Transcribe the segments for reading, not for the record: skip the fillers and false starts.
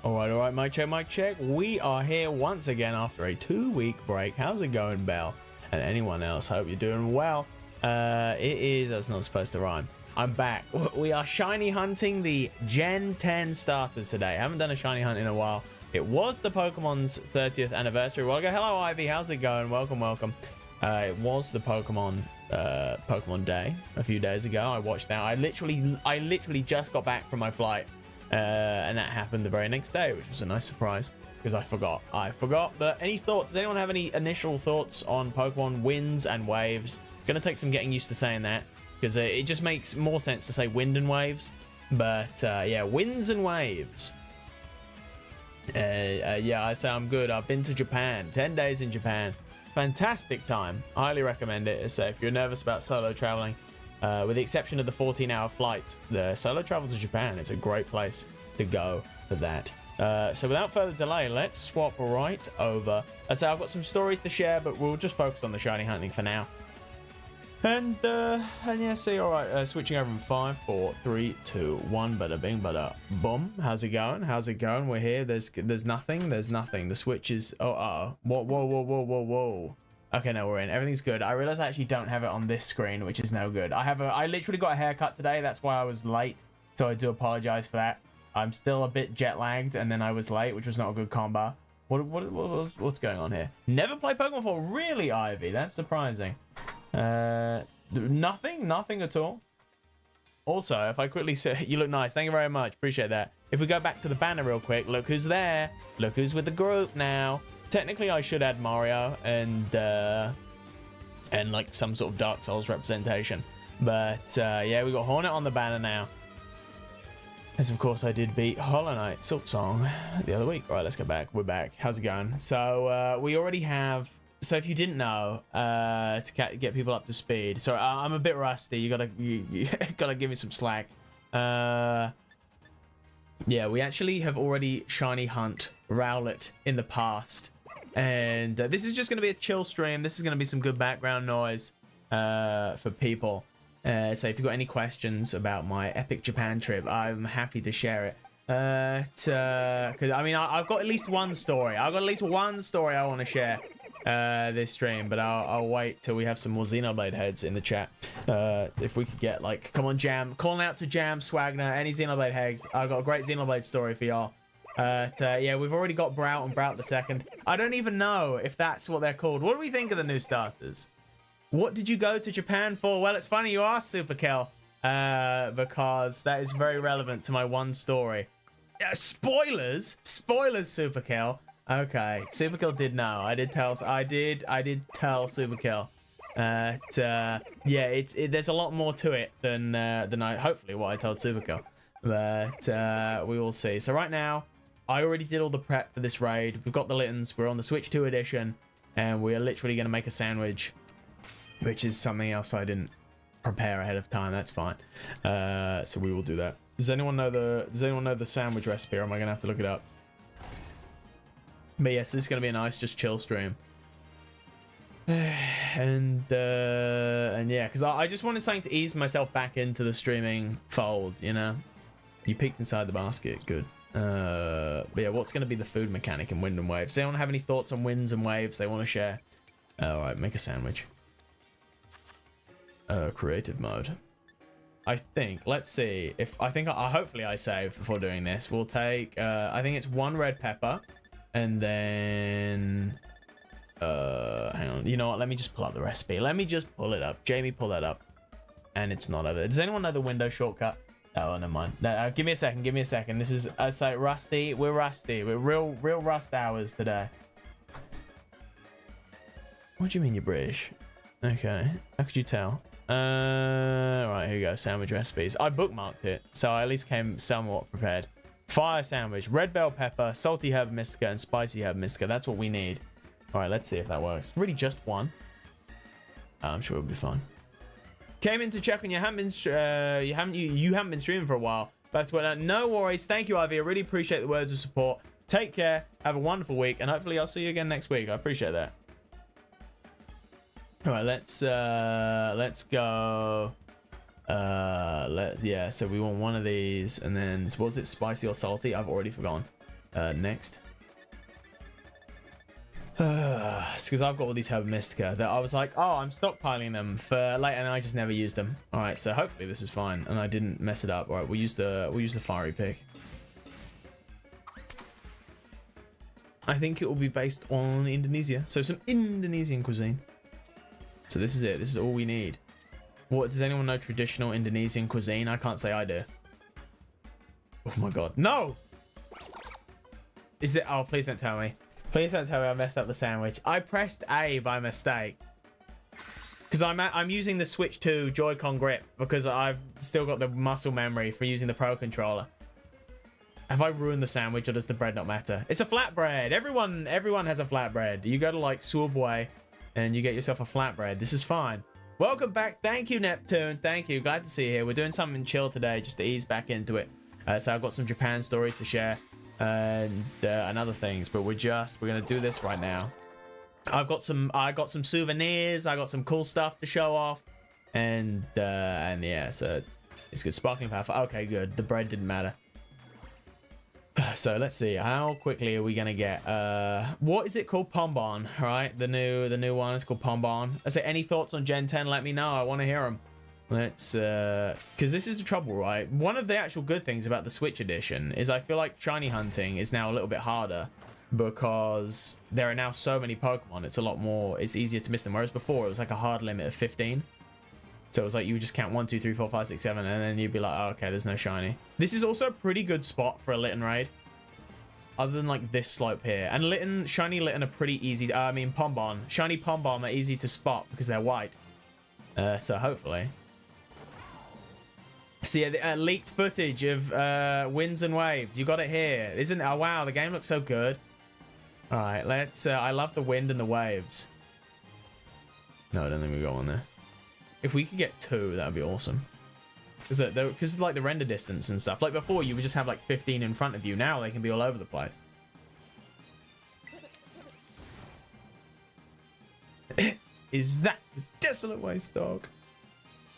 All right, mic check. We are here once again after a 2-week break. How's it going, Belle? And anyone else, hope you're doing well. That's not supposed to rhyme. I'm back. We are shiny hunting the Gen 10 starters today. I haven't done a shiny hunt in a while. It was the Pokemon's 30th anniversary. Well, hello, Ivy. How's it going? Welcome. It was the Pokemon Day a few days ago. I watched that. I literally just got back from my flight. And that happened the very next day, which was a nice surprise because I forgot. But any thoughts? Does anyone have any initial thoughts on Pokemon winds and waves? Gonna take some getting used to saying that because it just makes more sense to say wind and waves. But yeah, winds and waves. Yeah, I say I'm good. I've been to Japan, 10 days in Japan. Fantastic time. Highly recommend it. So if you're nervous about solo traveling, with the exception of the 14-hour flight, the solo travel to Japan is a great place to go for that. So without further delay, let's swap right over. So I've got some stories to share, but we'll just focus on the shiny hunting for now. And yeah, see, all right, switching over in 5, 4, 3, 2, 1, bada bing, bada boom. How's it going? We're here. There's nothing. The switch is, whoa. Okay, no, we're in. Everything's good. I realize I actually don't have it on this screen, which is no good. I literally got a haircut today. That's why I was late. So I do apologize for that. I'm still a bit jet lagged, and then I was late, which was not a good combo. What's going on here? Never played Pokemon before. Really, Ivy? That's surprising. Nothing at all. Also, if I quickly say, you look nice. Thank you very much. Appreciate that. If we go back to the banner real quick, look who's there. Look who's with the group now. Technically, I should add Mario and like some sort of Dark Souls representation. But yeah, we got Hornet on the banner now. As of course I did beat Hollow Knight Silksong the other week. All right, let's go back. We're back. How's it going? So we already have. So if you didn't know, to get people up to speed. So I'm a bit rusty. You gotta give me some slack. Yeah, we actually have already shiny hunt Rowlet in the past. And this is just going to be a chill stream. This is going to be some good background noise for people. So if you've got any questions about my epic Japan trip, I'm happy to share it. Because I mean, I've got at least one story. I want to share this stream, but I'll wait till we have some more Xenoblade heads in the chat. If we could get like, come on, Jam, calling out to Jam, Swagner, any Xenoblade heads. I've got a great Xenoblade story for y'all. Yeah, we've already got Browt and Browt the second. I don't even know if that's what they're called. What do we think of the new starters? What did you go to Japan for? Well, it's funny you asked, Superkill, because that is very relevant to my one story. Spoilers, Superkill. Okay, Superkill did know. I did tell Superkill. Yeah, there's a lot more to it than hopefully what I told Superkill. But we will see. So right now, I already did all the prep for this raid. We've got the Littens. We're on the Switch 2 edition, and we are literally going to make a sandwich, which is something else I didn't prepare ahead of time. That's fine. So we will do that. Does anyone know the sandwich recipe, or am I going to have to look it up? But yes, this is going to be a nice, just chill stream. And yeah, because I just wanted something to ease myself back into the streaming fold, you know? You peeked inside the basket. Good. But yeah, what's going to be the food mechanic in Wind and Waves? Does anyone have any thoughts on winds and waves they want to share? All right, make a sandwich. Creative mode. I think, let's see. Hopefully I saved before doing this. We'll take, I think it's 1 red pepper. And then, hang on. You know what? Let me just pull up the recipe. Let me just pull it up. Jamie, pull that up. And it's not over there. Does anyone know the window shortcut? Oh, never mind. No, give me a second. This is, I say, rusty. We're rusty. We're real rust hours today. What do you mean you're British? Okay. How could you tell? Right, here we go. Sandwich recipes. I bookmarked it, so I at least came somewhat prepared. Fire sandwich, red bell pepper, salty herb mystica, and spicy herb mystica. That's what we need. All right, let's see if that works. Really just one. I'm sure it'll be fine. Came in to check on you. You haven't been streaming for a while. But no worries. Thank you, Ivy. I really appreciate the words of support. Take care. Have a wonderful week, and hopefully I'll see you again next week. I appreciate that. All right, let's go. Yeah, so we want one of these, and then was it spicy or salty? I've already forgotten. next. It's because I've got all these Herba Mystica that I was like, oh, I'm stockpiling them for later, and I just never used them. All right, so hopefully this is fine, and I didn't mess it up. All right, we'll use the fiery pick. I think it will be based on Indonesia, so some Indonesian cuisine. So this is it. This is all we need. What does anyone know traditional Indonesian cuisine? I can't say I do. Oh my god, no! Is it? Oh, please don't tell me. Please don't tell me I messed up the sandwich. I pressed A by mistake. Because I'm using the Switch 2 Joy-Con grip because I've still got the muscle memory for using the Pro Controller. Have I ruined the sandwich or does the bread not matter? It's a flatbread. Everyone has a flatbread. You go to like Subway and you get yourself a flatbread. This is fine. Welcome back. Thank you, Neptune. Thank you. Glad to see you here. We're doing something chill today just to ease back into it. So I've got some Japan stories to share. And other things, but we're gonna do this right now. I got some souvenirs, I got some cool stuff to show off, and yeah, so it's good. Sparkling power. Okay, good. The bread didn't matter. So let's see, how quickly are we gonna get what is it called? Pombon, right? The new one is called Pombon. I say, any thoughts on Gen 10? Let me know. I want to hear them. Let's because this is the trouble, right? One of the actual good things about the Switch edition is I feel like shiny hunting is now a little bit harder because there are now so many Pokemon. It's a lot more, it's easier to miss them, whereas before it was like a hard limit of 15. So it was like you would just count 1 2 3 4 5 6 7 and then you'd be like, oh, okay, there's no shiny. This is also a pretty good spot for a Litten raid, other than like this slope here. And Litten, shiny Litten are pretty easy. I mean Pombon, shiny Pombon are easy to spot because they're white. So hopefully. See, leaked footage of winds and waves. You got it here. Isn't it? Oh, wow, the game looks so good. All right, let's... I love the wind and the waves. No, I don't think we go on there. If we could get 2, that would be awesome. Because like the render distance and stuff. Like before, you would just have like 15 in front of you. Now they can be all over the place. Is that the Desolate Waste Dog?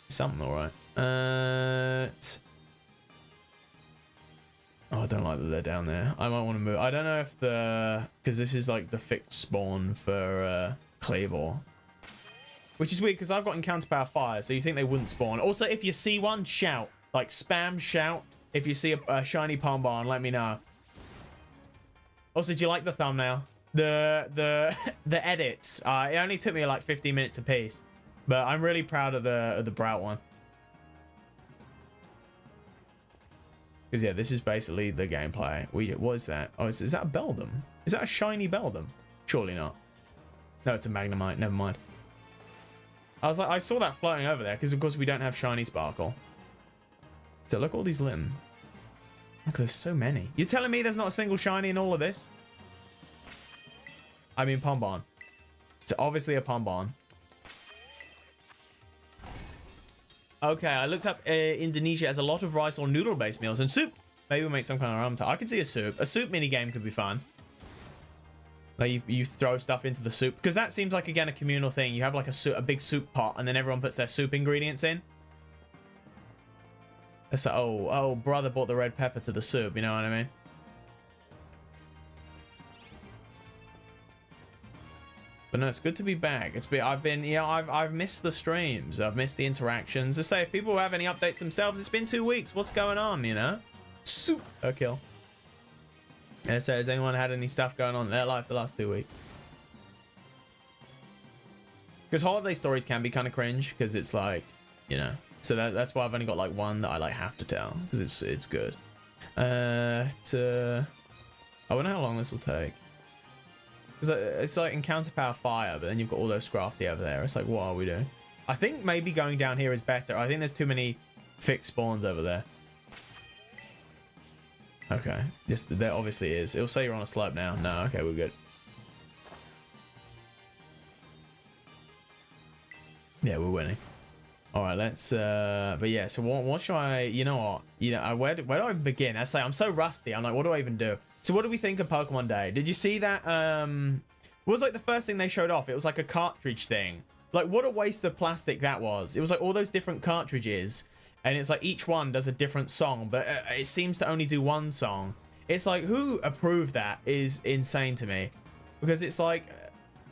Something all right. Oh, I don't like that they're down there. I might want to move. I don't know if because this is like the fixed spawn for Cleavor, which is weird because I've got encounter power fire, so you think they wouldn't spawn. Also, if you see one, shout, like spam shout. If you see a shiny Pombon, let me know. Also, do you like the thumbnail? The edits. It only took me like 15 minutes a piece, but I'm really proud of the Browt one. Because yeah, this is basically the gameplay. What is that? Oh, is that a Beldum? Is that a shiny Beldum? Surely not. No, it's a Magnemite. Never mind. I was like, I saw that floating over there because of course we don't have shiny Sparkle. So look at all these Litten. Look, there's so many. You're telling me there's not a single shiny in all of this? I mean Pombon. It's obviously a Pombon. Okay, I looked up Indonesia has a lot of rice or noodle-based meals and soup. Maybe we'll make some kind of rum. I could see a soup. A soup mini game could be fun. Like you throw stuff into the soup because that seems like again a communal thing. You have like a big soup pot and then everyone puts their soup ingredients in. So oh brother brought the red pepper to the soup. You know what I mean? But no, it's good to be back. I've been, you know, I've missed the streams. I've missed the interactions. To say, if people have any updates themselves, it's been 2 weeks. What's going on, you know? Soup. A kill. Yeah, so has anyone had any stuff going on in their life the last 2 weeks? Because holiday stories can be kind of cringe because it's like, you know. So that's why I've only got like one that I like have to tell because it's good. I wonder how long this will take. Because it's like encounter power fire, but then you've got all those Scrafty over there. It's like, what are we doing? I think maybe going down here is better. I think there's too many fixed spawns over there. Okay. Yes, there obviously is. It'll say you're on a slope now. No, okay, we're good. Yeah, we're winning. All right, let's but yeah, so what should I, you know what, where do I begin? I say I'm so rusty. I'm like, what do I even do? So what do we think of Pokemon Day? Did you see that? What was like the first thing they showed off? It was like a cartridge thing. Like, what a waste of plastic that was. It was like all those different cartridges, and it's like each one does a different song, but it seems to only do one song. It's like, who approved that is insane to me, because it's like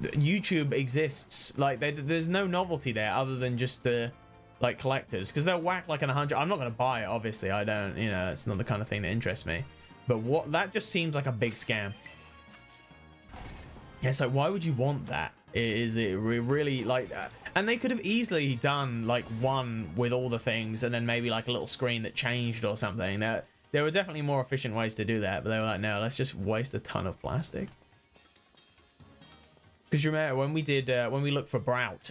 YouTube exists. Like there's no novelty there other than just the like collectors, because they'll whack like an 100. I'm not going to buy it, obviously. I don't, you know, it's not the kind of thing that interests me. But what, that just seems like a big scam. Yeah, it's like, why would you want that? Is it really like that? And they could have easily done like one with all the things and then maybe like a little screen that changed or something. There were definitely more efficient ways to do that, but they were like, no, let's just waste a ton of plastic. Because you remember when we did, when we looked for Browt,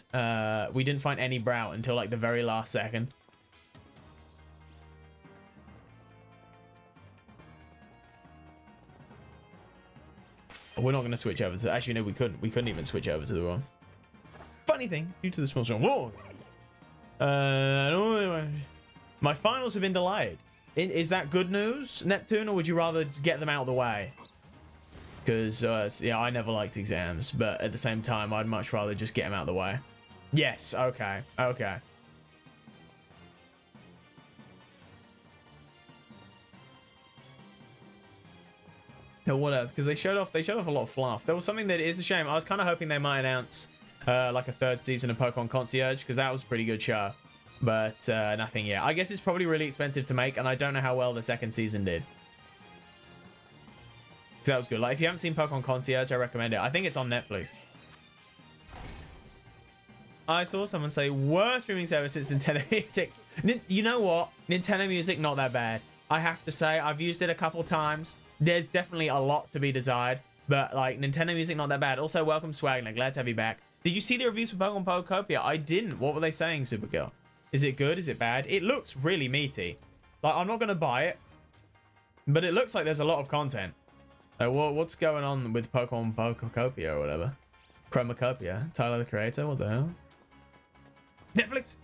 we didn't find any Browt until like the very last second. We're not going to switch over to... Actually, no, we couldn't. We couldn't even switch over to the one. Funny thing, due to the small storm. Whoa! My finals have been delayed. Is that good news, Neptune, or would you rather get them out of the way? Because, yeah, I never liked exams, but at the same time, I'd much rather just get them out of the way. Yes, okay, okay. No, whatever, because they showed off a lot of fluff. There was something that is a shame. I was kind of hoping they might announce like a third season of Pokemon Concierge, because that was a pretty good show. But nothing yet. I guess it's probably really expensive to make, and I don't know how well the second season did. Because that was good. Like, if you haven't seen Pokemon Concierge, I recommend it. I think it's on Netflix. I saw someone say, worst streaming service since Nintendo Music. You know what? Nintendo Music, not that bad. I have to say, I've used it a couple times. There's definitely a lot to be desired, but like Nintendo Music, not that bad. Also, welcome Swagner, glad to have you back. Did you see the reviews for Pokemon Pokopia? I didn't. What were they saying, Supergirl? Is it good? Is it bad? It looks really meaty. Like, I'm not gonna buy it, but it looks like there's a lot of content. Like, what's going on with Pokemon Pokopia or whatever? Chromacopia, Tyler the creator, what the hell? Netflix.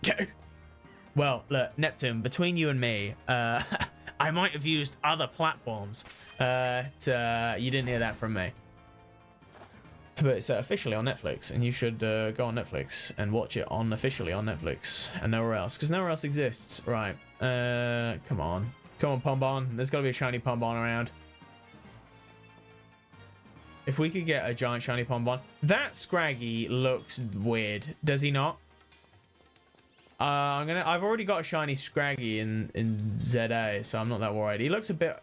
Well, look, Neptune, between you and me, I might have used other platforms. You didn't hear that from me. But it's officially on Netflix, and you should go on Netflix and watch it officially on Netflix and nowhere else, because nowhere else exists. Right. Come on. Come on, Pombon. There's got to be a shiny Pombon around. If we could get a giant shiny Pombon. That Scraggy looks weird. Does he not? I've already got a shiny Scraggy in ZA, so I'm not that worried. He looks a bit,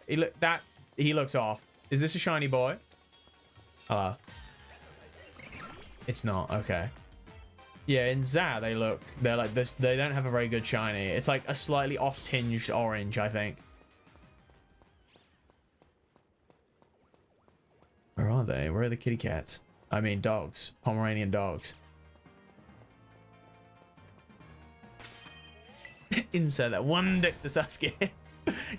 he looks off. Is this a shiny boy? Hello. It's not. Okay. Yeah, in ZA they're like this, they don't have a very good shiny. It's like a slightly off tinged orange, I think. Where are they? Where are the kitty cats? I mean dogs. Pomeranian dogs. Insert that one next to Sasuke.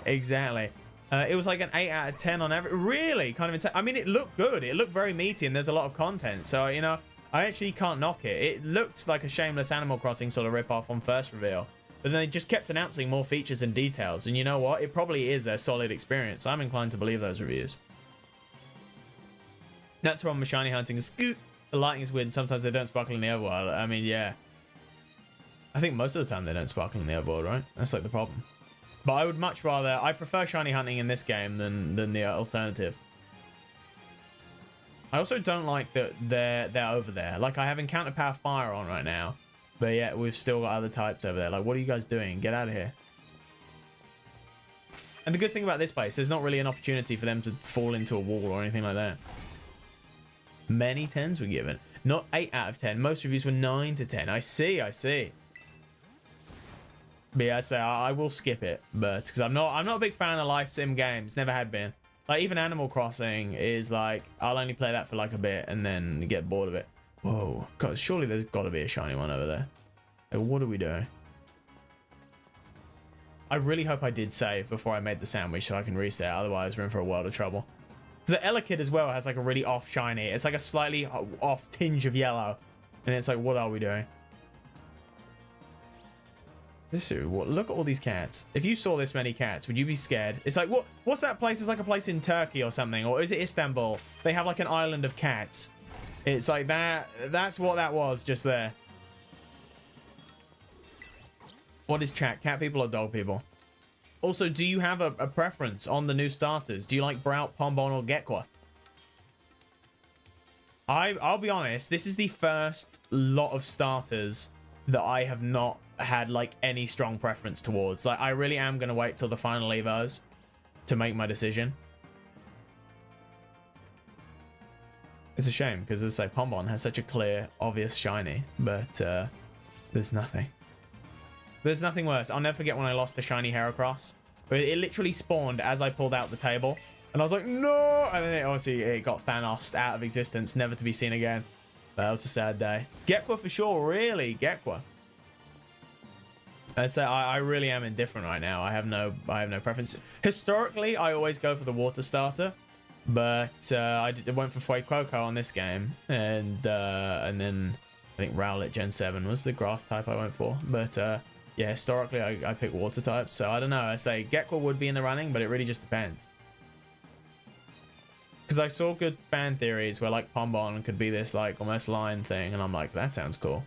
Exactly. It was like an 8 out of 10 on every. Really? Kind of insane. I mean, it looked good. It looked very meaty, and there's a lot of content. So, you know, I actually can't knock it. It looked like a shameless Animal Crossing sort of rip-off on first reveal. But then they just kept announcing more features and details. And you know what? It probably is a solid experience. I'm inclined to believe those reviews. That's the problem with shiny hunting. Scoot. The lighting is weird, and sometimes they don't sparkle in the overworld. I mean, yeah. I think most of the time they don't sparkle in the overworld, right? That's like the problem. But I would much rather... I prefer shiny hunting in this game than the alternative. I also don't like that they're over there. Like, I have Encounter Power Fire on right now. But yeah, we've still got other types over there. Like, what are you guys doing? Get out of here. And the good thing about this place, there's not really an opportunity for them to fall into a wall or anything like that. Many 10s were given. Not 8 out of 10. Most reviews were 9 to 10. I see, I see. But yeah, so I will skip it, but because I'm not a big fan of life sim games. Never had been. Like, even Animal Crossing is like, I'll only play that for like a bit and then get bored of it. Whoa, God, surely there's got to be a shiny one over there. Like, what are we doing? I really hope I did save before I made the sandwich so I can reset. Otherwise, we're in for a world of trouble. Because the Elekid as well has like a really off shiny. It's like a slightly off tinge of yellow, and it's like, what are we doing? Look at all these cats. If you saw this many cats, would you be scared? It's like, what's that place? It's like a place in Turkey or something. Or is it Istanbul? They have like an island of cats. It's like that. That's what that was just there. What is chat? Cat people or dog people? Also, do you have a preference on the new starters? Do you like Browt, Pombon, or Gecqua? I'll be honest, this is the first lot of starters that I have not had like any strong preference towards. Like, I really am going to wait till the final Evos to make my decision. It's a shame because, as I say, Pombon has such a clear, obvious shiny, but there's nothing. There's nothing worse. I'll never forget when I lost a shiny Heracross. It literally spawned as I pulled out the table, and I was like, no! And then it got Thanos out of existence, never to be seen again. That was a sad day. Gecqua for sure, really, Gecqua. I really am indifferent right now. I have no preference. Historically, I always go for the water starter. But I went for Fuecoco on this game, and then I think Rowlet Gen 7 was the grass type I went for. But yeah, historically I picked water types, so I don't know. I say Gecqua would be in the running, but it really just depends. Because I saw good fan theories where like Pombon could be this like almost lion thing, and I'm like, that sounds cool.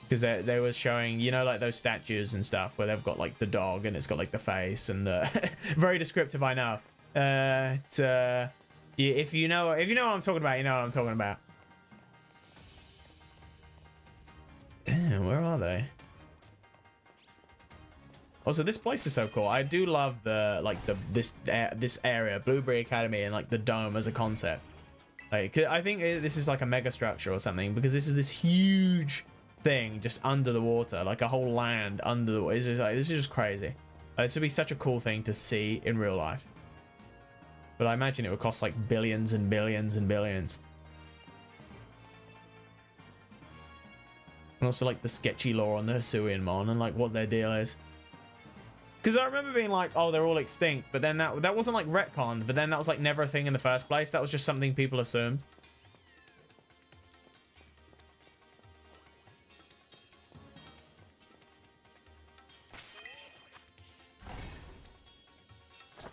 Because they were showing, you know, like those statues and stuff where they've got like the dog and it's got like the face and the very descriptive, I know. If you know what I'm talking about, you know what I'm talking about. Damn, where are they? Also, this place is so cool. I do love this area, Blueberry Academy, and like the dome as a concept. Like, I think this is like a mega structure or something, because this is this huge thing just under the water, like a whole land under the water. This is just crazy. This would be such a cool thing to see in real life. But I imagine it would cost like billions and billions and billions. And also like the sketchy lore on the Hisuian Mon and like what their deal is. Because I remember being like, oh, they're all extinct. But then that wasn't like retconned. But then that was like never a thing in the first place. That was just something people assumed.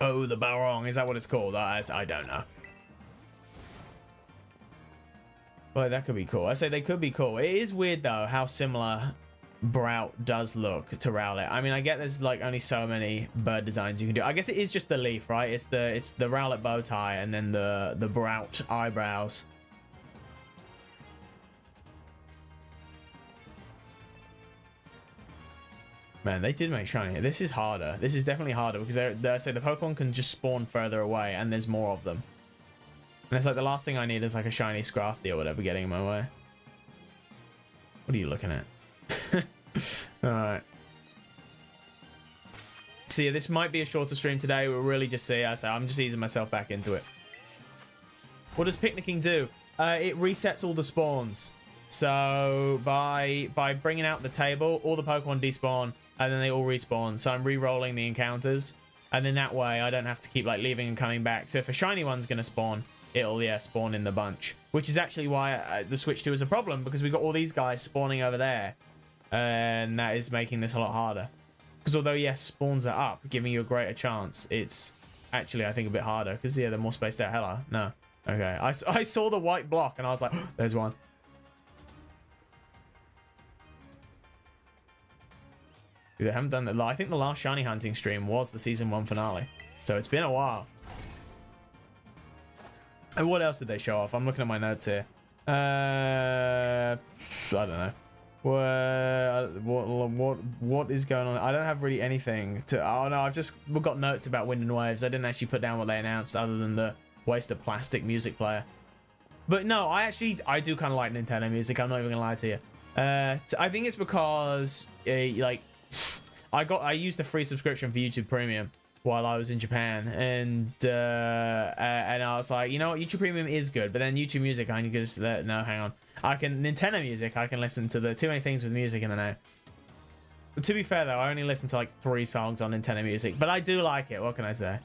Oh, the Barong. Is that what it's called? I don't know. Well, that could be cool. I say they could be cool. It is weird, though, how similar Browt does look to Rowlet. I mean, I get there's, like, only so many bird designs you can do. I guess it is just the leaf, right? It's the Rowlet bow tie and then the Browt eyebrows. Man, they did make shiny. This is harder. This is definitely harder because I say the Pokemon can just spawn further away and there's more of them. And it's like the last thing I need is like a shiny Scrafty or whatever getting in my way. What are you looking at? Alright. So yeah, this might be a shorter stream today. We'll really just see. I'm just easing myself back into it. What does picnicking do? It resets all the spawns. So by bringing out the table, all the Pokemon despawn and then they all respawn. So I'm re-rolling the encounters, and then that way I don't have to keep like leaving and coming back. So if a shiny one's gonna spawn, it'll spawn in the bunch, which is actually why the Switch 2 is a problem, because we got all these guys spawning over there, and that is making this a lot harder. Because although yes, spawns are up, giving you a greater chance, it's actually I think a bit harder because yeah, they're more spaced out. Hello, no, okay. I saw the white block and I was like, oh, there's one. They haven't done that. I think the last shiny hunting stream was the season 1 finale, so it's been a while. And what else did they show off? I'm looking at my notes here. I don't know. What is going on? I don't have really anything to. Oh no, we've got notes about Wind and Waves. I didn't actually put down what they announced other than the waste of plastic music player. But no, I do kind of like Nintendo music. I'm not even gonna lie to you. I think it's because like I used a free subscription for YouTube Premium while I was in Japan, and I was like, you know what, YouTube Premium is good, but then YouTube Music I can just no, hang on, Nintendo Music I can listen to the too many things with music in the name. But to be fair though, I only listen to like 3 songs on Nintendo Music, but I do like it. What can I say?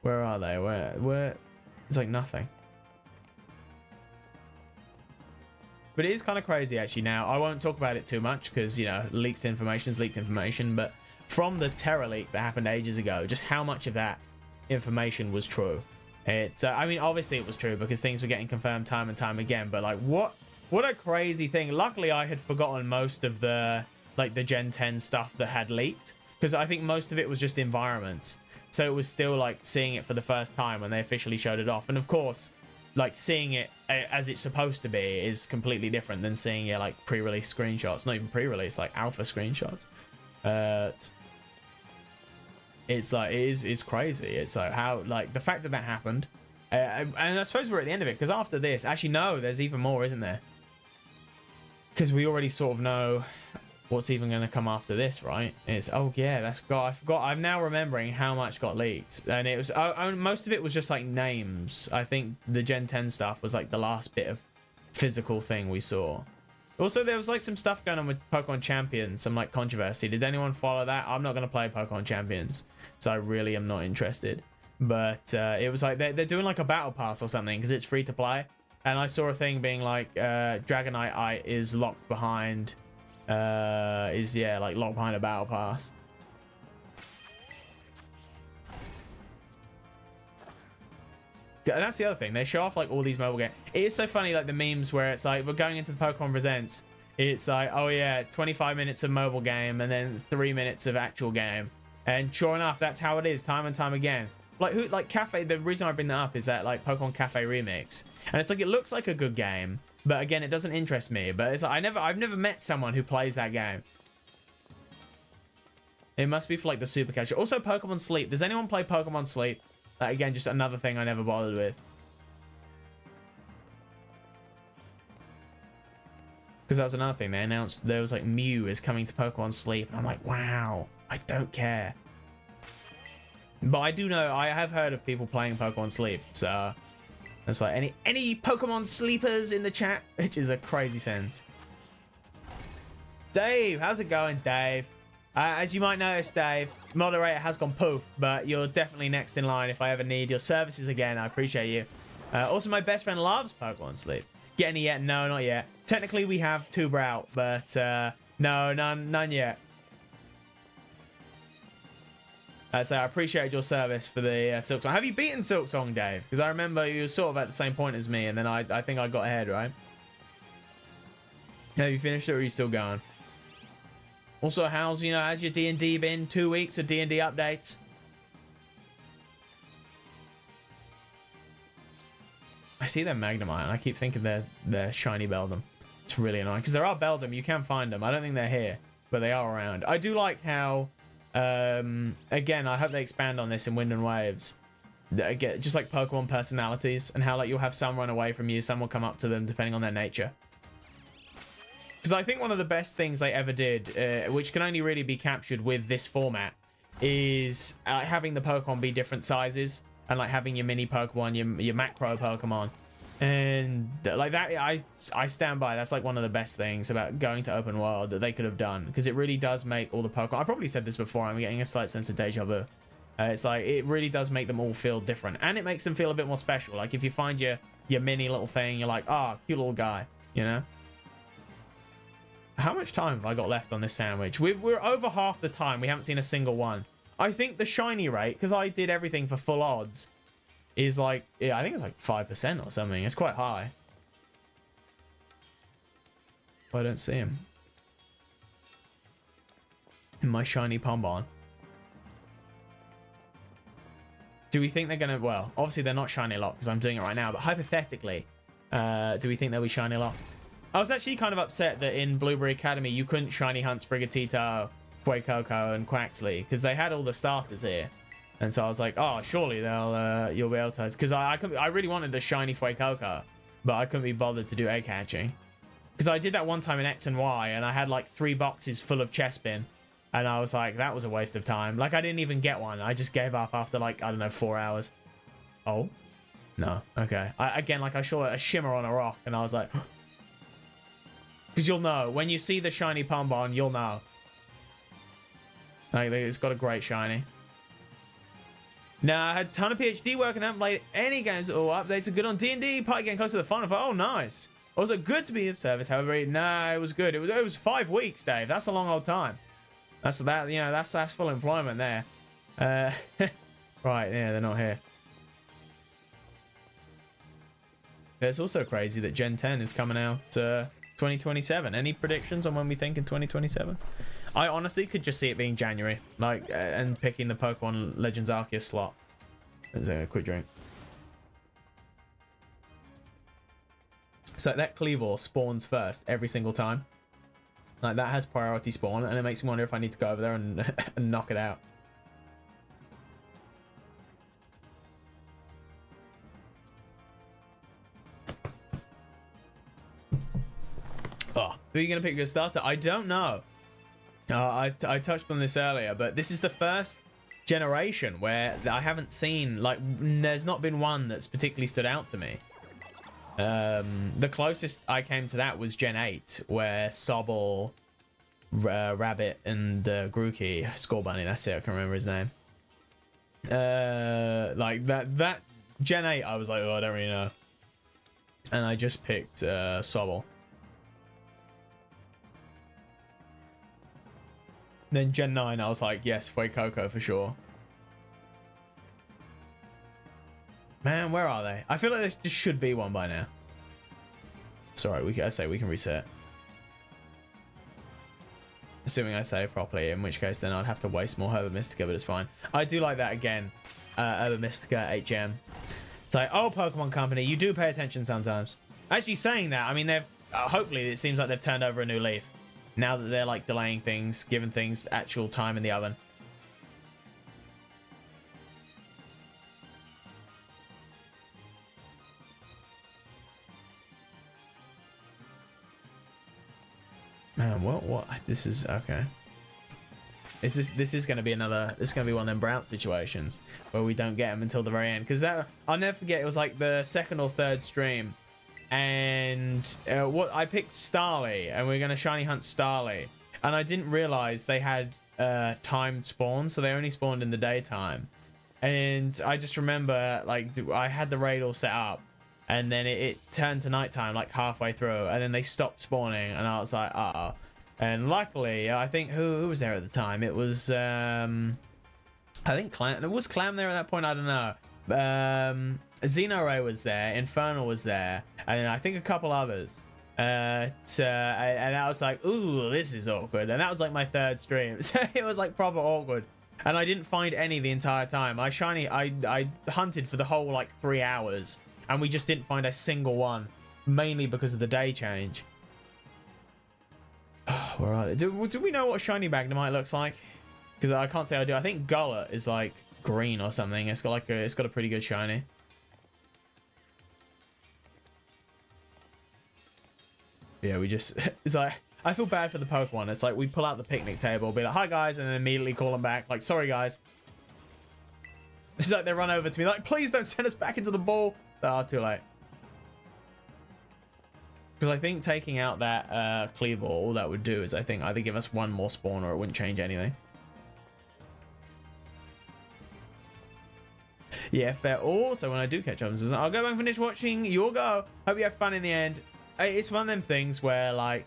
Where are they? Where? It's like nothing. But it is kind of crazy actually. Now I won't talk about it too much because, you know, leaked information is leaked information, but from the Terra leak that happened ages ago, just how much of that information was true. It's I mean, obviously it was true because things were getting confirmed time and time again, but like what a crazy thing. Luckily I had forgotten most of the like the Gen 10 stuff that had leaked, because I think most of it was just environments. So it was still like seeing it for the first time when they officially showed it off. And of course, like seeing it as it's supposed to be is completely different than seeing it like pre-release screenshots. Not even pre-release, like alpha screenshots. It's like it's crazy. It's like how like the fact that that happened. And I suppose we're at the end of it because after this, actually no, there's even more, isn't there? Because we already sort of know what's even going to come after this, right? It's oh yeah, that's got I forgot. I'm now remembering how much got leaked, and it was most of it was just like names. I think the Gen 10 stuff was like the last bit of physical thing we saw. Also, there was like some stuff going on with Pokemon Champions, some like controversy. Did anyone follow that? I'm not going to play Pokemon Champions, so I really am not interested. But it was like they're doing like a battle pass or something because it's free to play. And I saw a thing being like Dragonite is locked behind, like locked behind a battle pass. And that's the other thing. They show off like all these mobile games. It is so funny, like the memes where it's like we're going into the Pokemon Presents. It's like, oh yeah, 25 minutes of mobile game and then 3 minutes of actual game. And sure enough, that's how it is time and time again. Like Cafe, the reason I bring that up is that like Pokemon Cafe Remix. And it's like it looks like a good game, but again, it doesn't interest me. But it's like I've never met someone who plays that game. It must be for like the super casual. Also Pokemon Sleep. Does anyone play Pokemon Sleep? Again, just another thing I never bothered with. Because that was another thing. They announced there was like Mew is coming to Pokemon Sleep. And I'm like, wow, I don't care. But I do know, I have heard of people playing Pokemon Sleep. So it's like any Pokemon sleepers in the chat? Which is a crazy sentence. Dave, how's it going, Dave? As you might notice, Dave, moderator has gone poof, but you're definitely next in line if I ever need your services again. I appreciate you. Also, my best friend loves Pokemon Sleep. Get any yet? No, not yet. Technically, we have 2 Browt, but no, none yet. So I appreciate your service for the Silk Song. Have you beaten Silk Song, Dave? Because I remember you were sort of at the same point as me, and then I think I got ahead, right? Have you finished it, or are you still going? Also, how's your D&D been? 2 weeks of D&D updates? I see them Magnemite, and I keep thinking they're shiny Beldum. It's really annoying, because there are Beldum. You can find them. I don't think they're here, but they are around. I do like how, again, I hope they expand on this in Wind and Waves. Again, just like Pokemon personalities, and how like you'll have some run away from you, some will come up to them, depending on their nature. Because I think one of the best things they ever did, which can only really be captured with this format, is having the Pokemon be different sizes. And like having your mini Pokemon, your macro Pokemon. And like that, I stand by. That's like one of the best things about going to open world that they could have done. Because it really does make all the Pokemon... I probably said this before. I'm getting a slight sense of deja vu. It's like, it really does make them all feel different. And it makes them feel a bit more special. Like if you find your mini little thing, you're like, ah, oh, cute little guy, you know? How much time have I got left on this sandwich? We're over half the time. We haven't seen a single one. I think the shiny rate, because I did everything for full odds, is like, yeah, I think it's like 5% or something. It's quite high. I don't see him. My shiny Pombon. Do we think they're going to... Well, obviously they're not shiny locked because I'm doing it right now. But hypothetically, do we think they'll be shiny locked? I was actually kind of upset that in Blueberry Academy, you couldn't shiny hunt Sprigatito, Fuecoco, and Quaxley because they had all the starters here. And so I was like, oh, surely you'll be able to... Because I really wanted the shiny Fuecoco, but I couldn't be bothered to do egg hatching. Because I did that one time in X and Y, and I had like 3 boxes full of Chespin. And I was like, that was a waste of time. Like, I didn't even get one. I just gave up after like, I don't know, 4 hours. Oh? No. Okay. Again, like I saw a shimmer on a rock, and I was like... Because you'll know. When you see the shiny Pombon, you'll know. Like, it's got a great shiny. Now, I had a ton of PhD work and haven't played any games or updates are good on D&D. Party getting close to the final. Oh, nice. Also, good to be of service. However, it was good. It was 5 weeks, Dave. That's a long old time. That's full employment there. Right, yeah, they're not here. It's also crazy that Gen 10 is coming out 2027. Any predictions on when we think in 2027? I honestly could just see it being January, like, and picking the Pokemon Legends Arceus slot. There's a quick drink. So that Cleavor spawns first every single time. Like, that has priority spawn, and it makes me wonder if I need to go over there and, and knock it out. Oh, who are you going to pick your starter? I don't know. I touched on this earlier, but this is the first generation where I haven't seen, like, there's not been one that's particularly stood out to me. The closest I came to that was Gen 8, where Sobble, Rabbit, and Grookey, Scorbunny, that's it, I can remember his name. Like, that Gen 8, I was like, oh, I don't really know. And I just picked Sobble. Then Gen 9, I was like, yes, Fuecoco for sure. Man, where are they? I feel like there just should be one by now. Sorry, I say we can reset. Assuming I save properly, in which case then I'd have to waste more Herba Mystica, but it's fine. I do like that again. Herba Mystica, 8 gem. It's like, oh, Pokemon Company, you do pay attention sometimes. Actually saying that, I mean, they've hopefully it seems like they've turned over a new leaf. Now that they're like delaying things, giving things actual time in the oven. Man, what? This is okay. This is going to be another. This is going to be one of them Browt situations where we don't get them until the very end. Because that, I'll never forget. It was like the second or third stream, and what I picked Starly, and we are going to shiny hunt Starly, and I didn't realize they had timed spawn, so they only spawned in the daytime. And I just remember, like, I had the raid all set up, and then it turned to nighttime like halfway through, and then they stopped spawning, and I was like, uh-oh. And luckily, I think who was there at the time? It was I think Clam. Was Clam there at that point? I don't know. Xenoray was there, Infernal was there, and I think a couple others. And I was like, ooh, this is awkward. And that was like my third stream, so it was like proper awkward. And I didn't find any the entire time. I hunted for the whole like 3 hours, and we just didn't find a single one, mainly because of the day change. Oh, where are they? Do we know what shiny Magnemite looks like? Because I can't say I do. I think Gullet is like green or something. It's got like it's got a pretty good shiny. Yeah, we just it's like, I feel bad for the Pokemon. It's like we pull out the picnic table, be like, hi guys, and then immediately call them back like, sorry guys. It's like they run over to me like, please don't send us back into the ball. Oh, too late. Because I think taking out that Cleavor, all that would do is I think either give us one more spawn or it wouldn't change anything. Yeah, fair. Also, when I do catch up, I'll go back and finish watching. You'll go. Hope you have fun in the end. It's one of them things where, like,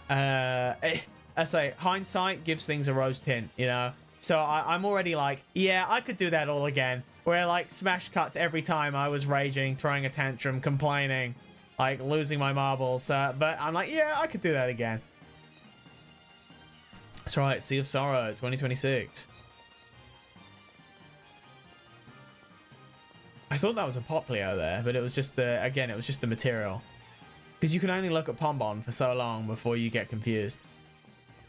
I say, hindsight gives things a rose tint, you know? So I'm already like, yeah, I could do that all again. Where, like, smash cuts every time I was raging, throwing a tantrum, complaining, like, losing my marbles. But I'm like, yeah, I could do that again. That's right, Sea of Sorrow 2026. I thought that was a Poplio there, but it was just the, again, it was just the material. Because you can only look at Pombon for so long before you get confused.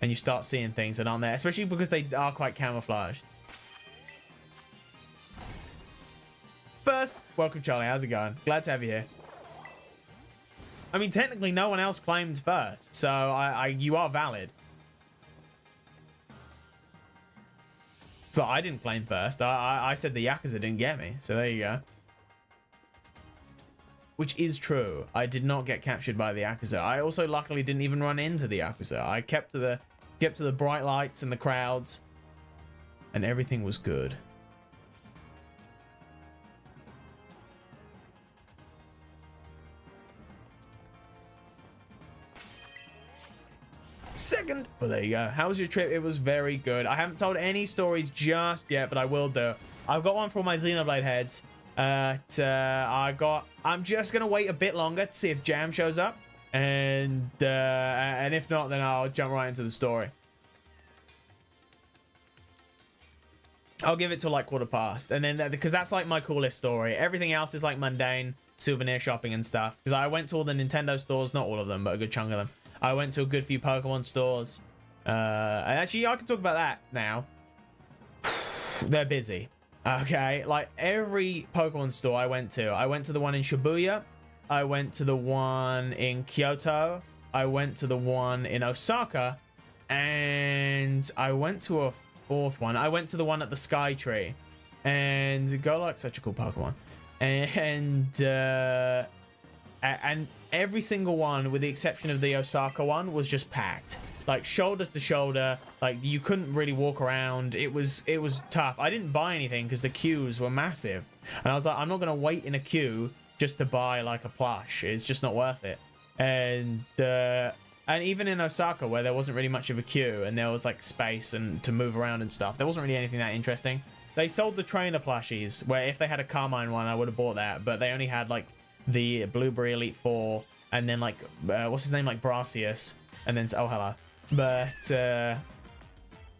And you start seeing things that aren't there, especially because they are quite camouflaged. First, welcome Charlie, how's it going? Glad to have you here. I mean, technically no one else claimed first, so you are valid. So I didn't claim first. I said the Yakuza didn't get me, so there you go. Which is true. I did not get captured by the Yakuza. I also luckily didn't even run into the Yakuza. I kept to the bright lights and the crowds, and everything was good. Second. Well, there you go. How was your trip? It was very good. I haven't told any stories just yet, but I will do. I've got one for my Xenoblade heads. I'm just gonna wait a bit longer to see if Jam shows up, and if not, then I'll jump right into the story. I'll give it till like quarter past, and then because that's like my coolest story. Everything else is like mundane souvenir shopping and stuff. Because I went to all the Nintendo stores, not all of them, but a good chunk of them. I went to a good few Pokemon stores. And actually, I can talk about that now. They're busy. Okay, like every Pokemon store I went to the one in Shibuya, I went to the one in Kyoto, I went to the one in Osaka, and I went to a fourth one. I went to the one at the Sky Tree, and Golurk's such a cool Pokemon, and every single one, with the exception of the Osaka one, was just packed, like shoulder to shoulder. Like you couldn't really walk around. It was tough. I didn't buy anything because the queues were massive, and I was like, I'm not gonna wait in a queue just to buy like a plush. It's just not worth it. And even in Osaka, where there wasn't really much of a queue and there was like space and to move around and stuff, there wasn't really anything that interesting. They sold the trainer plushies, where if they had a Carmine one, I would have bought that, but they only had like the Blueberry Elite Four, and then like what's his name, like Brassius, and then oh hello. But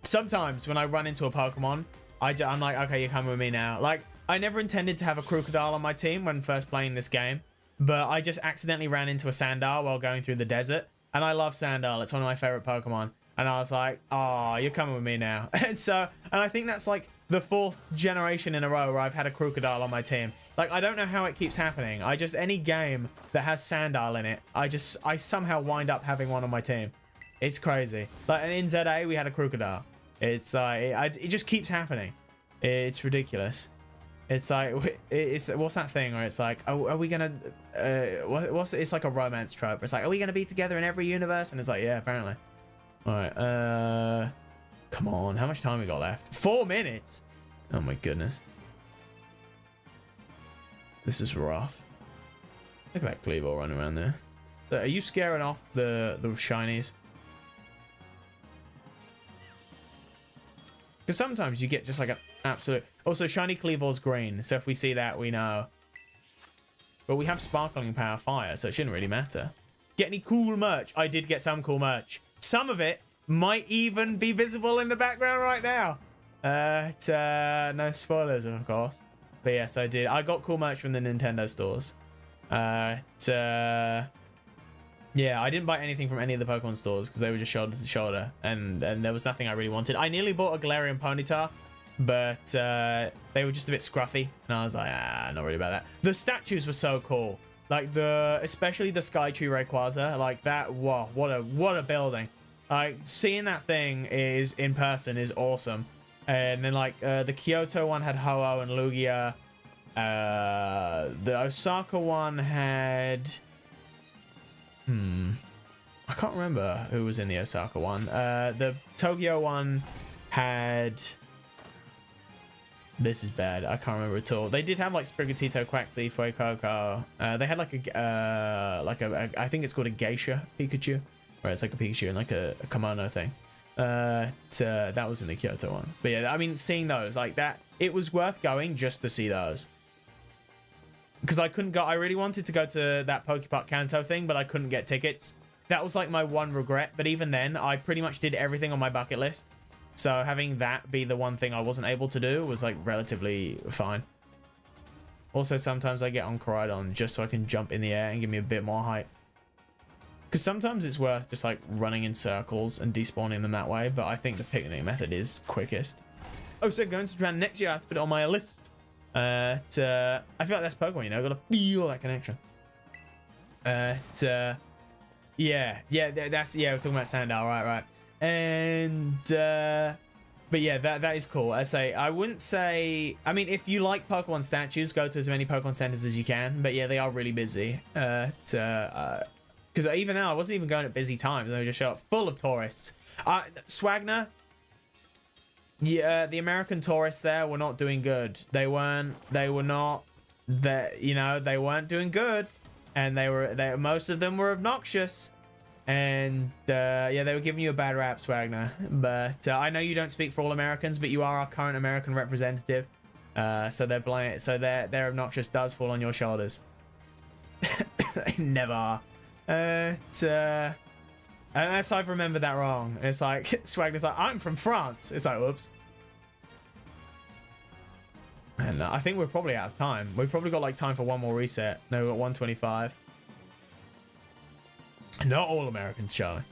sometimes when I run into a Pokemon, I'm like, okay, you're coming with me now. Like I never intended to have a Crocodile on my team when first playing this game, but I just accidentally ran into a Sandile while going through the desert. And I love Sandile. It's one of my favorite Pokemon. And I was like, oh, you're coming with me now. And I think that's like the 4th generation in a row where I've had a Crocodile on my team. Like, I don't know how it keeps happening. Any game that has Sandile in it, I somehow wind up having one on my team. It's crazy. Like, and in ZA, we had a Crocodile. It's like, it just keeps happening. It's ridiculous. It's like, what's that thing where it's like, oh, are we gonna, it's like a romance trope. It's like, are we gonna be together in every universe? And it's like, yeah, apparently. All right, come on, how much time we got left? 4 minutes. Oh my goodness. This is rough. Look at that Cleavor running around there. So are you scaring off the shinies? Because sometimes you get just like an absolute... Also, shiny Cleavor's green, so if we see that, we know. But we have Sparkling Power Fire, so it shouldn't really matter. Get any cool merch? I did get some cool merch. Some of it might even be visible in the background right now. No spoilers, of course. But yes, I did. I got cool merch from the Nintendo stores. Yeah, I didn't buy anything from any of the Pokemon stores because they were just shoulder to shoulder, and there was nothing I really wanted. I nearly bought a Galarian Ponyta, but they were just a bit scruffy, and I was like, not really about that. The statues were so cool, like especially the Skytree Rayquaza, like that. Whoa, what a building! Like seeing that thing in person is awesome. And then like the Kyoto one had Ho-Oh and Lugia. The Osaka one had. I can't remember who was in the Osaka one. The Tokyo one had... This is bad. I can't remember at all. They did have like Sprigatito, Quaxly, Fuecoco. They had like a I think it's called a Geisha Pikachu, where it's like a Pikachu and like a kimono thing. That was in the Kyoto one. But yeah, I mean, seeing those like that, it was worth going just to see those. Because I couldn't go. I really wanted to go to that Pokepark Kanto thing, but I couldn't get tickets. That was like my one regret. But even then, I pretty much did everything on my bucket list. So having that be the one thing I wasn't able to do was like relatively fine. Also, sometimes I get on Koraidon just so I can jump in the air and give me a bit more height. Because sometimes it's worth just like running in circles and despawning them that way. But I think the picnic method is quickest. Oh, so going to Japan next year, I have to put it on my list. I feel like that's Pokemon, you know, gotta feel that connection. Yeah, we're talking about Sandile, right. And but yeah, that is cool. I wouldn't say, I mean, if you like Pokemon statues, go to as many Pokemon centers as you can, but yeah, they are really busy. Because even now I wasn't even going at busy times, they just show up full of tourists. Swagner, yeah, the American tourists there were not doing good. They weren't doing good, and most of them were obnoxious, and yeah, they were giving you a bad rap, Swagner. But I know you don't speak for all Americans, but you are our current American representative, so their obnoxious does fall on your shoulders. They never are. Unless I've remembered that wrong. It's like Swagner's like, I'm from France. It's like, whoops. And I think we're probably out of time. We've probably got like time for one more reset. No, we've got 125. Not all Americans, Charlie.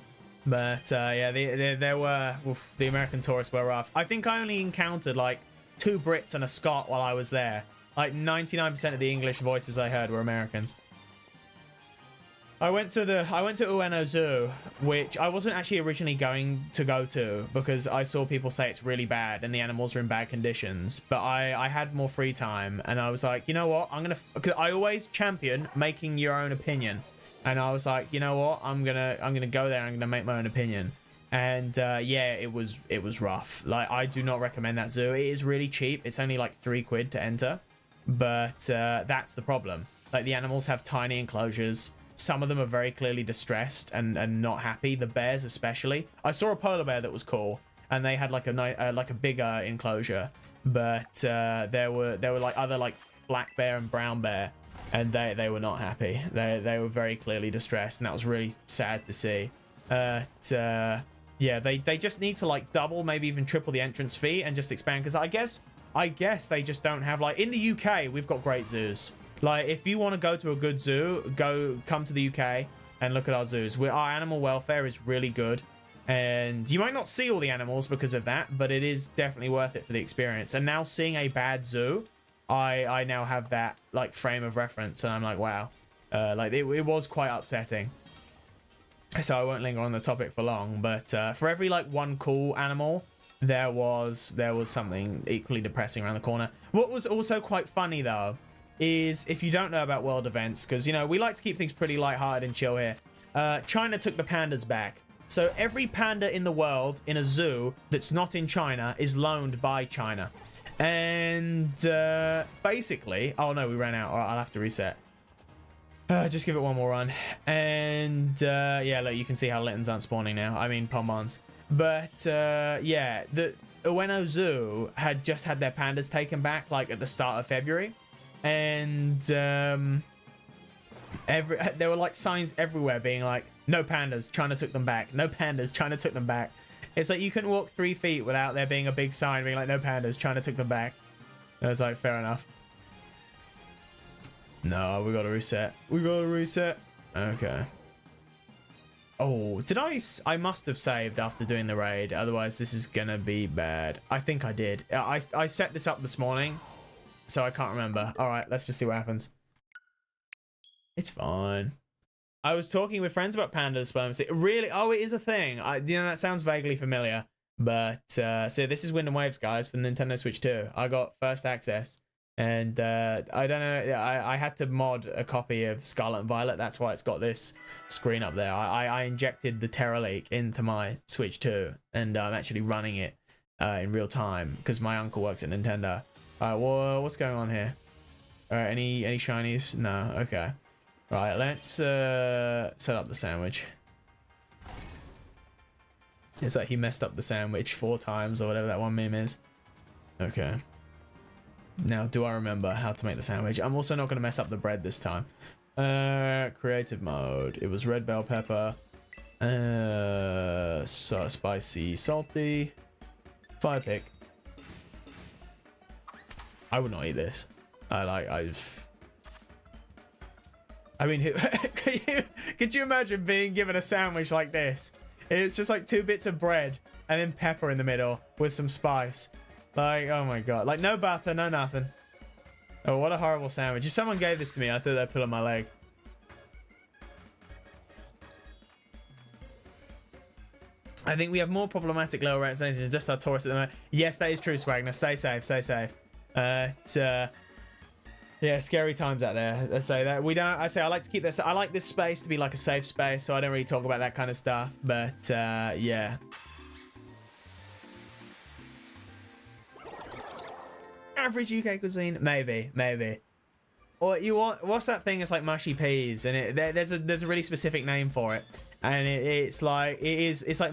But yeah, there were the American tourists were rough. I think I only encountered like 2 Brits and a Scot while I was there. Like 99% of the English voices I heard were Americans. I went to Ueno Zoo, which I wasn't actually originally going to go to because I saw people say it's really bad and the animals are in bad conditions. But I had more free time and I was like, you know what? Because I always champion making your own opinion. And I was like, you know what? I'm gonna go there. I'm gonna make my own opinion. And yeah, it was rough. Like, I do not recommend that zoo. It is really cheap. It's only like £3 to enter, but that's the problem. Like, the animals have tiny enclosures. Some of them are very clearly distressed and not happy. The bears especially. I saw a polar bear that was cool, and they had like a bigger enclosure. But there were like other like black bear and brown bear, and they were not happy. They were very clearly distressed, and that was really sad to see. Yeah, they just need to like double, maybe even triple the entrance fee and just expand. Because I guess they just don't have, like, in the UK we've got great zoos. Like, if you want to go to a good zoo, come to the UK and look at our zoos. Our animal welfare is really good. And you might not see all the animals because of that, but it is definitely worth it for the experience. And now seeing a bad zoo, I now have that, like, frame of reference. And I'm like, wow. Like, it was quite upsetting. So I won't linger on the topic for long. But for every, like, one cool animal, there was something equally depressing around the corner. What was also quite funny, though, is if you don't know about world events, because, you know, we like to keep things pretty lighthearted and chill here. China took the pandas back. So every panda in the world in a zoo that's not in China is loaned by China. And basically, oh no, we ran out. All right, I'll have to reset. Just give it one more run. And yeah, look, you can see how Littons aren't spawning now. I mean, Pombons. But yeah, the Ueno Zoo had just had their pandas taken back, like at the start of February. And there were like signs everywhere being like, no pandas, China took them back. No pandas, China took them back. It's like you couldn't walk 3 feet without there being a big sign being like, no pandas, China took them back. And I was like, fair enough. No, we gotta reset. We gotta reset. Okay. Oh, did I must have saved after doing the raid. Otherwise, this is gonna be bad. I think I did. I set this up this morning, so I can't remember. All right, let's just see what happens. It's fine. I was talking with friends about panda diplomacy. Really? Oh, it is a thing. You know, that sounds vaguely familiar. But so this is Wind and Waves, guys, for Nintendo Switch 2. I got first access, and I don't know. I had to mod a copy of Scarlet and Violet. That's why it's got this screen up there. I injected the Terra Leak into my Switch 2, and I'm actually running it in real time because my uncle works at Nintendo. Well, what's going on here? Any shinies? No. Okay. Right, let's set up the sandwich. It's like he messed up the sandwich 4 times or whatever that one meme is. Okay. Now, do I remember how to make the sandwich? I'm also not going to mess up the bread this time. Creative mode. It was red bell pepper. So spicy, salty. Fire pick. I would not eat this. I mean, could you imagine being given a sandwich like this? It's just like 2 bits of bread and then pepper in the middle with some spice. Like, oh my god. Like, no butter, no nothing. Oh, what a horrible sandwich. If someone gave this to me, I thought they'd pull on my leg. I think we have more problematic lower ranks than just our tourists at the moment. Yes, that is true, Swagner. Stay safe, stay safe. Yeah, scary times out there. I say that I like to keep this. I like this space to be like a safe space, so I don't really talk about that kind of stuff. But yeah. Average UK cuisine, maybe. Or what's that thing? It's like mushy peas, and there's a really specific name for it, and it's like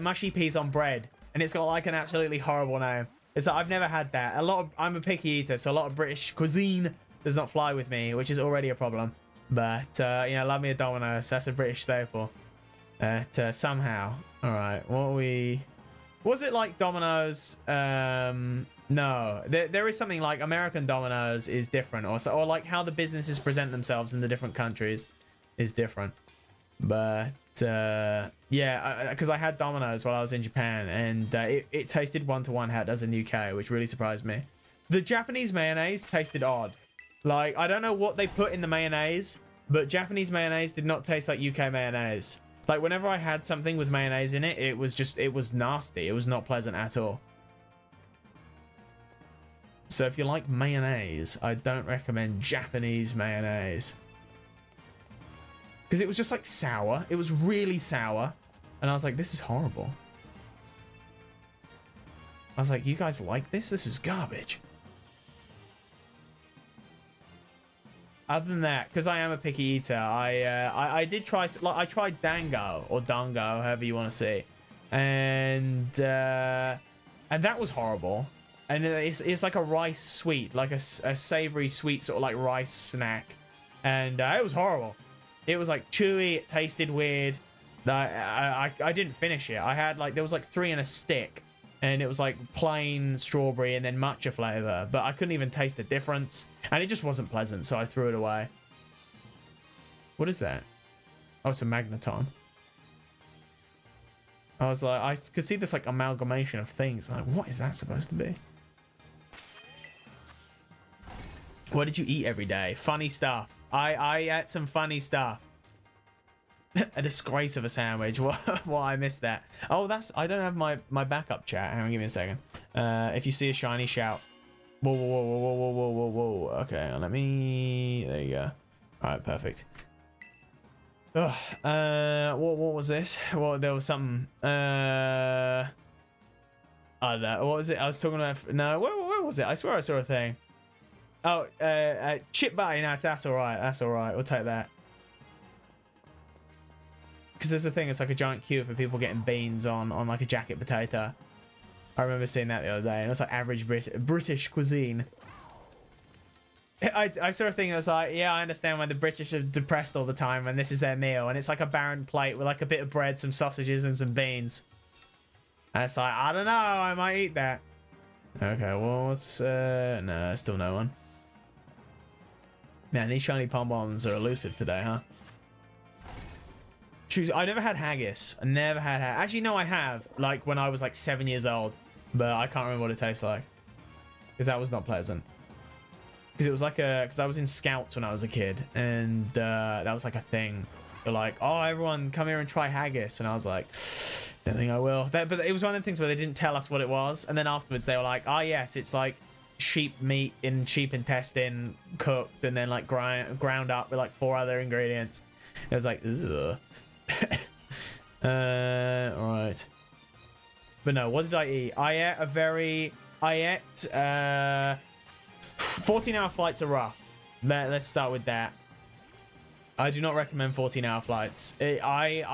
mushy peas on bread, and it's got like an absolutely horrible name. It's like, I've never had that. I'm a picky eater, so a lot of British cuisine does not fly with me, which is already a problem. But you know, love me a Domino's. That's a British staple. Somehow. All right, was it like Domino's No, there is something like American Domino's is different, or like how the businesses present themselves in the different countries is different. But yeah, because I had Domino's while I was in Japan, and it tasted one-to-one how it does in the UK, which really surprised me. The Japanese mayonnaise tasted odd. Like, I don't know what they put in the mayonnaise, but Japanese mayonnaise did not taste like UK mayonnaise. Like, whenever I had something with mayonnaise in it, it was nasty. It was not pleasant at all. So if you like mayonnaise, I don't recommend Japanese mayonnaise. Because it was just like sour. It was really sour. And I was like, this is horrible. I was like, you guys like this? This is garbage. Other than that, because I am a picky eater, I did try, like, I tried dango or dango, however you want to say, and that was horrible. And it's like a rice sweet, like a savory sweet sort of like rice snack, and it was horrible. It was like chewy. It tasted weird. I didn't finish it. I had like, there was like 3 in a stick, and it was like plain strawberry and then matcha flavor, but I couldn't even taste the difference, and it just wasn't pleasant, so I threw it away. What is that? Oh, it's a magneton. I was like, I could see this like amalgamation of things. Like, what is that supposed to be? What did you eat every day? Funny stuff. I ate some funny stuff. A disgrace of a sandwich. Why I missed that? Oh, I don't have my backup chat. Hang on, give me a second. If you see a shiny, shout. Whoa, whoa, whoa, whoa, whoa, whoa, whoa, whoa. Okay, let me. There you go. All right, perfect. Ugh, what was this? Well, there was something. I don't know. What was it? I was talking about. No, where was it? I swear I saw a thing. Oh, chip butty. No, that's all right. That's all right. We'll take that. Because there's a thing. It's like a giant queue for people getting beans on like a jacket potato. I remember seeing that the other day, and it's like average British cuisine. I saw a thing that was like, yeah, I understand why the British are depressed all the time when this is their meal, and it's like a barren plate with like a bit of bread, some sausages, and some beans. And it's like, I don't know, I might eat that. Okay, well, what's no, still no one. Man, these shiny Pombons are elusive today, huh? Choose. I never had haggis. I never had haggis. Actually, no, I have. Like when I was like 7 years old, but I can't remember what it tastes like because that was not pleasant. Because it was like because I was in Scouts when I was a kid, and that was like a thing. They're like, oh, everyone come here and try haggis, and I was like, don't think I will. But it was one of the things where they didn't tell us what it was, and then afterwards they were like, oh yes, it's like sheep meat in sheep intestine cooked and then like ground up with like 4 other ingredients. It was like, ugh. Right. But no, what did I eat? I ate 14-hour flights are rough. Let's start with that. I do not recommend 14-hour flights. I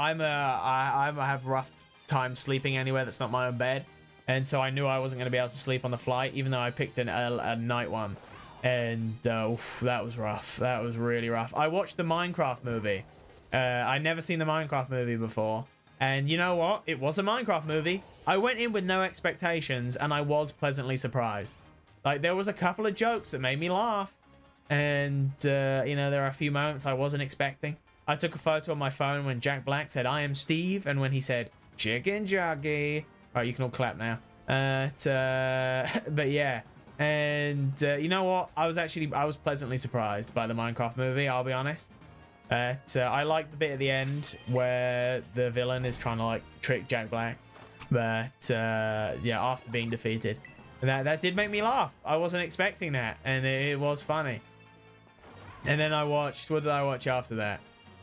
have rough time sleeping anywhere that's not my own bed, and so I knew I wasn't going to be able to sleep on the flight, even though I picked a night one, and oof, that was rough. That was really rough. I watched the Minecraft movie. I never seen the Minecraft movie before, and you know what? It was a Minecraft movie. I went in with no expectations, and I was pleasantly surprised. Like, there was a couple of jokes that made me laugh, and you know, there are a few moments I wasn't expecting. I took a photo on my phone when Jack Black said, "I am Steve," and when he said, "Chicken Juggy." All right, you can all clap now. But yeah, and you know what? I was pleasantly surprised by the Minecraft movie, I'll be honest. I like the bit at the end where the villain is trying to like trick Jack Black, but yeah, after being defeated, that did make me laugh. I wasn't expecting that, and it was funny. And then I watched, what did I watch after that?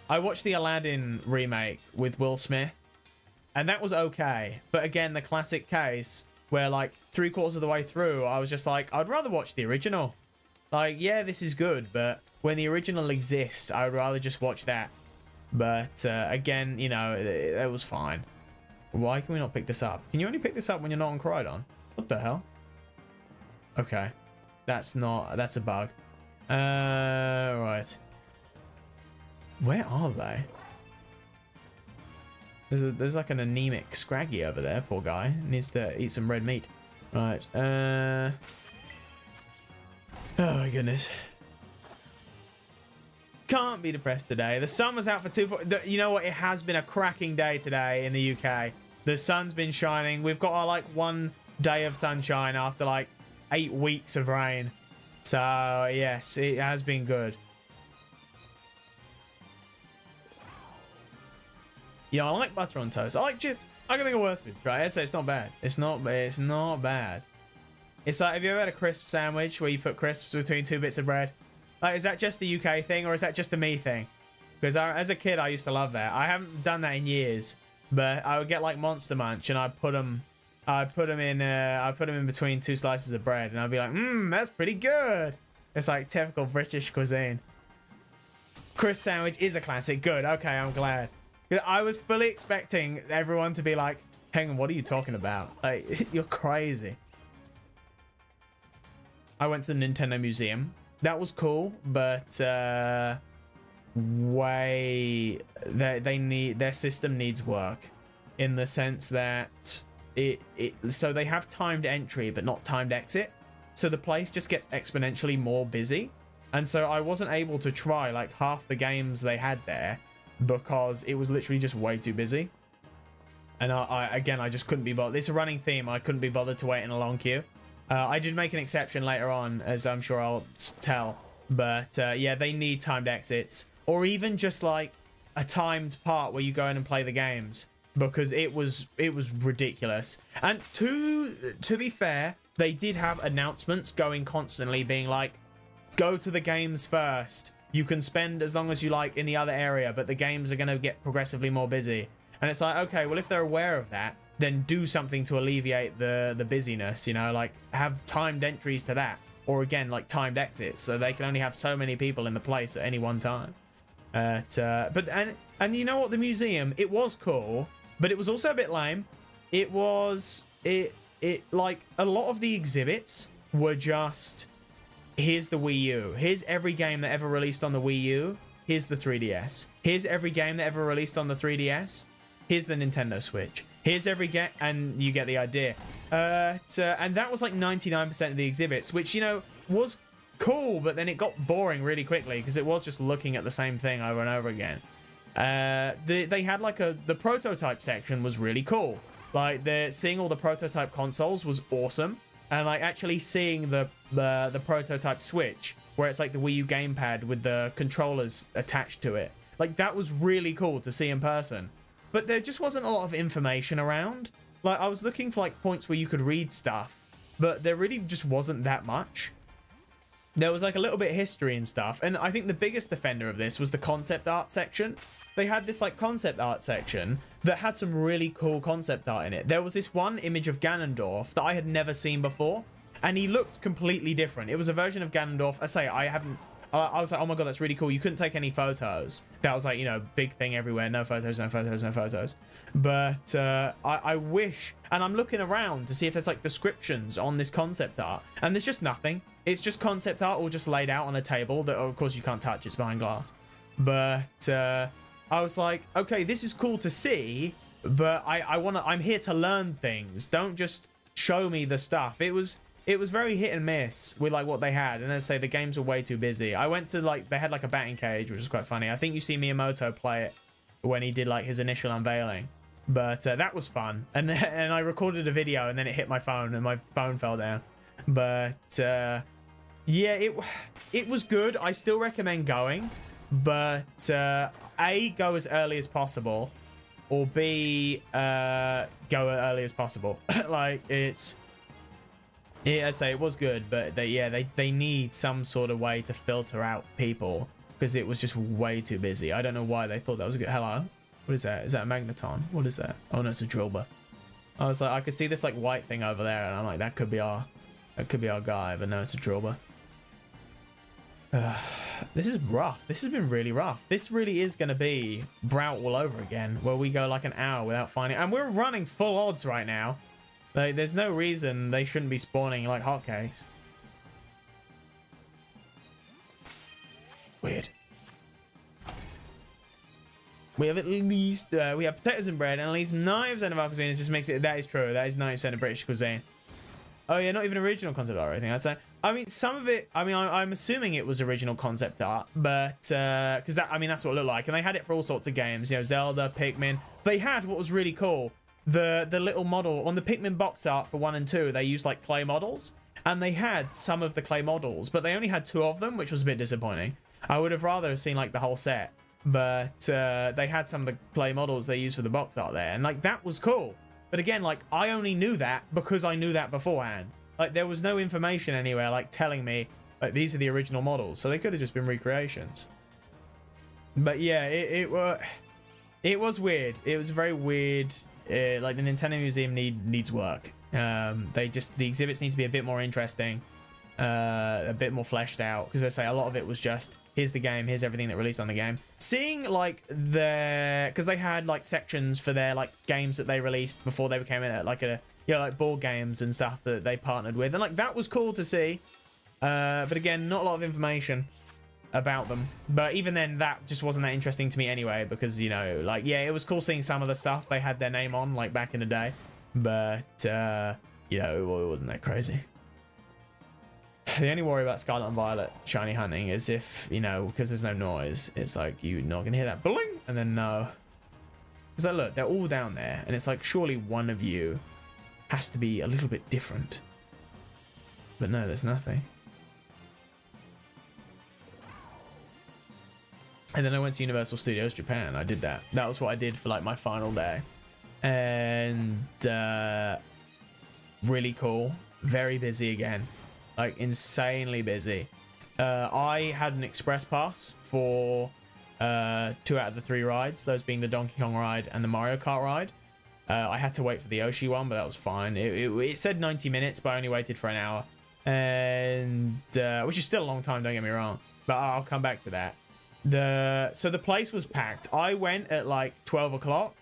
I watched the Aladdin remake with Will Smith, and that was okay. But again, the classic case where like 3/4 of the way through, I was just like, I'd rather watch the original. Like, yeah, this is good, but when the original exists, I would rather just watch that. But again, you know, it was fine. Why can we not pick this up? Can you only pick this up when you're not on Crydon? What the hell? Okay. That's a bug. Right. Where are they? There's like an anemic Scraggy over there, poor guy. Needs to eat some red meat. Right. Oh my goodness. Can't be depressed today. The sun was out for you know what? It has been a cracking day today in the UK. The sun's been shining. We've got our like 1 day of sunshine after like 8 weeks of rain. So yes, it has been good. Yeah, I like butter on toast. I like chips. I can think of worse. Right? I say it's not bad. It's not bad. It's like, have you ever had a crisp sandwich where you put crisps between 2 bits of bread? Like, is that just the UK thing or is that just a me thing? Because as a kid, I used to love that. I haven't done that in years, but I would get like Monster Munch and I'd put them in between 2 slices of bread and I'd be like, that's pretty good. It's like typical British cuisine. Crisp sandwich is a classic. Good. Okay, I'm glad. I was fully expecting everyone to be like, hang on, what are you talking about? Like, you're crazy. I went to the Nintendo Museum. That was cool, but their system needs work in the sense that so they have timed entry but not timed exit, so the place just gets exponentially more busy, and so I wasn't able to try like half the games they had there because it was literally just way too busy. And I just couldn't be bothered. It's a running theme. I couldn't be bothered to wait in a long queue. I did make an exception later on, as I'm sure I'll tell. But yeah, they need timed exits, or even just like a timed part where you go in and play the games, because it was ridiculous. And to be fair, they did have announcements going constantly, being like, go to the games first. You can spend as long as you like in the other area, but the games are going to get progressively more busy. And it's like, okay, well, if they're aware of that, then do something to alleviate the busyness, you know, like have timed entries to that, or again, like timed exits, so they can only have so many people in the place at any one time. And you know what, the museum, it was cool, but it was also a bit lame. It like a lot of the exhibits were just, here's the Wii U, here's every game that ever released on the Wii U, here's the 3DS, here's every game that ever released on the 3DS, here's the Nintendo Switch, here's every game, and you get the idea. And that was like 99% of the exhibits, which, you know, was cool, but then it got boring really quickly because it was just looking at the same thing over and over again. They had like the prototype section was really cool. Like seeing all the prototype consoles was awesome. And like actually seeing the prototype Switch, where it's like the Wii U gamepad with the controllers attached to it. Like that was really cool to see in person. But there just wasn't a lot of information around. Like I was looking for like points where you could read stuff, but there really just wasn't that much. There was like a little bit of history and stuff. And I think the biggest offender of this was the concept art section. They had this like concept art section that had some really cool concept art in it. There was this one image of Ganondorf that I had never seen before, and he looked completely different. It was a version of Ganondorf. I was like, oh my god, that's really cool. You couldn't take any photos. That was like, you know, big thing everywhere. No photos, no photos, no photos. But I wish, and I'm looking around to see if there's like descriptions on this concept art, and there's just nothing. It's just concept art all just laid out on a table that, of course, you can't touch. It's behind glass. But I was like, okay, this is cool to see, but I'm here to learn things. Don't just show me the stuff. It was very hit and miss with like what they had, and as I say, the games were way too busy. I went to like, they had like a batting cage, which was quite funny. I think you see Miyamoto play it when he did like his initial unveiling, but that was fun. And I recorded a video, and then it hit my phone, and my phone fell down. But yeah, it was good. I still recommend going, but A, go as early as possible, or B, go as early as possible. Like I say, it was good, but they need some sort of way to filter out people, because it was just way too busy. I don't know why they thought that was a good. Hello, what is that? Is that a magneton? What is that? Oh no, it's a drillbur. I was like, I could see this like white thing over there, and I'm like, that could be our guy, but no, it's a drillbur. This is rough. This has been really rough. This really is going to be Browt all over again, where we go like an hour without finding, and we're running full odds right now. Like, there's no reason they shouldn't be spawning like hotcakes. Weird. We have at least we have potatoes and bread, and at least 9% of our cuisine. It just makes it, that is true. That is 90% of British cuisine. Oh yeah, not even original concept art or anything. I mean, some of it. I mean, I'm assuming it was original concept art, but because that, I mean, that's what it looked like, and they had it for all sorts of games. You know, Zelda, Pikmin. They had what was really cool. The little model on the Pikmin box art for 1 and 2. They used like clay models, and they had some of the clay models, but they only had 2 of them, which was a bit disappointing. I would have rather seen like the whole set, but they had some of the clay models they used for the box art there, and like that was cool. But again, like, I only knew that because I knew that beforehand. Like, there was no information anywhere, like, telling me, like, these are the original models. So they could have just been recreations. But yeah, it was weird. It was very weird. Like, the Nintendo Museum needs work. The exhibits need to be a bit more interesting. A bit more fleshed out. Because I say, a lot of it was just, here's the game, here's everything that released on the game. Seeing like because they had like sections for their like games that they released before they became like board games and stuff that they partnered with, and like that was cool to see. But again, not a lot of information about them. But even then, that just wasn't that interesting to me anyway, because, you know, like, yeah, it was cool seeing some of the stuff they had their name on, like back in the day, but you know, it wasn't that crazy. The only worry about Scarlet and Violet shiny hunting is if, you know, because there's no noise, it's like you're not gonna hear that bling, and then no. Because like, look, they're all down there, and it's like surely one of you has to be a little bit different. But no, there's nothing. And then I went to Universal Studios Japan. I did that. That was what I did for like my final day, and really cool. Very busy again. Like insanely busy. I had an express pass for 2 out of the 3 rides, those being the Donkey Kong ride and the Mario Kart ride. I had to wait for the Yoshi one, but that was fine. It said 90 minutes, but I only waited for an hour, and which is still a long time, don't get me wrong, but I'll come back to that. So the place was packed. I went at like 12 o'clock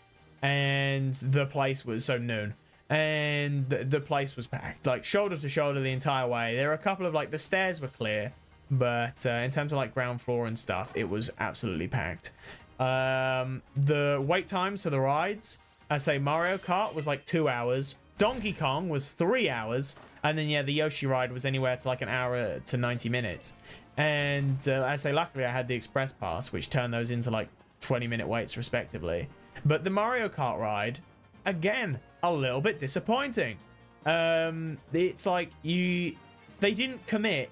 and the place was noon. And the place was packed, like shoulder to shoulder the entire way. There were a couple of like the stairs were clear, but in terms of like ground floor and stuff, it was absolutely packed. The wait times for the rides, I say Mario Kart was like 2 hours, Donkey Kong was 3 hours, and then yeah, the Yoshi ride was anywhere to like an hour to 90 minutes. And I say luckily I had the express pass, which turned those into like 20-minute waits respectively. But the Mario Kart ride, again, a little bit disappointing. It's like they didn't commit,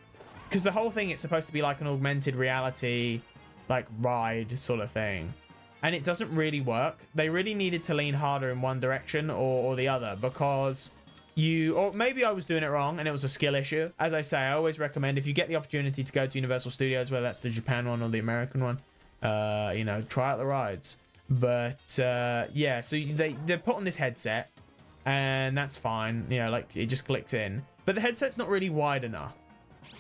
because the whole thing, it's supposed to be like an augmented reality like ride sort of thing, and it doesn't really work. They really needed to lean harder in one direction or the other, because or maybe I was doing it wrong and it was a skill issue. As I say, I always recommend, if you get the opportunity to go to Universal Studios, whether that's the Japan one or the American one, you know, try out the rides. But yeah, so they put on this headset, and that's fine, you know, like it just clicks in, but the headset's not really wide enough,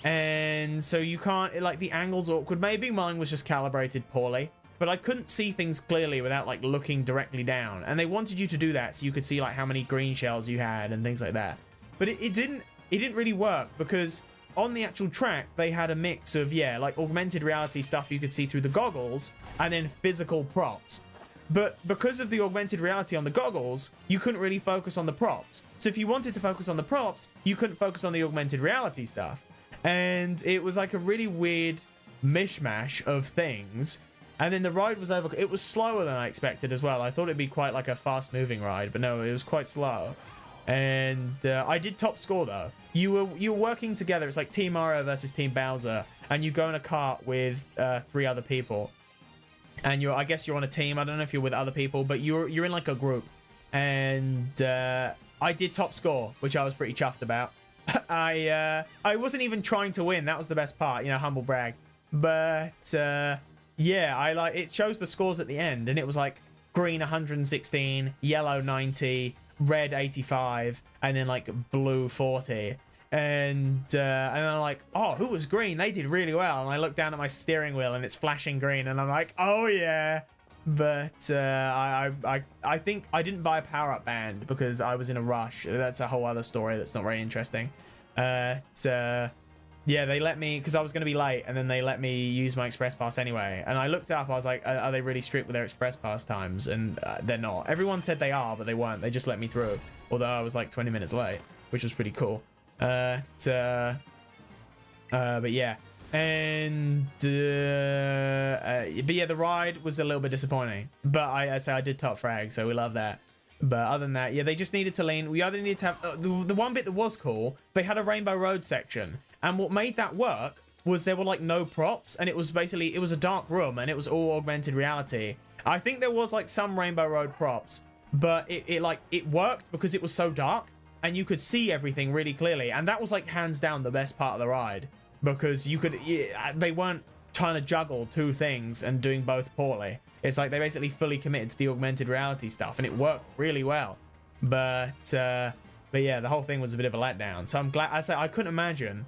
and so you can't, like, the angle's awkward. Maybe mine was just calibrated poorly, but I couldn't see things clearly without like looking directly down, and they wanted you to do that so you could see like how many green shells you had and things like that. But it didn't really work, because on the actual track they had a mix of, yeah, like augmented reality stuff you could see through the goggles, and then physical props. But because of the augmented reality on the goggles, you couldn't really focus on the props. So if you wanted to focus on the props, you couldn't focus on the augmented reality stuff. And it was like a really weird mishmash of things. And then the ride was over. It was slower than I expected as well. I thought it'd be quite like a fast moving ride, but no, it was quite slow. And I did top score though. You were working together. It's like Team Mario versus Team Bowser, and you go in a cart with 3 other people. And I guess you're on a team. I don't know if you're with other people, but you're in like a group. And I did top score, which I was pretty chuffed about. I wasn't even trying to win. That was the best part, you know, humble brag. But yeah, it shows the scores at the end, and it was like green 116, yellow 90, red 85, and then like blue 40. And I'm like, oh, who was green? They did really well. And I look down at my steering wheel and it's flashing green, and I'm like, oh yeah. But I think I didn't buy a power-up band because I was in a rush. That's a whole other story that's not very interesting. Yeah, they let me, because I was going to be late, and then they let me use my express pass anyway. And I looked up, I was like, are they really strict with their express pass times? And they're not. Everyone said they are, but they weren't. They just let me through, although I was like 20 minutes late, which was pretty cool. But yeah. And but yeah, the ride was a little bit disappointing, but I say I did top frag, so we love that. But other than that, yeah, they just needed to lean. We either needed to have the one bit that was cool. They had a Rainbow Road section, and what made that work was there were like no props, and it was basically, it was a dark room, and it was all augmented reality. I think there was like some Rainbow Road props, but it worked because it was so dark and you could see everything really clearly, and that was like hands down the best part of the ride. Because you could, they weren't trying to juggle two things and doing both poorly. It's like they basically fully committed to the augmented reality stuff, and it worked really well. But yeah, the whole thing was a bit of a letdown. So I'm glad. I couldn't imagine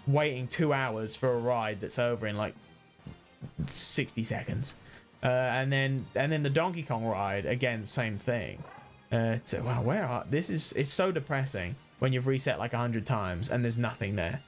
waiting 2 hours for a ride that's over in like 60 seconds. And then the Donkey Kong ride, again, same thing. Wow, it's so depressing when you've reset like 100 times and there's nothing there.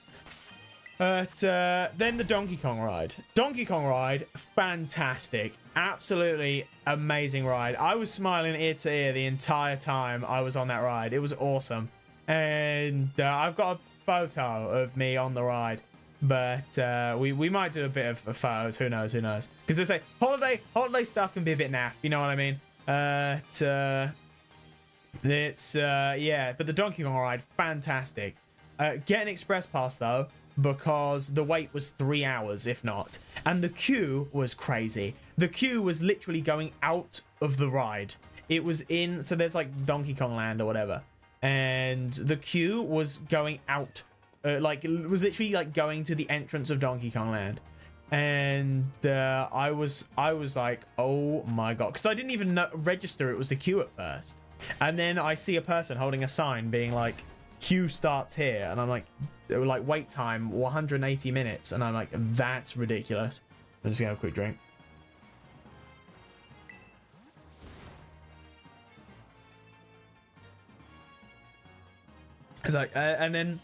Then the Donkey Kong ride. Donkey Kong ride, fantastic. Absolutely amazing ride. I was smiling ear to ear the entire time I was on that ride. It was awesome. And I've got a photo of me on the ride. But we might do a bit of photos. Who knows? Because they say holiday stuff can be a bit naff. You know what I mean? Yeah. But the Donkey Kong ride, fantastic. Get an express pass, though, because the wait was 3 hours, if not. And the queue was crazy. The queue was literally going out of the ride. It was in... So there's like Donkey Kong Land or whatever. And the queue was going out. Like, it was literally like going to the entrance of Donkey Kong Land. And I was like, oh my god. Because I didn't even register it was the queue at first. And then I see a person holding a sign being like, queue starts here. And I'm like... like wait time 180 minutes, and I'm like, that's ridiculous. I'm just gonna have a quick drink. It's like and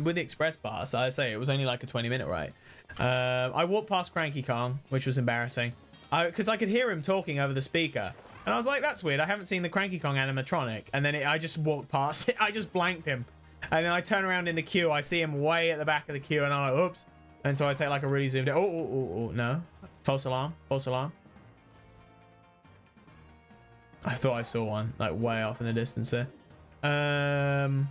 with the express pass, I say it was only like a 20-minute ride. I walked past Cranky Kong, which was embarrassing, because I could hear him talking over the speaker, and I was like, that's weird, I haven't seen the Cranky Kong animatronic. And then I just walked past it. I just blanked him. And then I turn around in the queue. I see him way at the back of the queue, and I'm like, oops. And so I take like a really zoomed in. Oh, no. False alarm. I thought I saw one, like way off in the distance there. Man,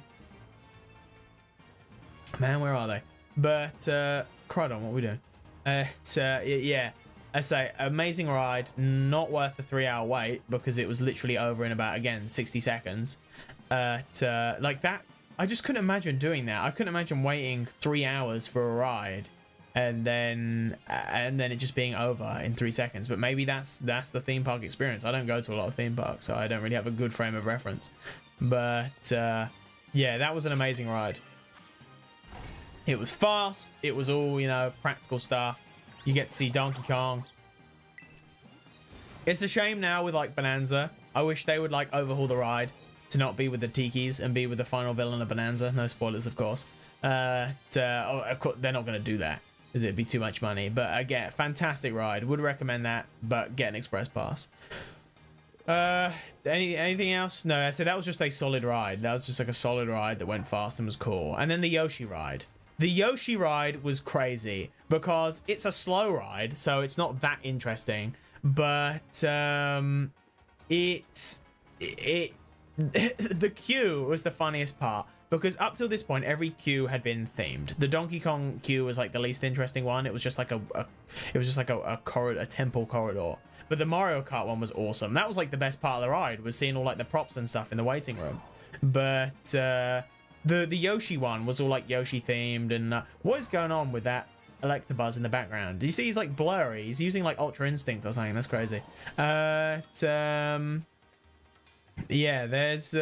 where are they? But, crud on, what are we doing? Yeah. I say, amazing ride. Not worth the 3 hour wait, because it was literally over in about, again, 60 seconds. Like that. I just couldn't imagine doing that. I couldn't imagine waiting 3 hours for a ride and then it just being over in 3 seconds. But maybe that's the theme park experience. I don't go to a lot of theme parks, so I don't really have a good frame of reference. But yeah, that was an amazing ride. It was fast. It was all, you know, practical stuff. You get to see Donkey Kong. It's a shame now with like Bonanza. I wish they would like overhaul the ride to not be with the Tikis and be with the final villain of Bonanza. No spoilers, of course. Of course, they're not going to do that, because it'd be too much money. But again, fantastic ride. Would recommend that, but get an express pass. Anything else? No, I said that was just a solid ride. That was just like a solid ride that went fast and was cool. And then the Yoshi ride. The Yoshi ride was crazy because it's a slow ride, so it's not that interesting. But the queue was the funniest part, because up till this point every queue had been themed. The Donkey Kong queue was like the least interesting one. It was just like a corridor, a temple corridor. But the Mario Kart one was awesome. That was like the best part of the ride, was seeing all like the props and stuff in the waiting room. But the Yoshi one was all like Yoshi themed. And what is going on with that Electabuzz in the background? Do you see he's like blurry? He's using like Ultra Instinct or something. That's crazy. Yeah, there's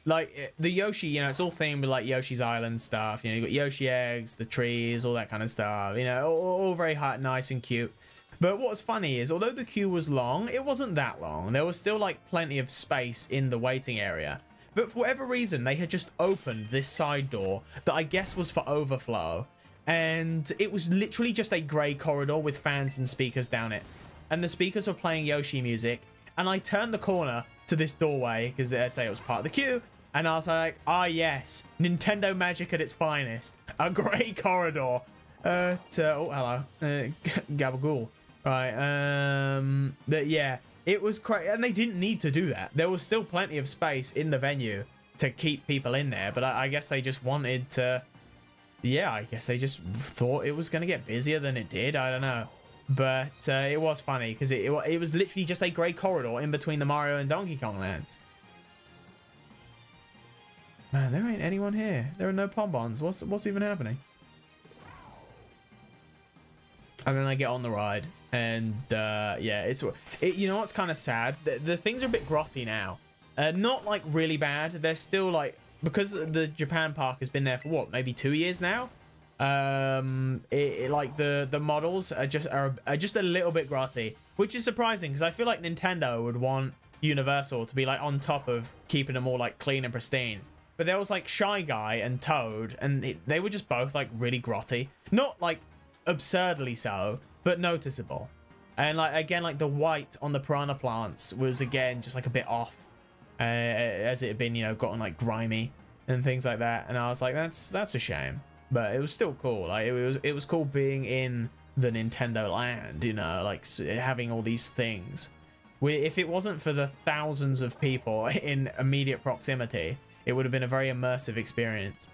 like the Yoshi, you know, it's all themed with like Yoshi's Island stuff. You know, you got Yoshi eggs, the trees, all that kind of stuff. You know, all very hot, nice and cute. But what's funny is, although the queue was long, it wasn't that long. There was still like plenty of space in the waiting area. But for whatever reason, they had just opened this side door that I guess was for overflow. And it was literally just a grey corridor with fans and speakers down it. And the speakers were playing Yoshi music. And I turned the corner to this doorway, because I say it was part of the queue, And I was like, ah, yes, Nintendo magic at its finest. A great corridor. Oh, hello. Gabagool. Right. But yeah, it was crazy. And they didn't need to do that. There was still plenty of space in the venue to keep people in there. But I guess they just wanted to... Yeah, I guess they just thought it was going to get busier than it did. I don't know. But it was funny because it was literally just a grey corridor in between the Mario and Donkey Kong lands. Man, there ain't anyone here. There are no Pombons. What's even happening? And then I get on the ride, and yeah, you know what's kind of sad? The things are a bit grotty now. Not like really bad. They're still like, because the Japan park has been there for what, maybe 2 years now. Like the models are just a little bit grotty, which is surprising because I feel like Nintendo would want Universal to be like on top of keeping them all like clean and pristine. But there was like Shy Guy and Toad, and they were just both like really grotty. Not like absurdly so, but noticeable. And like again, like the white on the piranha plants was again just like a bit off, as it had been, you know, gotten like grimy and things like that. And I was like, that's a shame. But it was still cool. Like it was cool being in the Nintendo land, you know, like having all these things. If it wasn't for the thousands of people in immediate proximity, it would have been a very immersive experience.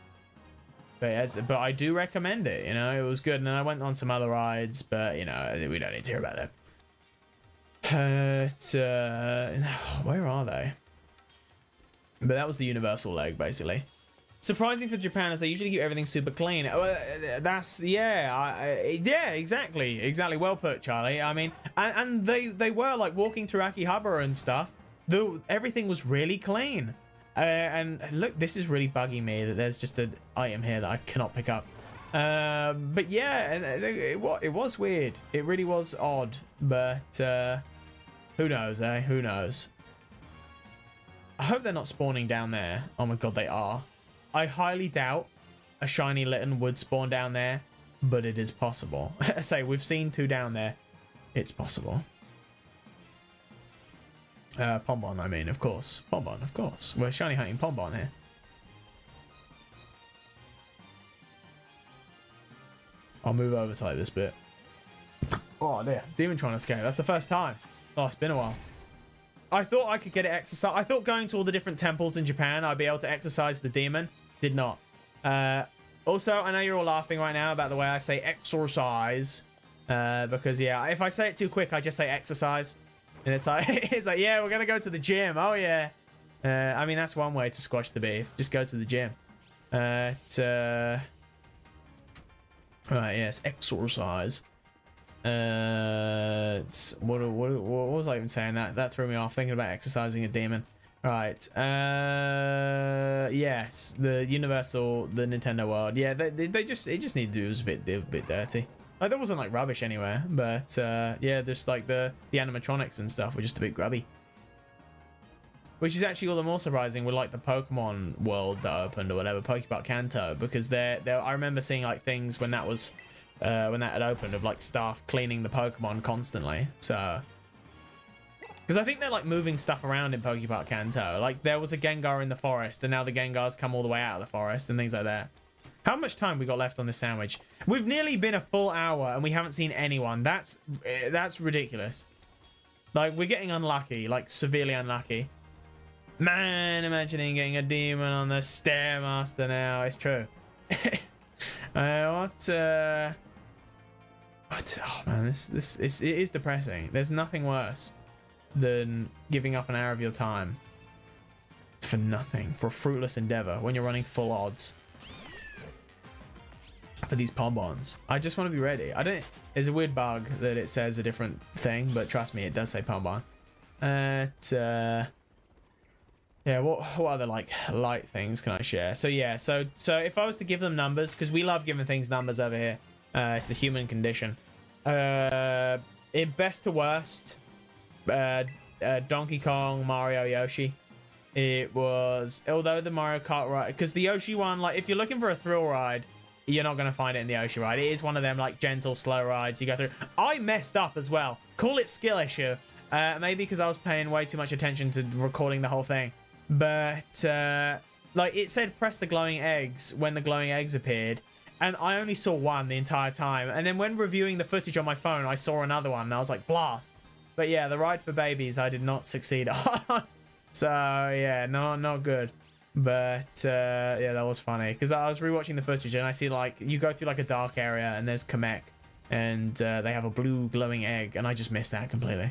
But I do recommend it. You know, it was good. And then I went on some other rides, but you know, we don't need to hear about them. Where are they? But that was the Universal leg, basically. Surprising for Japan is they usually keep everything super clean. That's yeah, yeah, exactly. Well put, Charlie. I mean, and they were like walking through Akihabara and stuff. Though everything was really clean. And look, this is really bugging me that there's just an item here that I cannot pick up. But yeah, it was weird. It really was odd. But who knows, eh? Who knows? I hope they're not spawning down there. Oh my god, they are. I highly doubt a shiny Litten would spawn down there, but it is possible. I say, we've seen 2 down there. It's possible. Pombon, I mean, of course. Pombon, of course. We're shiny hunting Pombon here. I'll move over to like this bit. Oh, there. Demon trying to escape. That's the first time. Oh, it's been a while. I thought I could get it exercise. I thought going to all the different temples in Japan, I'd be able to exercise the demon. Did not. Also, I know you're all laughing right now about the way I say exercise. Because, yeah, if I say it too quick, I just say exercise. And it's like, yeah, we're going to go to the gym. Oh, yeah. I mean, that's one way to squash the beef. Just go to the gym. Right, yes, exercise. What was I even saying? That threw me off, thinking about exercising a demon. Right. Yes, the Universal, the Nintendo World. Yeah, they just need to do is a bit dirty. Like, there wasn't like rubbish anywhere, but yeah, just like the animatronics and stuff were just a bit grubby. Which is actually all the more surprising with like the Pokemon world that opened or whatever, Pokemon Kanto, because I remember seeing like things when that was when that had opened of like staff cleaning the Pokemon constantly. So, because I think they're like moving stuff around in Pokemon Kanto. Like there was a Gengar in the forest, and now the Gengars come all the way out of the forest and things like that. How much time we got left on this sandwich? We've nearly been a full hour and we haven't seen anyone. That's ridiculous. Like, we're getting unlucky, like severely unlucky. Man, imagining getting a demon on the Stairmaster now. It's true. Oh man, it is depressing. There's nothing worse than giving up an hour of your time for nothing, for a fruitless endeavor when you're running full odds for these Pombons. I just want to be ready. There's a weird bug that it says a different thing, but trust me, it does say Pombon. Yeah, what other like light things can I share? So yeah, so if I was to give them numbers, because we love giving things numbers over here, it's the human condition. In best to worst, Donkey Kong, Mario, Yoshi. It was, although the Mario Kart ride, because the Yoshi one, like if you're looking for a thrill ride, you're not going to find it in the Yoshi ride. It is one of them like gentle, slow rides you go through. I messed up as well. Call it skill issue. Maybe because I was paying way too much attention to recording the whole thing. but like it said press the glowing eggs when the glowing eggs appeared, and I only saw one the entire time. And then when reviewing the footage on my phone, I saw another one, and I was like, blast. But yeah, the ride for babies I did not succeed on. So yeah, not good. But yeah, that was funny because I was rewatching the footage and I see like you go through like a dark area and there's Kamek, and they have a blue glowing egg, and I just missed that completely.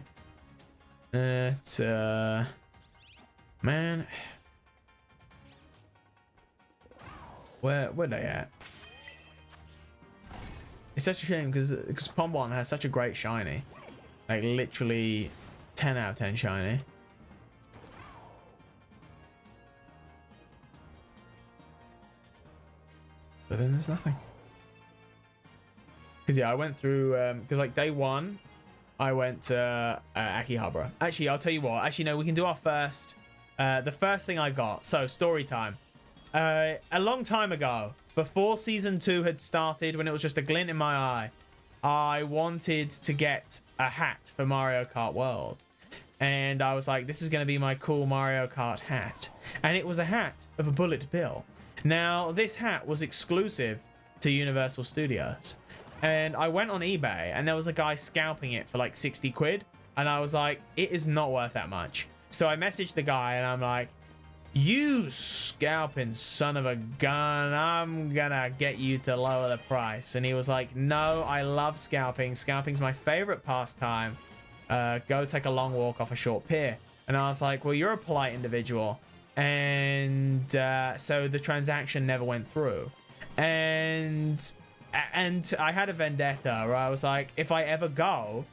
It's man, where they at? It's such a shame because Pombon has such a great shiny, like literally 10 out of 10 shiny. But then there's nothing. Because yeah, I went through because like day one I went to Akihabara. Actually, I'll tell you what, actually no, we can do our first the first thing I got. So story time. A long time ago, before season 2 had started, when it was just a glint in my eye, I wanted to get a hat for Mario Kart World. And I was like, this is going to be my cool Mario Kart hat. And it was a hat of a bullet bill. Now, this hat was exclusive to Universal Studios. And I went on eBay and there was a guy scalping it for like 60 quid. And I was like, it is not worth that much. So I messaged the guy and I'm like, you scalping son of a gun, I'm gonna get you to lower the price. And he was like, no, I love scalping. Scalping's my favorite pastime. Go take a long walk off a short pier. And I was like, well, you're a polite individual. And so the transaction never went through. And I had a vendetta where I was like, if I ever go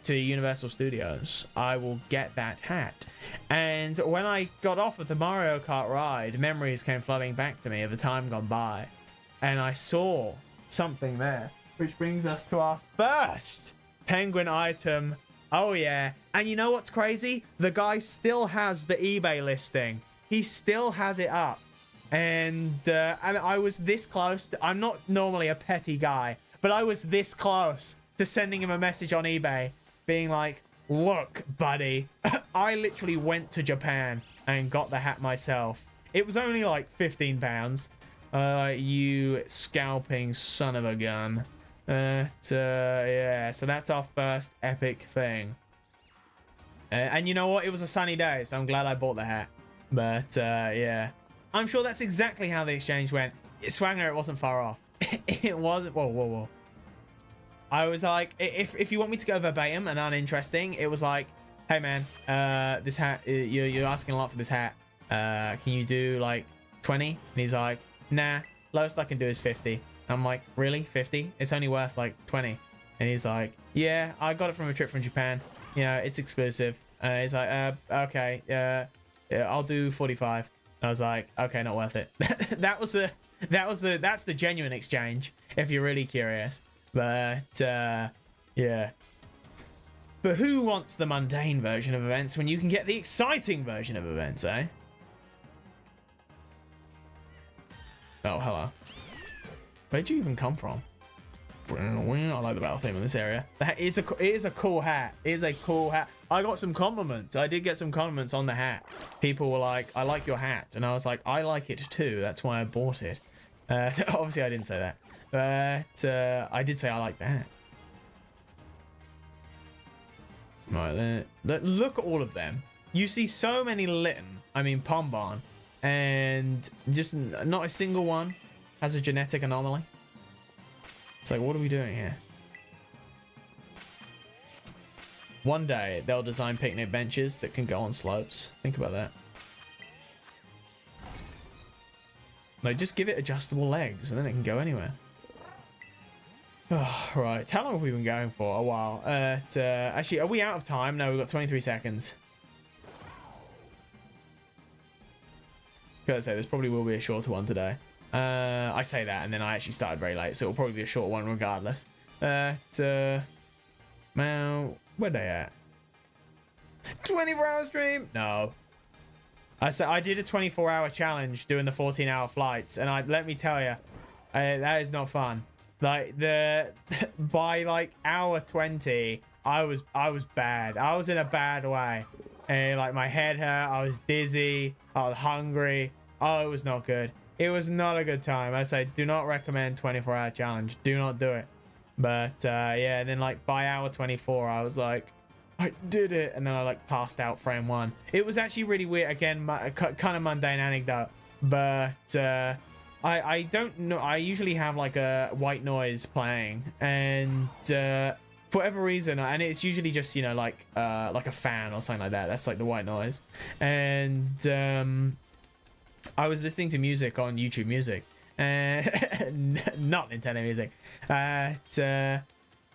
to Universal Studios, I will get that hat. And when I got off of the Mario Kart ride, memories came flooding back to me of the time gone by. And I saw something there, which brings us to our first penguin item. Oh yeah. And you know what's crazy? The guy still has the eBay listing. He still has it up. And I was this close. I'm not normally a petty guy, but I was this close to sending him a message on eBay being like, look, buddy, I literally went to Japan and got the hat myself. It was only like 15 pounds. You scalping son of a gun. Yeah, so that's our first epic thing. And you know what? It was a sunny day, so I'm glad I bought the hat. But yeah, I'm sure that's exactly how the exchange went. Swanger, it wasn't far off. It wasn't. Whoa. I was like, if you want me to go verbatim and uninteresting, it was like, hey man, this hat, you're asking a lot for this hat. Can you do like 20? And he's like, nah, lowest I can do is 50. I'm like, really? 50? It's only worth like 20. And he's like, yeah, I got it from a trip from Japan. You know, it's exclusive. He's like, okay, yeah, I'll do 45. And I was like, okay, not worth it. That's the genuine exchange, if you're really curious. But yeah. But who wants the mundane version of events when you can get the exciting version of events, eh? Oh, hello. Where'd you even come from? I like the battle theme in this area. It is a cool hat. It is a cool hat. I got some compliments. I did get some compliments on the hat. People were like, I like your hat. And I was like, I like it too. That's why I bought it. Obviously, I didn't say that. But I did say I like that. Right, look at all of them. You see so many Pombon, and just not a single one has a genetic anomaly. It's like, what are we doing here? One day, they'll design picnic benches that can go on slopes. Think about that. Like, just give it adjustable legs, and then it can go anywhere. Oh, right, how long have we been going for? A while. Actually, are we out of time? No, we've got 23 seconds. Gotta say, this probably will be a shorter one today. I say that, and then I actually started very late, so it'll probably be a short one regardless. Man, where'd they at? 24-hour stream? No. I did a 24-hour challenge doing the 14-hour flights, and let me tell you, that is not fun. Like by like hour 20, I was bad. I was in a bad way, and like my head hurt. I was dizzy. I was hungry. Oh, it was not good. It was not a good time. I say, do not recommend 24-hour challenge. Do not do it. But yeah, and then like by hour 24, I was like, I did it, and then I like passed out frame 1. It was actually really weird. Again, kind of mundane anecdote, but I don't know. I usually have like a white noise playing, and for whatever reason, and it's usually just, you know, like a fan or something like that. That's like the white noise, and I was listening to music on YouTube Music, not Nintendo Music.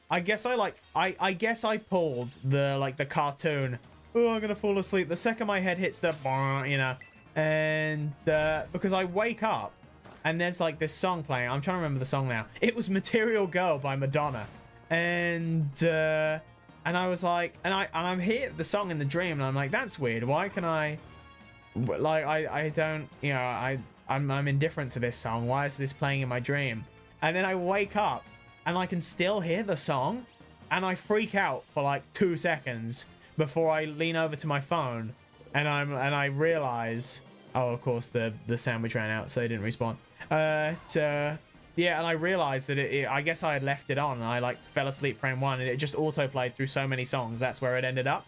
I guess I guess I pulled the cartoon. Oh, I'm gonna fall asleep the second my head hits the, you know, and because I wake up and there's like this song playing. I'm trying to remember the song now. It was Material Girl by Madonna, and I was like, and I'm here the song in the dream, and I'm like, that's weird. Why can I? Like I don't, you know, I'm indifferent to this song. Why is this playing in my dream? And then I wake up and I can still hear the song, and I freak out for like 2 seconds before I lean over to my phone, and I realize, oh, of course the sandwich ran out, so it didn't respawn. Yeah, and I realized that I guess I had left it on, and I like fell asleep frame 1, and it just auto played through so many songs. That's where it ended up.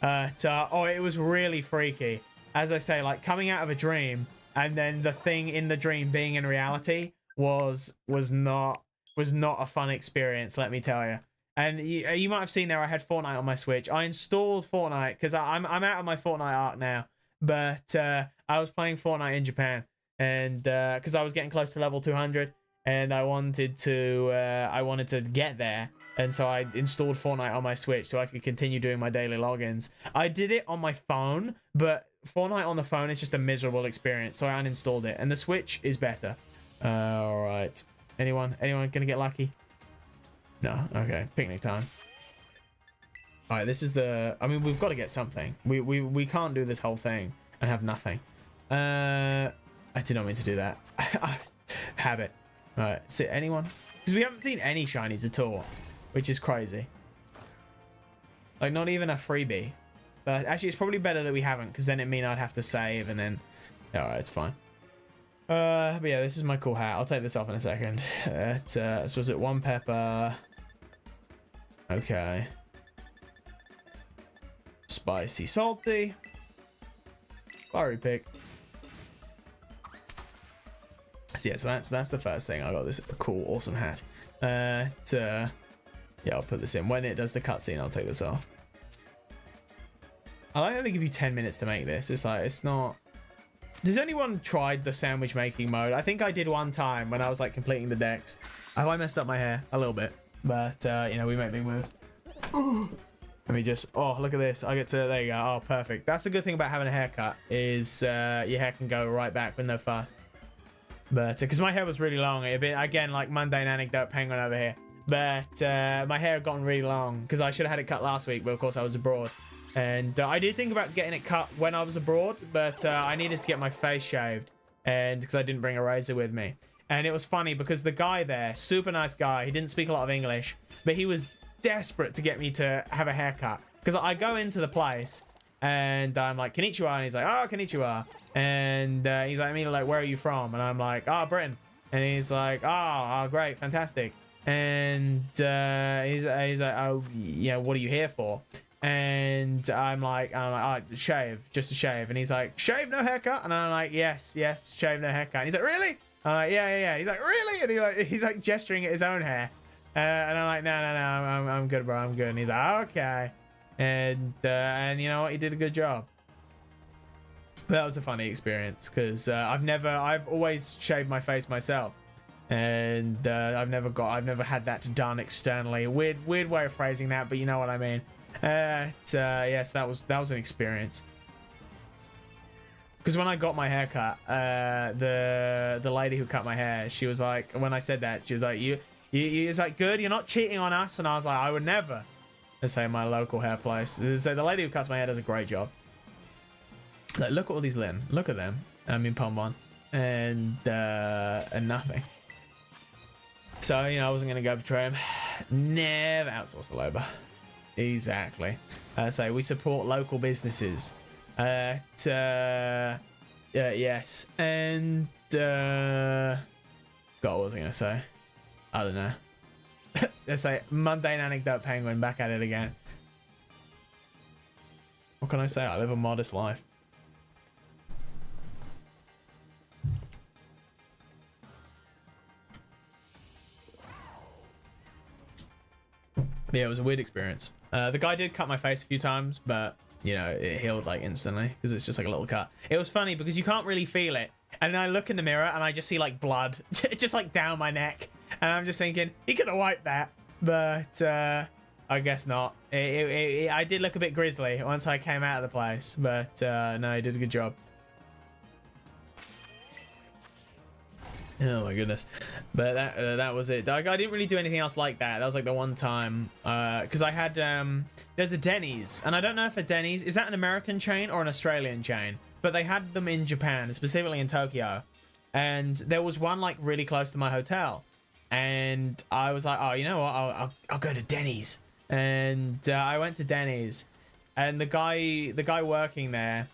Oh, it was really freaky. As I say, like coming out of a dream, and then the thing in the dream being in reality was not a fun experience, let me tell you. And you might have seen there, I had Fortnite on my Switch. I installed Fortnite because I'm out of my Fortnite arc now, but I was playing Fortnite in Japan, and because I was getting close to level 200, and I wanted to get there, and so I installed Fortnite on my Switch so I could continue doing my daily logins. I did it on my phone, but Fortnite on the phone is just a miserable experience, so I uninstalled it, and the Switch is better. All right. Anyone gonna get lucky? No. Okay. Picnic time. All right. This is the. I mean, we've got to get something. We can't do this whole thing and have nothing. I did not mean to do that. Habit. All right. See anyone? Because we haven't seen any shinies at all, which is crazy. Like not even a freebie. But actually, it's probably better that we haven't, because then it means I'd have to save, and then. All right. It's fine. But yeah, this is my cool hat. I'll take this off in a second. So was it 1 pepper? Okay. Spicy, salty. Fiery pick. So yeah, so that's the first thing. I got this cool, awesome hat. Yeah, I'll put this in. When it does the cutscene, I'll take this off. I like how they give you 10 minutes to make this. It's like, it's not... Has anyone tried the sandwich making mode? I think I did one time when I was like completing the decks. Have I messed up my hair? A little bit. But, you know, we make big moves. Let me just... Oh, look at this. I get to... There you go. Oh, perfect. That's the good thing about having a haircut is your hair can go right back with no fuss. But, because my hair was really long. It'd been, again, like mundane anecdote penguin over here. But my hair had gotten really long because I should have had it cut last week, but of course I was abroad. And I did think about getting it cut when I was abroad, but I needed to get my face shaved, and because I didn't bring a razor with me. And it was funny because the guy there, super nice guy, he didn't speak a lot of English, but he was desperate to get me to have a haircut. Because I go into the place, and I'm like, konnichiwa, and he's like, oh, konnichiwa. And he's like, I mean, like, where are you from? And I'm like, oh, Britain. And he's like, oh, great, fantastic. And he's like, oh, yeah, what are you here for? And I'm like, oh, shave, just a shave. And he's like, shave, no haircut? And I'm like, yes, shave, no haircut. And he's like, really? I'm like, yeah. He's like, really? And he's like gesturing at his own hair. And I'm like, no, I'm good, bro, I'm good. And he's like, okay. And you know what? He did a good job. That was a funny experience because I've always shaved my face myself. And I've never had that done externally. Weird way of phrasing that, but you know what I mean. Yes, that was an experience. Because when I got my haircut, the lady who cut my hair, she was like, when I said that, she was like, you was like, good, you're not cheating on us. And I was like, I would never. Let's say my local hair place. So the lady who cuts my hair does a great job. Like, look at all these Lin. Look at them. I mean, Pombon. And nothing. So, you know, I wasn't going to go betray him. Never outsource the labor. exactly. So we support local businesses. Yes, and God, what was I gonna say? I don't know. Let's say mundane anecdote penguin back at it again. What can I say? I live a modest life. Yeah, it was a weird experience. The guy did cut my face a few times, but you know, it healed like instantly because it's just like a little cut. It was funny because you can't really feel it. And then I look in the mirror and I just see like blood just like down my neck. And I'm just thinking, he could have wiped that, but I guess not. I did look a bit grisly once I came out of the place, but no, he did a good job. Oh my goodness. But that was it. Like, I didn't really do anything else like that. That was like the one time because I had there's a Denny's, and I don't know if a Denny's is that an American chain or an Australian chain, but they had them in Japan, specifically in Tokyo, and there was one like really close to my hotel, and I was like, oh, you know what, I'll go to Denny's. And I went to Denny's, and the guy working there,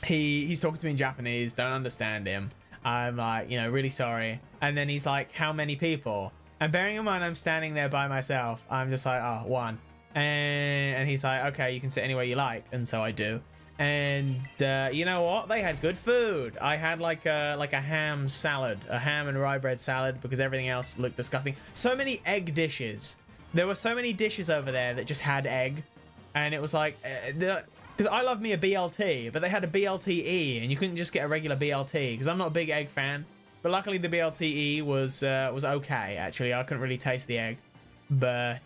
he's talking to me in Japanese, don't understand him. I'm like, you know, really sorry. And then he's like, how many people? And bearing in mind I'm standing there by myself, I'm just like, oh, one. And he's like, okay, you can sit anywhere you like. And so I do. And you know what? They had good food. I had like a ham salad, a ham and rye bread salad, because everything else looked disgusting. So many egg dishes. There were so many dishes over there that just had egg. And it was like, because I love me a BLT, but they had a BLTE, and you couldn't just get a regular BLT, because I'm not a big egg fan. But luckily the BLTE was okay, actually. I couldn't really taste the egg. But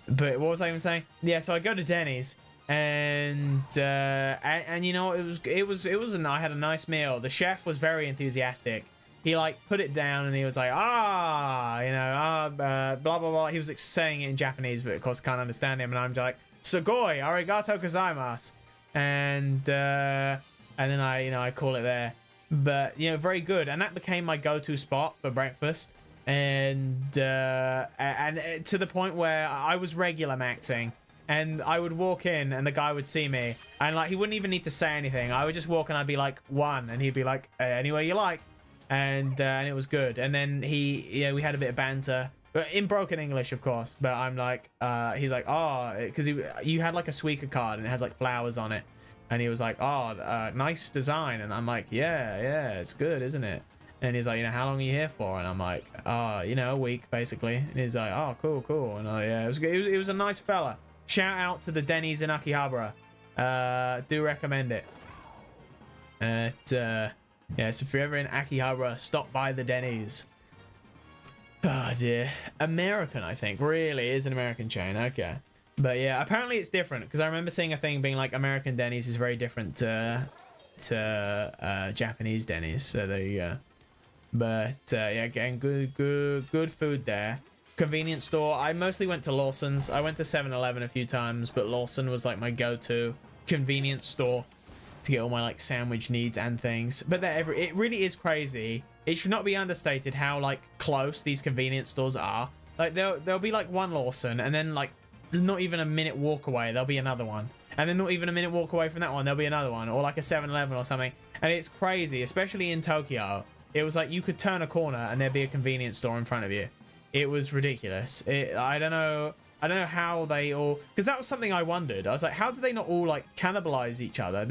what was I even saying? Yeah, so I go to Denny's, and you know, I had a nice meal. The chef was very enthusiastic. He like put it down and he was like, blah blah blah. He was like, saying it in Japanese, but of course I can't understand him, and I'm just like, Sugoi, arigato gozaimasu. And then I call it there. But you know, very good, and that became my go-to spot for breakfast. And to the point where I was regular maxing, and I would walk in and the guy would see me, and like he wouldn't even need to say anything. I would just walk and I'd be like, one, and he'd be like, anywhere you like. And it was good. And then we had a bit of banter, but in broken English, of course. But I'm like, he's like, oh, because you had like a Suica card and it has like flowers on it, and he was like, oh, nice design. And I'm like, yeah, it's good, isn't it? And he's like, you know, how long are you here for? And I'm like, oh, you know, a week basically. And he's like, oh, cool. And yeah, it was a nice fella. Shout out to the Denny's in Akihabara. Do recommend it. Yeah, so if you're ever in Akihabara, stop by the Denny's. Oh dear. American, I think. Really is an American chain. Okay. But yeah, apparently it's different, because I remember seeing a thing being like American Denny's is very different to Japanese Denny's. So there you go. But yeah, again, good food there. Convenience store. I mostly went to Lawson's. I went to 7-Eleven a few times, but Lawson was like my go-to convenience store to get all my like sandwich needs and things. But it really is crazy. It should not be understated how like close these convenience stores are. Like there'll be like one Lawson, and then like not even a minute walk away there'll be another one, and then not even a minute walk away from that one there'll be another one, or like a 7-Eleven or something. And it's crazy, especially in Tokyo. It was like you could turn a corner and there'd be a convenience store in front of you. It was ridiculous. I don't know how they all, because that was something I wondered. I was like, how do they not all like cannibalize each other?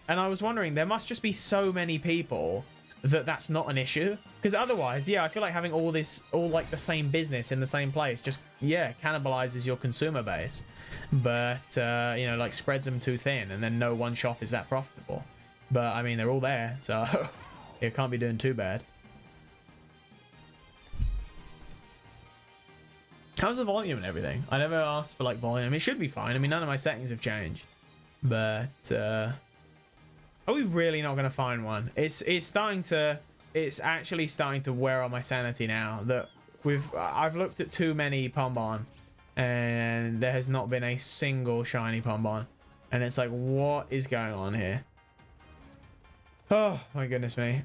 And I was wondering, there must just be so many people that's not an issue, because otherwise, yeah, I feel like having all like the same business in the same place just, yeah, cannibalizes your consumer base. But you know, like spreads them too thin, and then no one shop is that profitable. But I mean, they're all there, so it can't be doing too bad. How's the volume and everything? I never asked for like volume. It should be fine. I mean, none of my settings have changed. But are we really not going to find one? It's actually starting to wear on my sanity now that I've looked at too many Pombon, and there has not been a single shiny Pombon. And it's like, what is going on here? Oh my goodness me.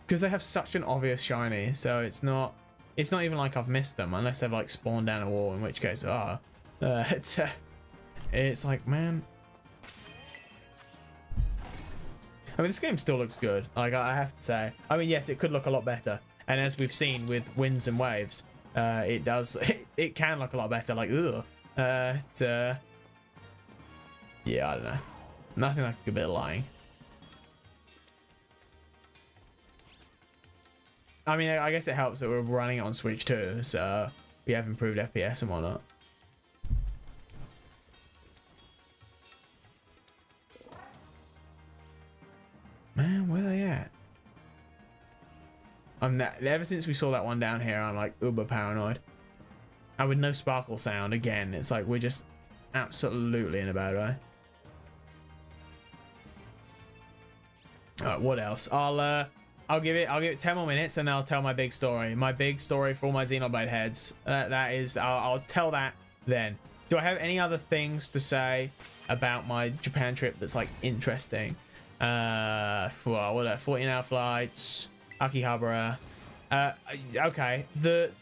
Because they have such an obvious shiny, so it's not It's not even like I've missed them unless they've like spawned down a wall, in which case, it's like, man. I mean, this game still looks good. Like, I have to say. I mean, yes, it could look a lot better. And as we've seen with winds and waves, it does. It can look a lot better. Like, ugh. Yeah, I don't know. Nothing like a bit of lying. I mean, I guess it helps that we're running it on Switch too, so we have improved FPS and whatnot. Man, where are they at? Ever since we saw that one down here, I'm like uber paranoid. And with no sparkle sound, again, it's like we're just absolutely in a bad way. Alright, what else? I'll give it 10 more minutes and I'll tell my big story. My big story for all my Xenoblade heads. That is, I'll tell that then. Do I have any other things to say about my Japan trip that's like interesting? Well, what are 14-hour flights, Akihabara. Okay,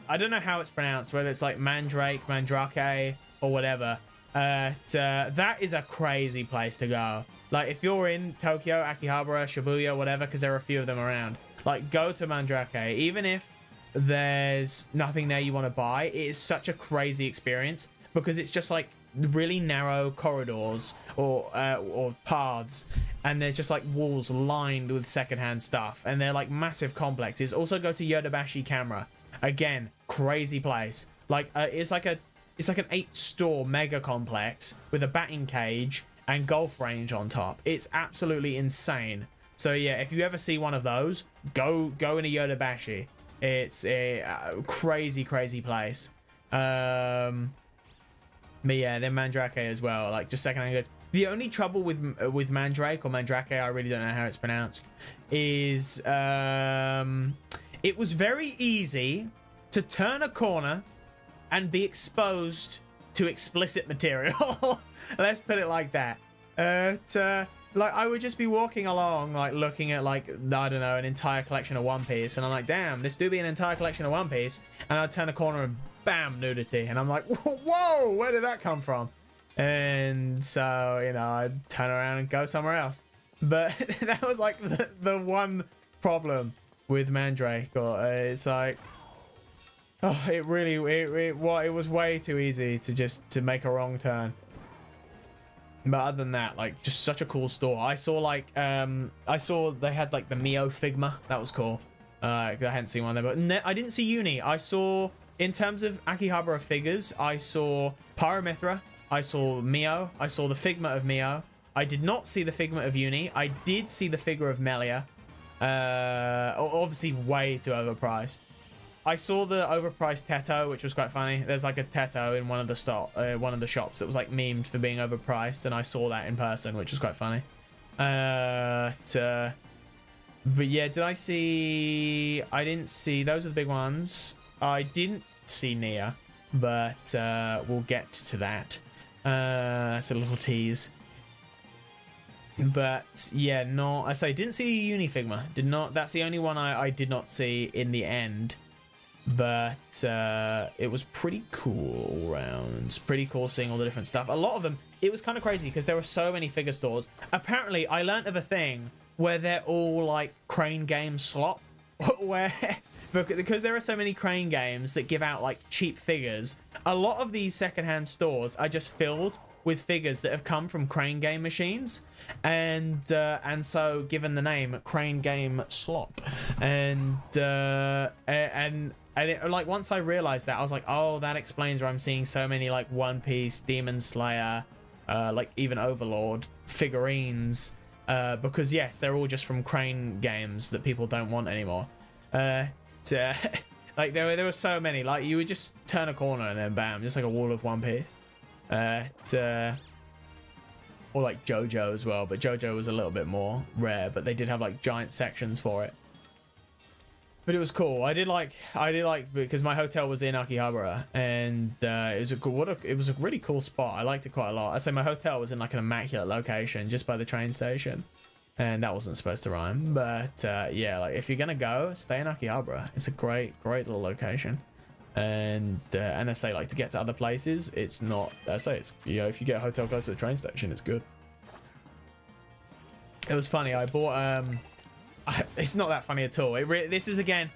I don't know how it's pronounced, whether it's like Mandrake, Mandrake, or whatever. That is a crazy place to go. Like, if you're in Tokyo, Akihabara, Shibuya, whatever, because there are a few of them around, like, go to Mandrake. Even if there's nothing there you want to buy, it is such a crazy experience because it's just like really narrow corridors or paths, and there's just like walls lined with secondhand stuff, and they're like massive complexes. Also, go to Yodobashi Camera. Again, crazy place. Like, it's like an 8-store mega complex with a batting cage and golf range on top. It's absolutely insane. So yeah, if you ever see one of those, go into Yodobashi. It's a crazy place. But yeah, then Mandrake as well, like just secondhand goods. The only trouble with Mandrake or Mandrake, I really don't know how it's pronounced, is it was very easy to turn a corner and be exposed to explicit material. Let's put it like that. Like, I would just be walking along, like looking at like, I don't know, an entire collection of One Piece, and I'm like, damn, this do be an entire collection of One Piece, and I'd turn a corner and bam, nudity, and I'm like, whoa, where did that come from? And so, you know, I'd turn around and go somewhere else. But that was like the one problem with Mandrake, or it's like, oh, it was way too easy to make a wrong turn. But other than that, like, just such a cool store. I saw like they had like the Mio Figma. That was cool. I hadn't seen one there, but I didn't see Uni. I saw, in terms of Akihabara figures, I saw Paramithra, I saw Mio, I saw the Figma of Mio. I did not see the Figma of Uni. I did see the figure of Melia. Obviously way too overpriced. I saw the overpriced Teto, which was quite funny. There's like a Teto in one of the shops that was like memed for being overpriced, and I saw that in person, which was quite funny. But yeah, did I see? I didn't see. Those are the big ones. I didn't see Nia, but we'll get to that. It's a little tease. But yeah, no, I say didn't see Uni Figma. Did not. That's the only one I did not see in the end. But it was pretty cool all round. Pretty cool seeing all the different stuff. A lot of them, it was kind of crazy because there were so many figure stores. Apparently, I learned of a thing where they're all like Crane Games slot, where because there are so many Crane games that give out like cheap figures. A lot of these secondhand stores are just filled with figures that have come from Crane Game machines, and so given the name Crane Game Slop, and it, like, once I realized that, I was like, oh, that explains why I'm seeing so many like One Piece, Demon Slayer, like even Overlord figurines, because yes, they're all just from Crane games that people don't want anymore. Like there were so many, like you would just turn a corner and then bam, just like a wall of One Piece. Or like JoJo as well, but JoJo was a little bit more rare, but they did have like giant sections for it. But it was cool. I did like because my hotel was in Akihabara, and it was a really cool spot. I liked it quite a lot. I say my hotel was in like an immaculate location just by the train station. and that wasn't supposed to rhyme. But yeah, like if you're gonna go, stay in Akihabara. It's a great little location. And I say, like, to get to other places, it's not, I say, it's, you know, if you get a hotel close to the train station, it's good. It was funny, I bought it's not that funny at all. This is again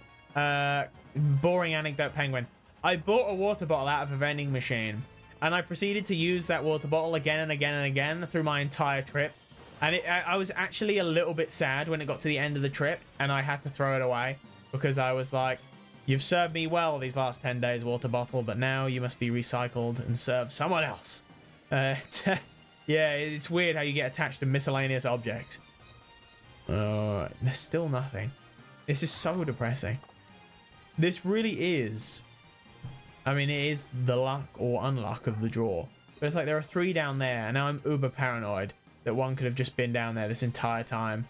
boring anecdote penguin. I bought a water bottle out of a vending machine, and I proceeded to use that water bottle again and again and again through my entire trip. And I was actually a little bit sad when it got to the end of the trip and I had to throw it away, because I was like, you've served me well these last 10 days, water bottle, but now you must be recycled and serve someone else. Yeah, it's weird how you get attached to miscellaneous objects. There's still nothing. This is so depressing. This really is, I mean, it is the luck or unluck of the draw. But it's like there are 3 down there, and now I'm uber paranoid that one could have just been down there this entire time,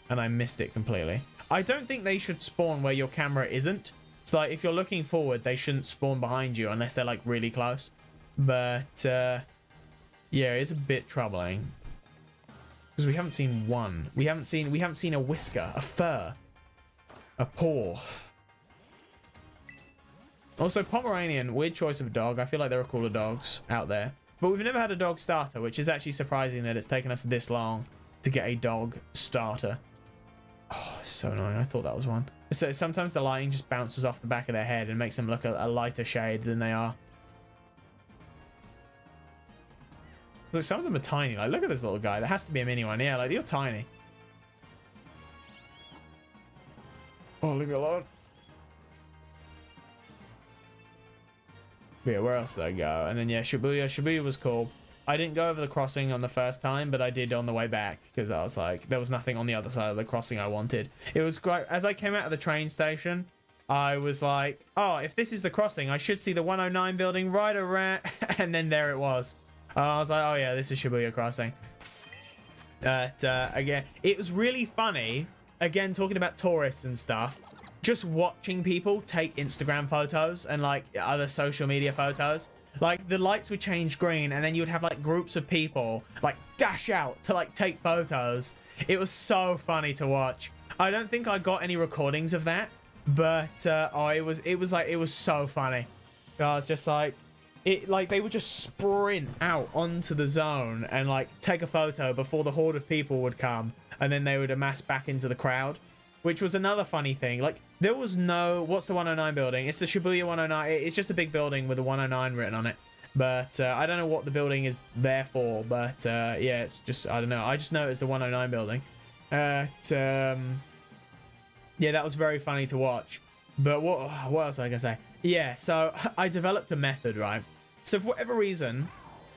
and I missed it completely. I don't think they should spawn where your camera isn't. It's like, if you're looking forward, they shouldn't spawn behind you unless they're like really close. But yeah, it's a bit troubling because we haven't seen one. We haven't seen a whisker, a fur, a paw. Also, Pomeranian, weird choice of dog. I feel like there are cooler dogs out there, but we've never had a dog starter, which is actually surprising that it's taken us this long to get a dog starter. Oh, so annoying. I thought that was one. So sometimes the lighting just bounces off the back of their head and makes them look a lighter shade than they are. Like, some of them are tiny. Like, look at this little guy. There has to be a mini one. Yeah, like, you're tiny. Oh, leave me alone. But yeah, where else did I go? And then, yeah, Shibuya. Shibuya was cool. I didn't go over the crossing on the first time, but I did on the way back, because I was like, there was nothing on the other side of the crossing I wanted. It was great. As I came out of the train station, I was like, oh, if this is the crossing, I should see the 109 building right around. And then there it was. I was like, oh yeah, this is Shibuya Crossing. But again, it was really funny. Again, talking about tourists and stuff. Just watching people take Instagram photos and like other social media photos. Like, the lights would change green, and then you would have like groups of people like dash out to like take photos. It was so funny to watch. I don't think I got any recordings of that, but it was so funny. I was just like, they would just sprint out onto the zone and like take a photo before the horde of people would come, and then they would amass back into the crowd. Which was another funny thing. Like, there was no... What's the 109 building? It's the Shibuya 109. It's just a big building with a 109 written on it. But I don't know what the building is there for. But yeah, it's just... I don't know. I just know it's the 109 building. Yeah, that was very funny to watch. But what else was I going to say? Yeah, so I developed a method, right? So for whatever reason,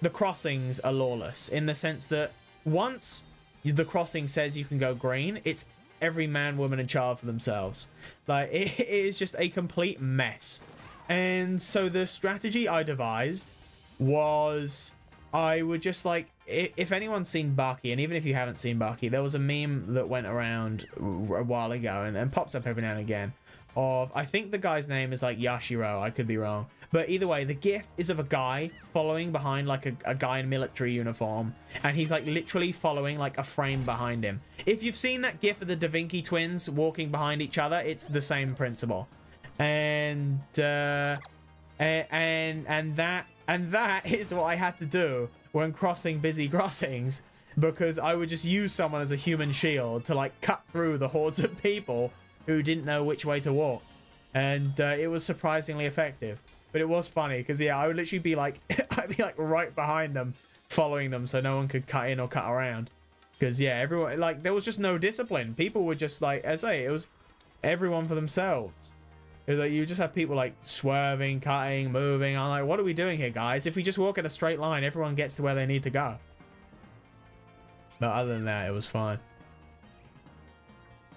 the crossings are lawless. In the sense that once the crossing says you can go green, it's every man, woman, and child for themselves. Like, it is just a complete mess. And so the strategy I devised was, I would just like, if anyone's seen Baki, and even if you haven't seen Baki, there was a meme that went around a while ago and pops up every now and again of, I think the guy's name is like Yashiro, I could be wrong, but either way, the gif is of a guy following behind like a guy in military uniform, and he's like literally following like a frame behind him. If you've seen that gif of the Da Vinci twins walking behind each other, it's the same principle. And that is what I had to do when crossing busy crossings, because I would just use someone as a human shield to like cut through the hordes of people who didn't know which way to walk. And it was surprisingly effective. But it was funny because, yeah, I would literally be like, I'd be like right behind them, following them so no one could cut in or cut around. Because, yeah, everyone, like, there was just no discipline. People were just like, as I say, it was everyone for themselves. It was like, you just have people like swerving, cutting, moving. I'm like, what are we doing here, guys? If we just walk in a straight line, everyone gets to where they need to go. But other than that, it was fine.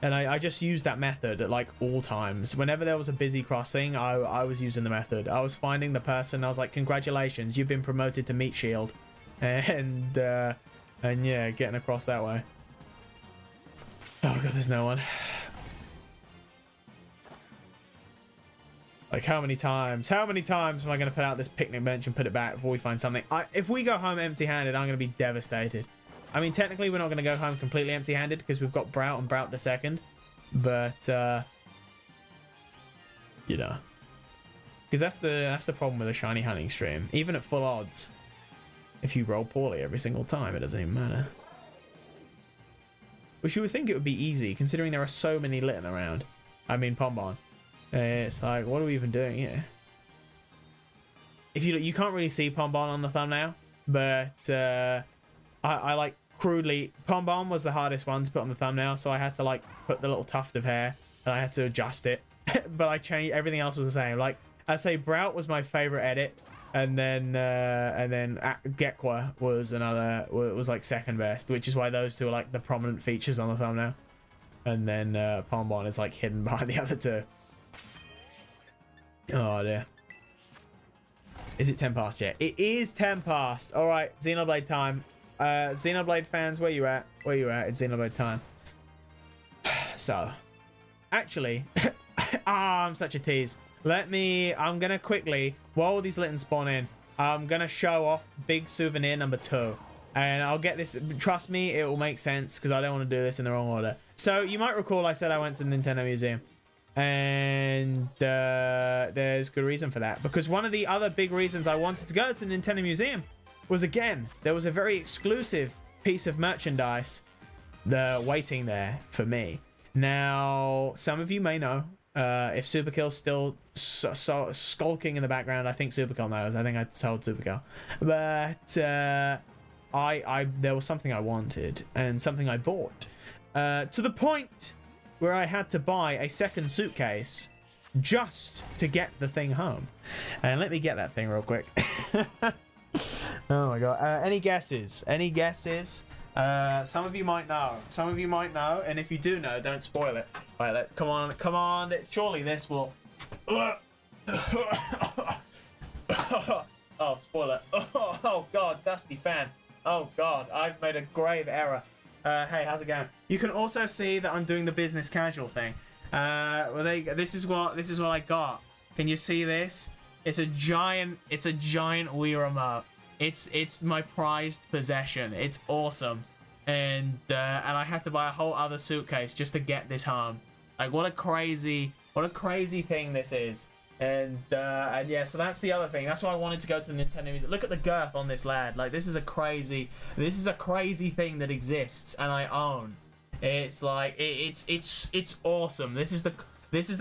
And I just used that method at like all times. Whenever there was a busy crossing, I was using the method. I was finding the person. I was like, congratulations, you've been promoted to meat shield. And yeah, getting across that way. Oh god, there's no one. Like, how many times am I going to put out this picnic bench and put it back before we find something? If we go home empty-handed, I'm going to be devastated. I mean, technically, we're not going to go home completely empty-handed because we've got Browt and Browt the second. But, you know. Because that's the problem with a shiny hunting stream. Even at full odds, if you roll poorly every single time, it doesn't even matter. Which you would think it would be easy, considering there are so many Litten around. I mean, Pombon. It's like, what are we even doing here? If you can't really see Pombon on the thumbnail, but I like crudely, Pombon was the hardest one to put on the thumbnail, so I had to like put the little tuft of hair and I had to adjust it. But I changed, everything else was the same. Like I say, Browt was my favorite edit, and then Gecqua was was like second best, which is why those two are like the prominent features on the thumbnail. And then Pombon is like hidden behind the other two. Oh dear. Is it 10 past yet? It is 10 past. All right, Xenoblade time. Xenoblade fans, where you at? Where you at? It's Xenoblade time. So, actually, I'm such a tease. I'm gonna quickly, while these Littens spawn in, I'm gonna show off big souvenir number 2. And I'll get this, trust me, it will make sense because I don't want to do this in the wrong order. So, you might recall I said I went to the Nintendo Museum. And there's good reason for that, because one of the other big reasons I wanted to go to the Nintendo Museum was, again, there was a very exclusive piece of merchandise waiting there for me. Now, some of you may know, if Superkill's still skulking in the background, I think Superkill knows. I think I told Superkill. But there was something I wanted and something I bought, to the point where I had to buy a second suitcase just to get the thing home. And let me get that thing real quick. Oh my god. Any guesses? Any guesses? Some of you might know. Some of you might know. And if you do know, don't spoil it. All right, come on. Come on. Surely this will... Oh, spoiler. Oh god, Dusty fan. Oh god, I've made a grave error. Hey, how's it going? You can also see that I'm doing the business casual thing. Well, there you go. This is what I got. Can you see this? It's a giant Wii remote. It's my prized possession. It's awesome, and I had to buy a whole other suitcase just to get this home. Like, what a crazy thing this is. And yeah, so that's the other thing. That's why I wanted to go to the Nintendo Museum. Look at the girth on this lad. Like, this is a crazy thing that exists and I own. It's like it's awesome. This is the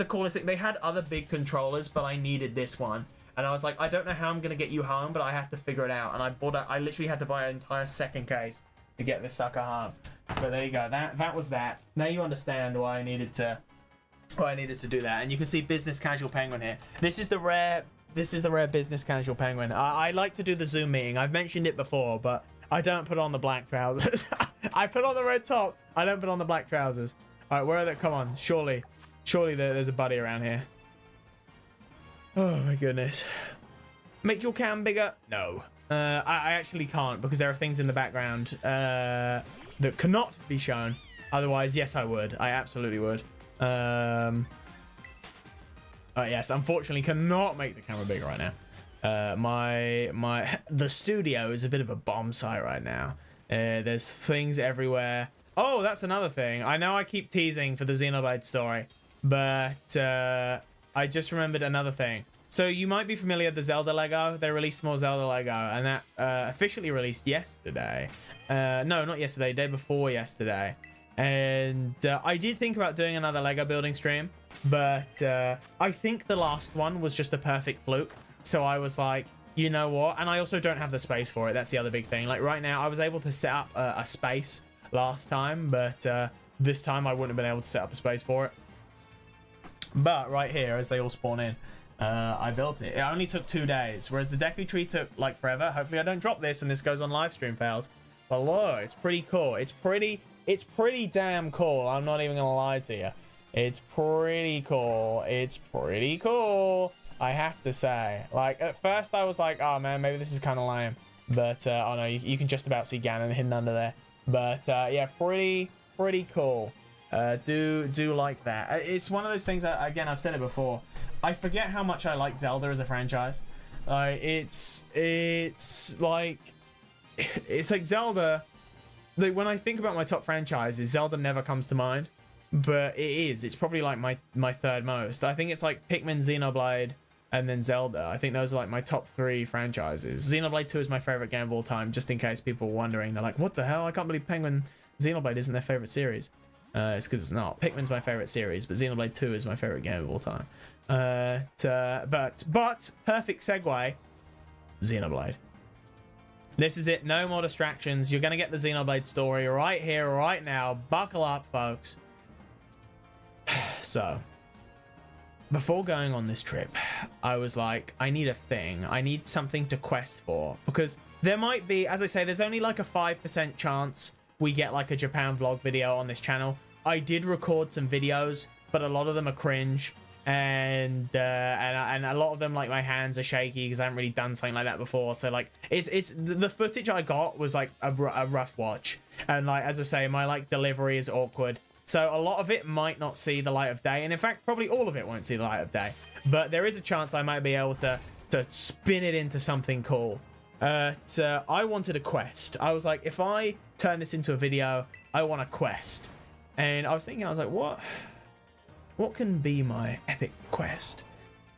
coolest thing. They had other big controllers, but I needed this one. And I was like, I don't know how I'm gonna get you home, but I have to figure it out. And I literally had to buy an entire second case to get this sucker home. But there you go. That was that. Now you understand why I needed to do that. And you can see business casual penguin here. This is the rare business casual penguin. I like to do the Zoom meeting. I've mentioned it before, but I don't put on the black trousers. I put on the red top. I don't put on the black trousers. All right, where are they? Come on, surely there's a buddy around here. Oh my goodness. Make your cam bigger? No. I actually can't, because there are things in the background that cannot be shown. Otherwise, yes, I would. I absolutely would. Yes, unfortunately cannot make the camera bigger right now. The studio is a bit of a bomb site right now. There's things everywhere. Oh, that's another thing. I know I keep teasing for the Xenoblade story, but I just remembered another thing. So you might be familiar with the Zelda Lego. They released more Zelda Lego, and that officially released yesterday. No, not yesterday, day before yesterday. And I did think about doing another Lego building stream, but I think the last one was just a perfect fluke. So I was like, you know what? And I also don't have the space for it. That's the other big thing. Like right now, I was able to set up a space last time, but this time I wouldn't have been able to set up a space for it. But right here, as they all spawn in, I built it. It only took 2 days, whereas the Deku Tree took like forever. Hopefully I don't drop this and this goes on live stream fails. But look, it's pretty cool. It's pretty damn cool. I'm not even gonna lie to you. It's pretty cool. It's pretty cool, I have to say. Like, at first I was like, oh man, maybe this is kind of lame. But, oh no, you can just about see Ganon hidden under there. But, yeah, pretty cool. Do like that. It's one of those things that, again, I've said it before. I forget how much I like Zelda as a franchise. It's like Zelda like, when I think about my top franchises, Zelda never comes to mind, but it is. It's probably like my third most. I think it's like Pikmin, Xenoblade, and then Zelda. I think those are like my top 3 franchises. Xenoblade 2 is my favorite game of all time, just in case people are wondering. They're like, what the hell? I can't believe Xenoblade isn't their favorite series. It's because it's not. Pikmin's my favorite series, but Xenoblade 2 is my favorite game of all time. But perfect segue, Xenoblade. This is it. No more distractions. You're going to get the Xenoblade story right here, right now. Buckle up, folks. So, before going on this trip, I was like, I need a thing. I need something to quest for. Because there might be, as I say, there's only like a 5% chance we get like a Japan vlog video on this channel. I did record some videos, but a lot of them are cringe. And a lot of them, like, my hands are shaky because I haven't really done something like that before. So like it's the footage I got was like a rough watch, and like, as I say, my like delivery is awkward, so a lot of it might not see the light of day, and in fact probably all of it won't see the light of day, but there is a chance I might be able to spin it into something cool. I wanted a quest. I was like, if I turn this into a video, I want a quest. And I was thinking, I was like, what can be my epic quest?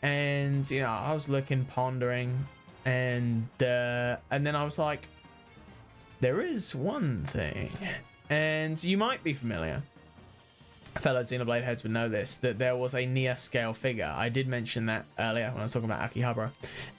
And, you know, I was looking, pondering, and then I was like, there is one thing, and you might be familiar, fellow Xenoblade heads would know this, that there was a Nia scale figure. I did mention that earlier when I was talking about Akihabara,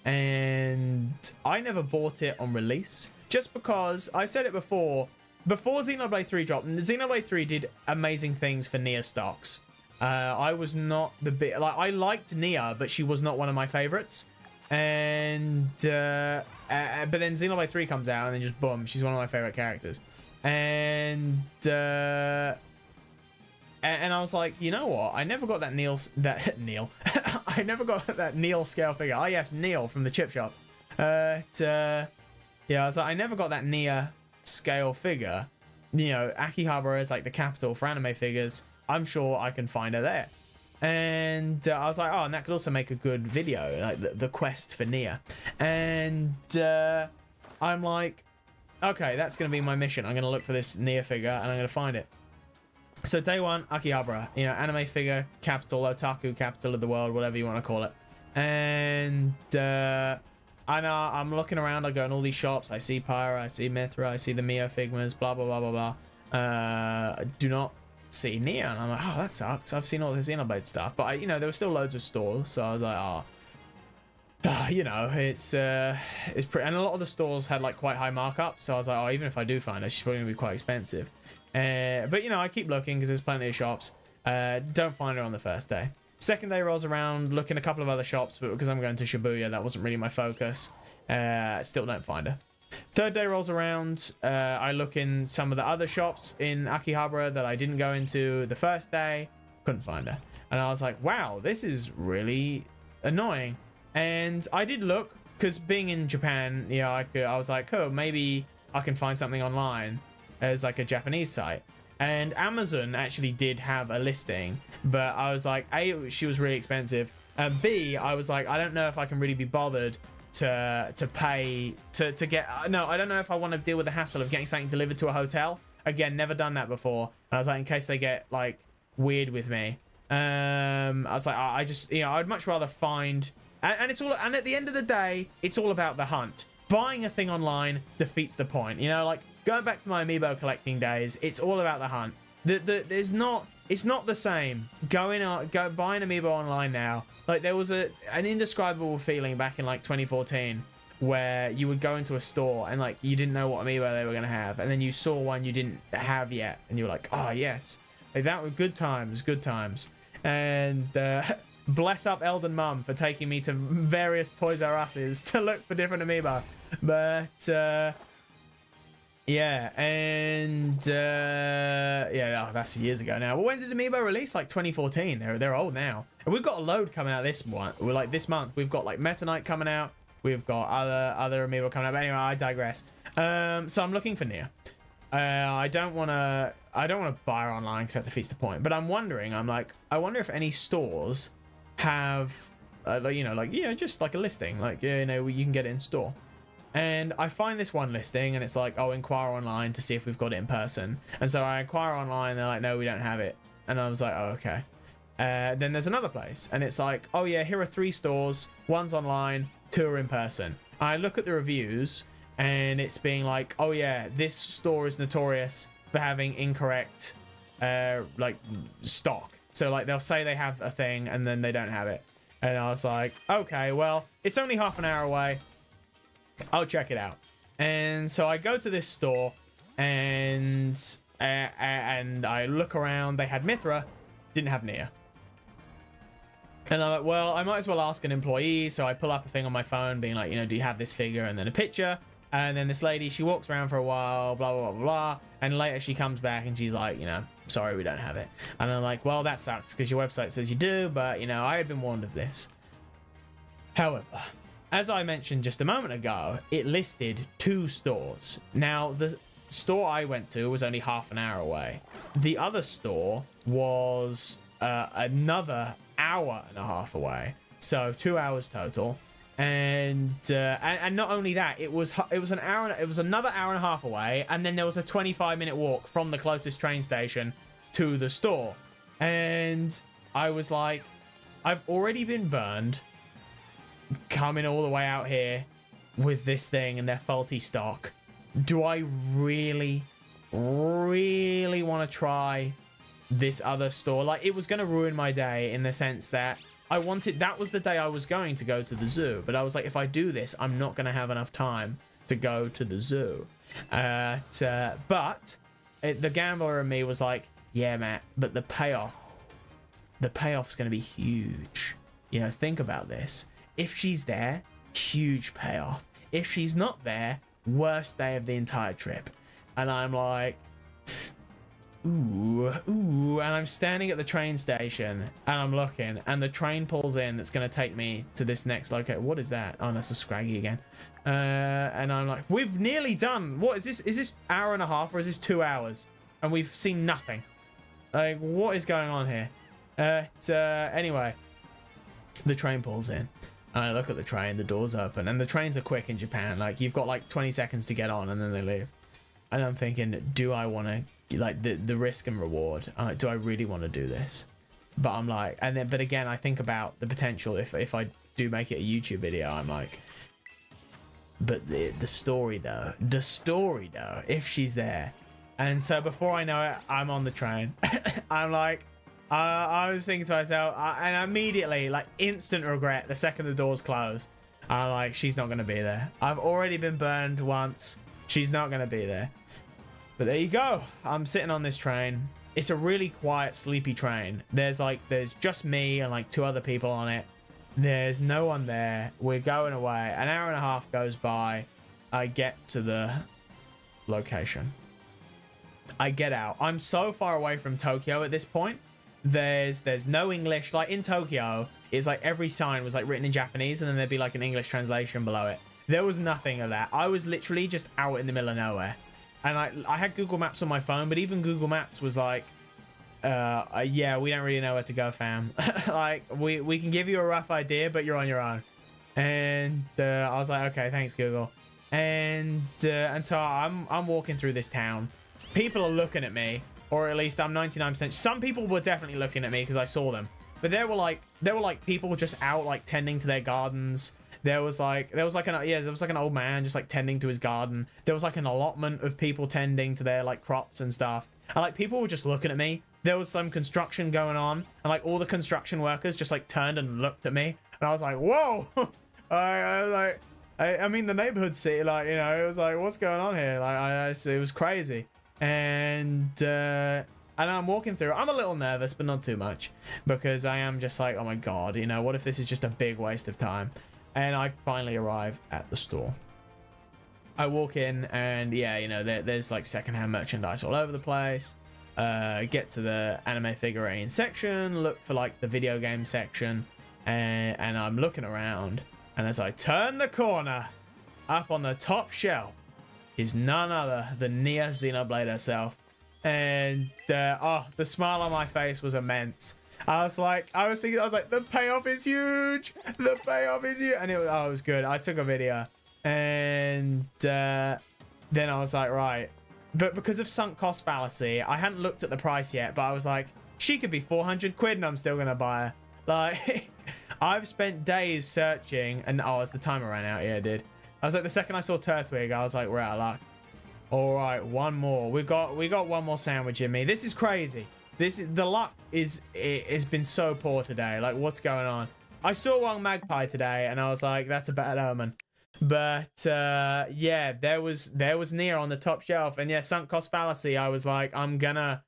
and I never bought it on release, just because I said it before Xenoblade 3 dropped. Xenoblade 3 did amazing things for Nia stocks. I was not the bit, like, I liked Nia, but she was not one of my favorites. And but then Xenoblade 3 comes out, and then just boom, she's one of my favorite characters. And I was like, you know what? I never got that Neil. I never got that Neil scale figure. Oh yes, Neil from the chip shop. Yeah, I was like, I never got that Nia scale figure. You know, Akihabara is like the capital for anime figures. I'm sure I can find her there. And I was like, oh, and that could also make a good video, like the quest for Nia. And I'm like, okay, that's going to be my mission. I'm going to look for this Nia figure, and I'm going to find it. So day one, Akihabara, you know, anime figure capital, otaku capital of the world, whatever you want to call it. And I'm looking around. I go in all these shops. I see Pyra, I see Mithra, I see the Mio Figmas, blah, blah, blah, blah, blah. I do not see Nia, and I'm like, oh, that sucks. I've seen all this Xenoblade stuff, but you know, there were still loads of stores, so I was like, oh, you know, it's pretty, and a lot of the stores had like quite high markups, so I was like, oh, even if I do find her, she's probably gonna be quite expensive. But you know, I keep looking because there's plenty of shops. Don't find her on the first day. Second day rolls around, look in a couple of other shops, but because I'm going to Shibuya, that wasn't really my focus. Still don't find her. Third day rolls around, I look in some of the other shops in Akihabara that I didn't go into the first day, couldn't find her. And I was like, wow, this is really annoying. And I did look, because being in Japan, you know, I was like, oh, maybe I can find something online as like a Japanese site. And Amazon actually did have a listing, but I was like, A, she was really expensive, and B, I was like, I don't know if I can really be bothered to pay to get, no, I don't know if I want to deal with the hassle of getting something delivered to a hotel. Again, never done that before, and I was like, in case they get like weird with me, I was like, I just, you know, I'd much rather find, and it's all, and at the end of the day, it's all about the hunt. Buying a thing online defeats the point, you know, like going back to my amiibo collecting days, it's all about the hunt. It's not the same buying amiibo online now. Like, there was an indescribable feeling back in like 2014 where you would go into a store and like you didn't know what amiibo they were gonna have, and then you saw one you didn't have yet, and you were like, oh yes, like that was good times. And bless up Elden Mum for taking me to various Toys R Us's to look for different amiibo. But yeah, and yeah, oh, that's years ago now. Well, when did Amiibo release? Like 2014. They're old now. And we've got a load coming out this month. We're like this month. We've got like Meta Knight coming out. We've got other Amiibo coming out. But anyway, I digress. So I'm looking for Nia. I don't want to buy her online because that defeats the point. But I'm wondering. I wonder if any stores have, like, you know, like, yeah, just like a listing, like, you know, you can get it in store. And I find this one listing, and it's like, oh, inquire online to see if we've got it in person. And so I inquire online, and they're like, no, we don't have it. And I was like, oh, okay. Then there's another place, and it's like, oh yeah, here are 3 stores. 1's online, 2 are in person. I look at the reviews, and it's being like, oh yeah, this store is notorious for having incorrect like stock. So like they'll say they have a thing and then they don't have it. And I was like, okay, well, it's only half an hour away. I'll check it out. And so I go to this store, and I look around. They had Mithra, didn't have Nia. And I'm like, well, I might as well ask an employee. So I pull up a thing on my phone being like, you know, do you have this figure? And then a picture. And then this lady, she walks around for a while, blah, blah, blah, blah. And later she comes back and she's like, you know, sorry, we don't have it. And I'm like, well, that sucks because your website says you do. But, you know, I had been warned of this. However, as I mentioned just a moment ago, it listed 2 stores. Now, the store I went to was only half an hour away. The other store was another hour and a half away. So 2 hours total. And not only that, it was an hour. It was another hour and a half away, and then there was a 25-minute walk from the closest train station to the store. And I was like, I've already been burned coming all the way out here with this thing and their faulty stock. Do I really want to try this other store? Like, it was going to ruin my day in the sense that that was the day I was going to go to the zoo, but I was like, if I do this, I'm not going to have enough time to go to the zoo. But the gambler in me was like, yeah, Matt, but the payoff's going to be huge. You know, think about this. If she's there, huge payoff. If she's not there, worst day of the entire trip. And I'm like, ooh, and I'm standing at the train station and I'm looking, and the train pulls in that's going to take me to this next location. What is that? Oh, that's a Scraggy again. And I'm like, we've nearly done. What is this? Is this hour and a half or is this 2 hours? And we've seen nothing. Like, what is going on here? Anyway, the train pulls in. And I look at the train, the doors open, and the trains are quick in Japan. Like, you've got like 20 seconds to get on and then they leave. And I'm thinking, do I want to, like, the risk and reward? I'm like, do I really want to do this? But I'm like, but again, I think about the potential if I do make it a YouTube video. I'm like, but the story though, if she's there. And so before I know it, I'm on the train. I'm like, I was thinking to myself, and immediately, like, instant regret the second the doors close. I'm like, she's not going to be there. I've already been burned once. She's not going to be there. But there you go. I'm sitting on this train. It's a really quiet, sleepy train. There's just me and like 2 other people on it. There's no one there. We're going away. An hour and a half goes by. I get to the location. I get out. I'm so far away from Tokyo at this point. There's no English. Like, in Tokyo, it's like every sign was like written in Japanese, and then there'd be like an English translation below it. There was nothing of that. I was literally just out in the middle of nowhere. And I had Google Maps on my phone, but even Google Maps was like, yeah, we don't really know where to go, fam. Like, we can give you a rough idea, but you're on your own. And I was like, okay, thanks, Google. And so I'm walking through this town. People are looking at me, or at least I'm 99%. Some people were definitely looking at me because I saw them. But there were like people just out, like, tending to their gardens. There was like an old man just like tending to his garden. There was like an allotment of people tending to their like crops and stuff. And like people were just looking at me. There was some construction going on, and like all the construction workers just like turned and looked at me. And I was like, whoa. I mean, the neighborhood city, like, you know, it was like, what's going on here? Like, it was crazy. And I'm walking through. I'm a little nervous, but not too much, because I am just like, oh my God, you know, what if this is just a big waste of time? And I finally arrive at the store. I walk in, and yeah, you know, there's like secondhand merchandise all over the place. Get to the anime figurine section, look for like the video game section, and I'm looking around. And as I turn the corner, up on the top shelf is none other than Nia Xenoblade herself. And the smile on my face was immense. I was like, the payoff is huge. The payoff is huge. And it was good. I took a video. And then I was like, right. But because of sunk cost fallacy, I hadn't looked at the price yet, but I was like, she could be 400 quid and I'm still going to buy her. Like, I've spent days searching, and oh, as the timer ran out, yeah, it did. I was like, the second I saw Turtwig, I was like, we're out of luck. All right, one more. We got one more sandwich in me. This is crazy. The luck it's been so poor today. Like, what's going on? I saw one magpie today, and I was like, that's a bad omen. But yeah, there was Nia on the top shelf, and yeah, sunk cost fallacy. I was like, I'm gonna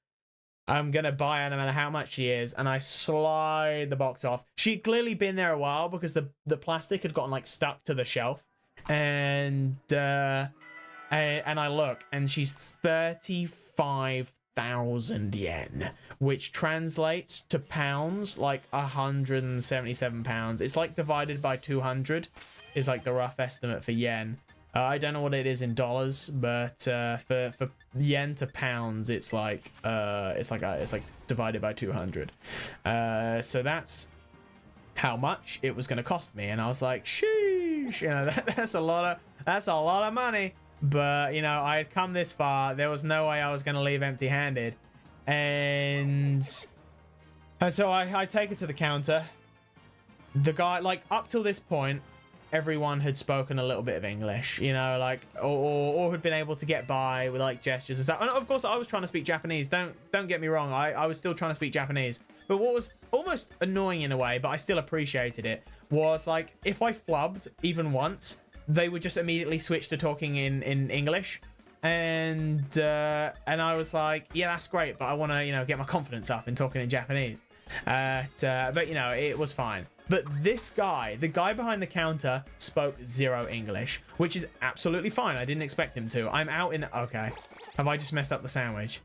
buy her no matter how much she is, and I slide the box off. She'd clearly been there a while because the plastic had gotten like stuck to the shelf, and I look, and she's 35,000 yen, which translates to pounds like 177 pounds. It's like divided by 200 is like the rough estimate for yen. I don't know what it is in dollars, but for yen to pounds, it's like divided by 200. So that's how much it was going to cost me, and I was like, sheesh, you know, that's a lot of money. But you know, I had come this far. There was no way I was going to leave empty-handed, and so I take it to the counter. The guy, like, up till this point, everyone had spoken a little bit of English, you know, like, or had been able to get by with like gestures and stuff. And of course, I was trying to speak Japanese. Don't get me wrong. I was still trying to speak Japanese. But what was almost annoying in a way, but I still appreciated it, was like, if I flubbed even once, they would just immediately switch to talking in English. And I was like, yeah, that's great, but I want to, you know, get my confidence up in talking in Japanese. But you know, it was fine. But this guy, the guy behind the counter, spoke zero English, which is absolutely fine. I didn't expect him to. I'm out in... Okay. Have I just messed up the sandwich?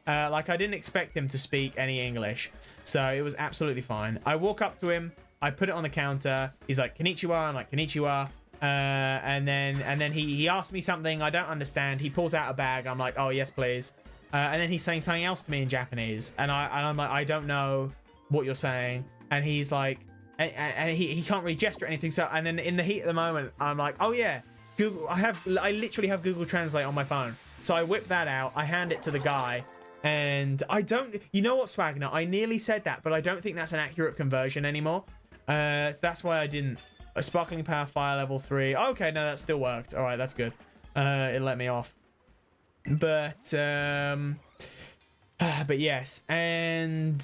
Like, I didn't expect him to speak any English. So it was absolutely fine. I walk up to him. I put it on the counter. He's like, konnichiwa. I'm like, konnichiwa. And then he asked me something I don't understand. He pulls out a bag. I'm like, oh, yes, please. And then he's saying something else to me in Japanese. And I'm like, I don't know what you're saying. And he's like... And he can't really gesture or anything. So, and then in the heat of the moment, I'm like, oh yeah, Google. I literally have Google Translate on my phone. So I whip that out. I hand it to the guy, and I don't. You know what, Swagner? I nearly said that, but I don't think that's an accurate conversion anymore. So that's why I didn't. A sparkling power fire level 3. Okay, no, that still worked. All right, that's good. It let me off. But yes, and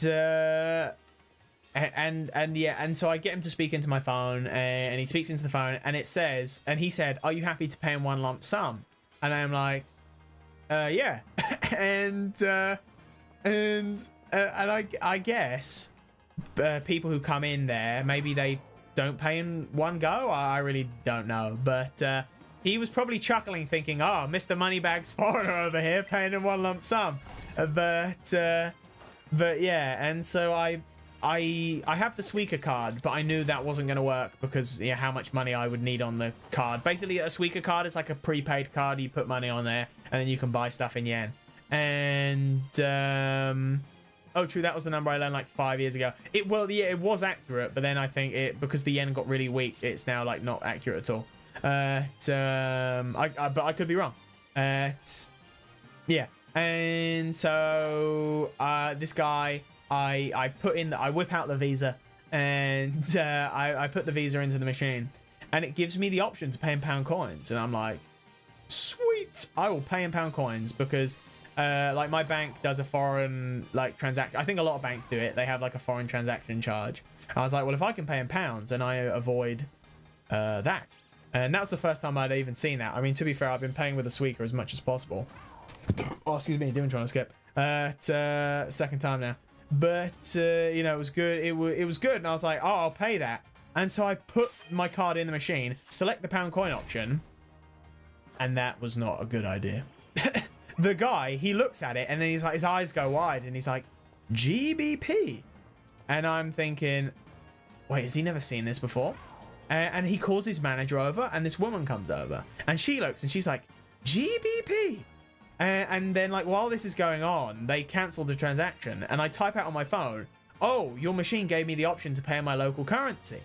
yeah, and so I get him to speak into my phone, and he speaks into the phone, and it says, and he said, are you happy to pay in one lump sum? And I'm like, yeah. and I guess people who come in there, maybe they don't pay in one go. I really don't know, but he was probably chuckling, thinking, oh, Mr. Moneybags foreigner over here paying in one lump sum. But yeah, and so I have the Suica card, but I knew that wasn't going to work because, yeah, how much money I would need on the card. Basically, a Suica card is like a prepaid card. You put money on there, and then you can buy stuff in yen. And oh, true, that was the number I learned like 5 years ago. It was accurate, but then I think because the yen got really weak, it's now like not accurate at all. But I could be wrong. Yeah, and so this guy. I whip out the Visa, and I put the Visa into the machine, and it gives me the option to pay in pound coins, and I'm like, sweet, I will pay in pound coins, because like my bank does a foreign like transaction. I think a lot of banks do it. They have like a foreign transaction charge. I was like, well, if I can pay in pounds, then I avoid that. And that was the first time I'd even seen that. I mean, to be fair, I've been paying with a Suica as much as possible. Oh, excuse me, trying to skip. Second time now. But you know, it was good. It was good, and I was like, oh, I'll pay that. And so I put my card in the machine, select the pound coin option, and that was not a good idea. The guy, he looks at it, and then he's like, his eyes go wide, and he's like, GBP. And I'm thinking, wait, has he never seen this before? And he calls his manager over, and this woman comes over, and she looks, and she's like, GBP. And then, like, while this is going on, they cancel the transaction, and I type out on my phone, oh, your machine gave me the option to pay in my local currency.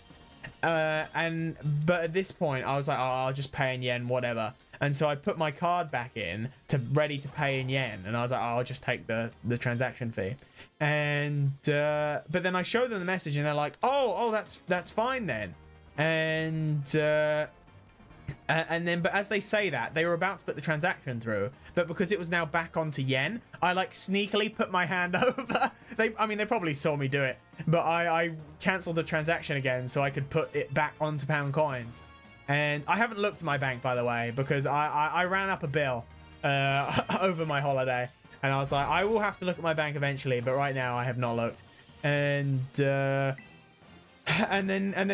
But at this point I was like, oh, I'll just pay in yen, whatever. And so I put my card back in to ready to pay in yen, and I was like, oh, I'll just take the transaction fee. And but then I showed them the message, and they're like, oh, that's fine then. And then, but as they say that, they were about to put the transaction through, but because it was now back onto yen, I like sneakily put my hand over. They probably saw me do it, but I cancelled the transaction again so I could put it back onto pound coins. And I haven't looked at my bank, by the way, because I ran up a bill over my holiday, and I was like, I will have to look at my bank eventually, but right now I have not looked. And then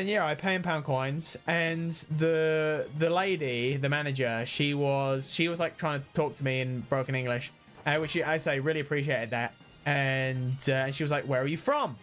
yeah, I pay in pound coins, and the lady, the manager, she was like trying to talk to me in broken English, which I say really appreciated that. And she was like, where are you from?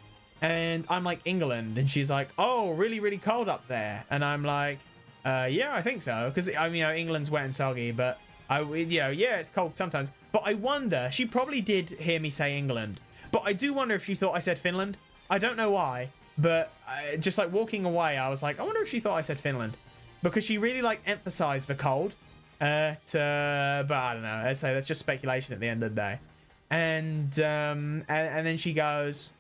And I'm like, England. And she's like, oh, really, really cold up there. And I'm like, yeah, I think so, because England's wet and soggy, but yeah, it's cold sometimes. But I wonder, she probably did hear me say England, but I do wonder if she thought I said Finland. I don't know why, but just like walking away, I was like, I wonder if she thought I said Finland, because she really like emphasized the cold. But I don't know. I say that's just speculation at the end of the day. And then she goes,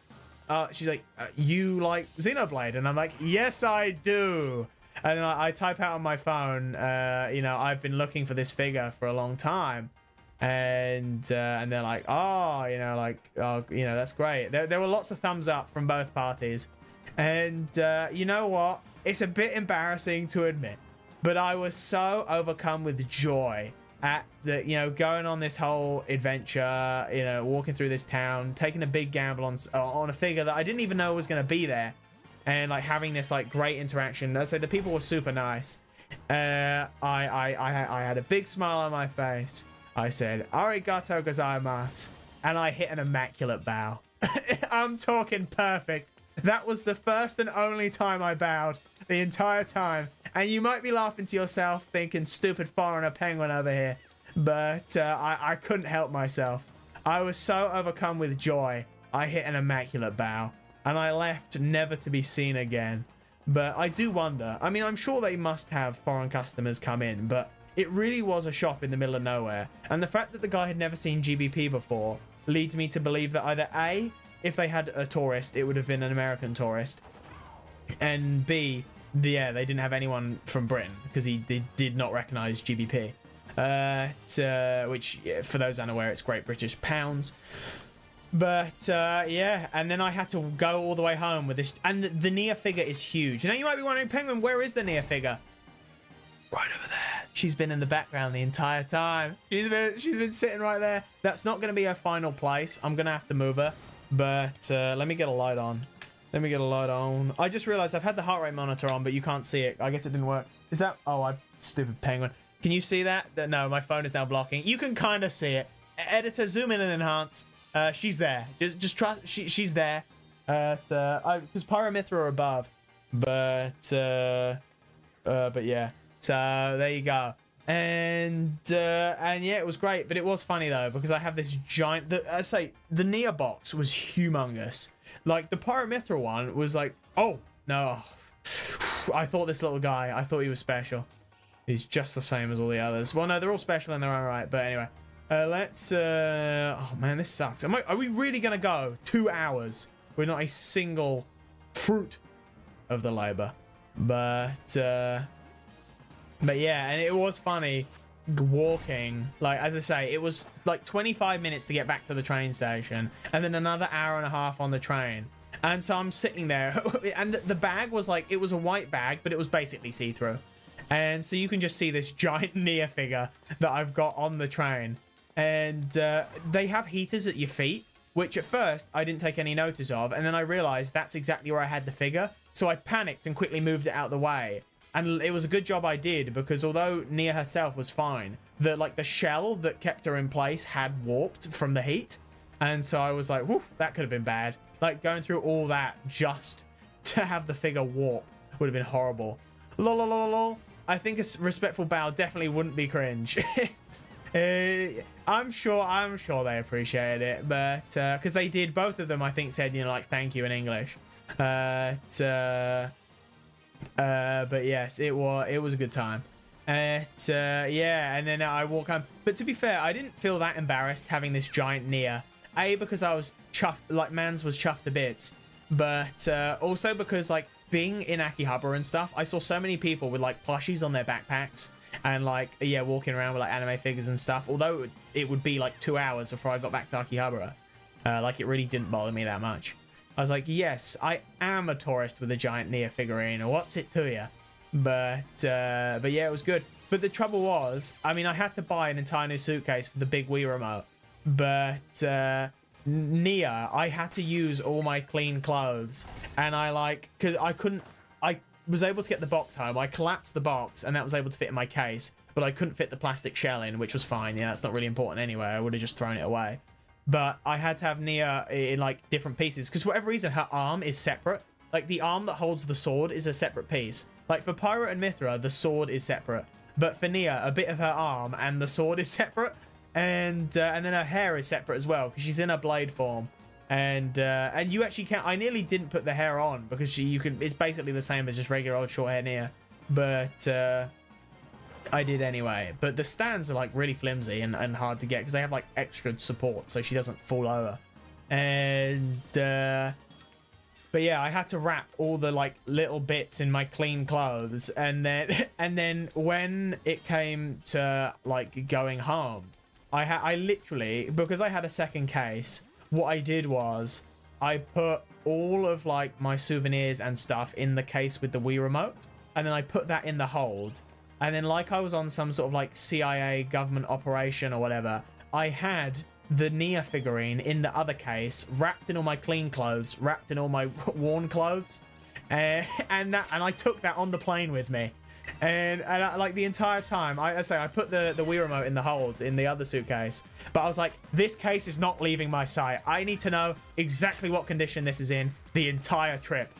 she's like, you like Xenoblade? And I'm like, yes, I do. And then I type out on my phone, I've been looking for this figure for a long time. And they're like, oh, that's great. There were lots of thumbs up from both parties. And you know what? It's a bit embarrassing to admit, but I was so overcome with joy at the, going on this whole adventure, walking through this town, taking a big gamble on a figure that I didn't even know was going to be there. And like having this like great interaction. I say the people were super nice. I had a big smile on my face. I said, "Arigato gozaimasu," and I hit an immaculate bow. I'm talking perfect. That was the first and only time I bowed the entire time. And you might be laughing to yourself, thinking, "Stupid foreigner penguin over here," but I couldn't help myself. I was so overcome with joy. I hit an immaculate bow. And I left never to be seen again. But I do wonder. I mean, I'm sure they must have foreign customers come in, but it really was a shop in the middle of nowhere. And the fact that the guy had never seen GBP before leads me to believe that either A, if they had a tourist, it would have been an American tourist. And B, yeah, they didn't have anyone from Britain because they did not recognize GBP. Which, for those unaware, it's Great British Pounds. But yeah, and then I had to go all the way home with this, and the Nia figure is huge. Now you might be wondering, Penguin, where is the Nia figure? Right over there. She's been in the background the entire time. She's been sitting right there. That's not going to be her final place. I'm going to have to move her, but let me get a light on. I just realized I've had the heart rate monitor on, but you can't see it. I guess it didn't work. Is that? Oh, I'm stupid Penguin. Can you see that? No, my phone is now blocking. You can kind of see it. Editor, zoom in and enhance. She's there. Just trust. She's there. Because Pyramithra are above, but yeah. So there you go. And yeah, it was great. But it was funny though, because I have this giant. The Nia box was humongous. Like the Pyramithra one was like, oh no, I thought this little guy. I thought he was special. He's just the same as all the others. Well, no, they're all special in their own right. But anyway. Let's oh man, this sucks. Are we really gonna go 2 hours with not a single fruit of the labor? But yeah, and it was funny walking, like, as I say, it was like 25 minutes to get back to the train station, and then another hour and a half on the train. And so I'm sitting there, and the bag was like, it was a white bag, but it was basically see-through. And so you can just see this giant Nia figure that I've got on the train. And they have heaters at your feet, which at first I didn't take any notice of. And then I realized that's exactly where I had the figure. So I panicked and quickly moved it out of the way. And it was a good job I did, because although Nia herself was fine, the shell that kept her in place had warped from the heat. And so I was like, whew, that could have been bad. Like going through all that just to have the figure warp would have been horrible. Lol, lol, lol, lol. I think a respectful bow definitely wouldn't be cringe. I'm sure they appreciated it, but because they did, both of them I think said, like, thank you in English. But yes, it was a good time. Yeah, and then I walk home. But to be fair, I didn't feel that embarrassed having this giant Nia. A, because I was chuffed, like Mans was chuffed to bits, but also because like being in Akihabara and stuff, I saw so many people with like plushies on their backpacks and like, yeah, walking around with like anime figures and stuff. Although it would be like 2 hours before I got back to Akihabara, like it really didn't bother me that much. I was like, yes, I am a tourist with a giant Nia figurine, or what's it to you? But yeah, it was good. But the trouble was, I mean, I had to buy an entire new suitcase for the big Wii remote. But Nia, I had to use all my clean clothes, and because I was able to get the box home. I collapsed the box, and that was able to fit in my case, but I couldn't fit the plastic shell in, which was fine. Yeah, that's not really important anyway. I would have just thrown it away. But I had to have Nia in like different pieces, because for whatever reason, her arm is separate. Like the arm that holds the sword is a separate piece. Like for Pyra and Mithra, the sword is separate. But for Nia, a bit of her arm and the sword is separate. And then her hair is separate as well, because she's in a blade form. And you actually can't. I nearly didn't put the hair on, because it's basically the same as just regular old short hair Nia. But I did anyway. But the stands are like really flimsy and hard to get, because they have like extra support so she doesn't fall over. And but yeah, I had to wrap all the like little bits in my clean clothes, and then when it came to like going home, I literally, because I had a second case, what I did was I put all of like my souvenirs and stuff in the case with the Wii remote, and then I put that in the hold, and then like I was on some sort of like CIA government operation or whatever, I had the Nia figurine in the other case, wrapped in all my clean clothes, wrapped in all my worn clothes, and I took that on the plane with me. And like the entire time, I put the Wii remote in the hold in the other suitcase, but I was like, this case is not leaving my sight. I need to know exactly what condition this is in the entire trip.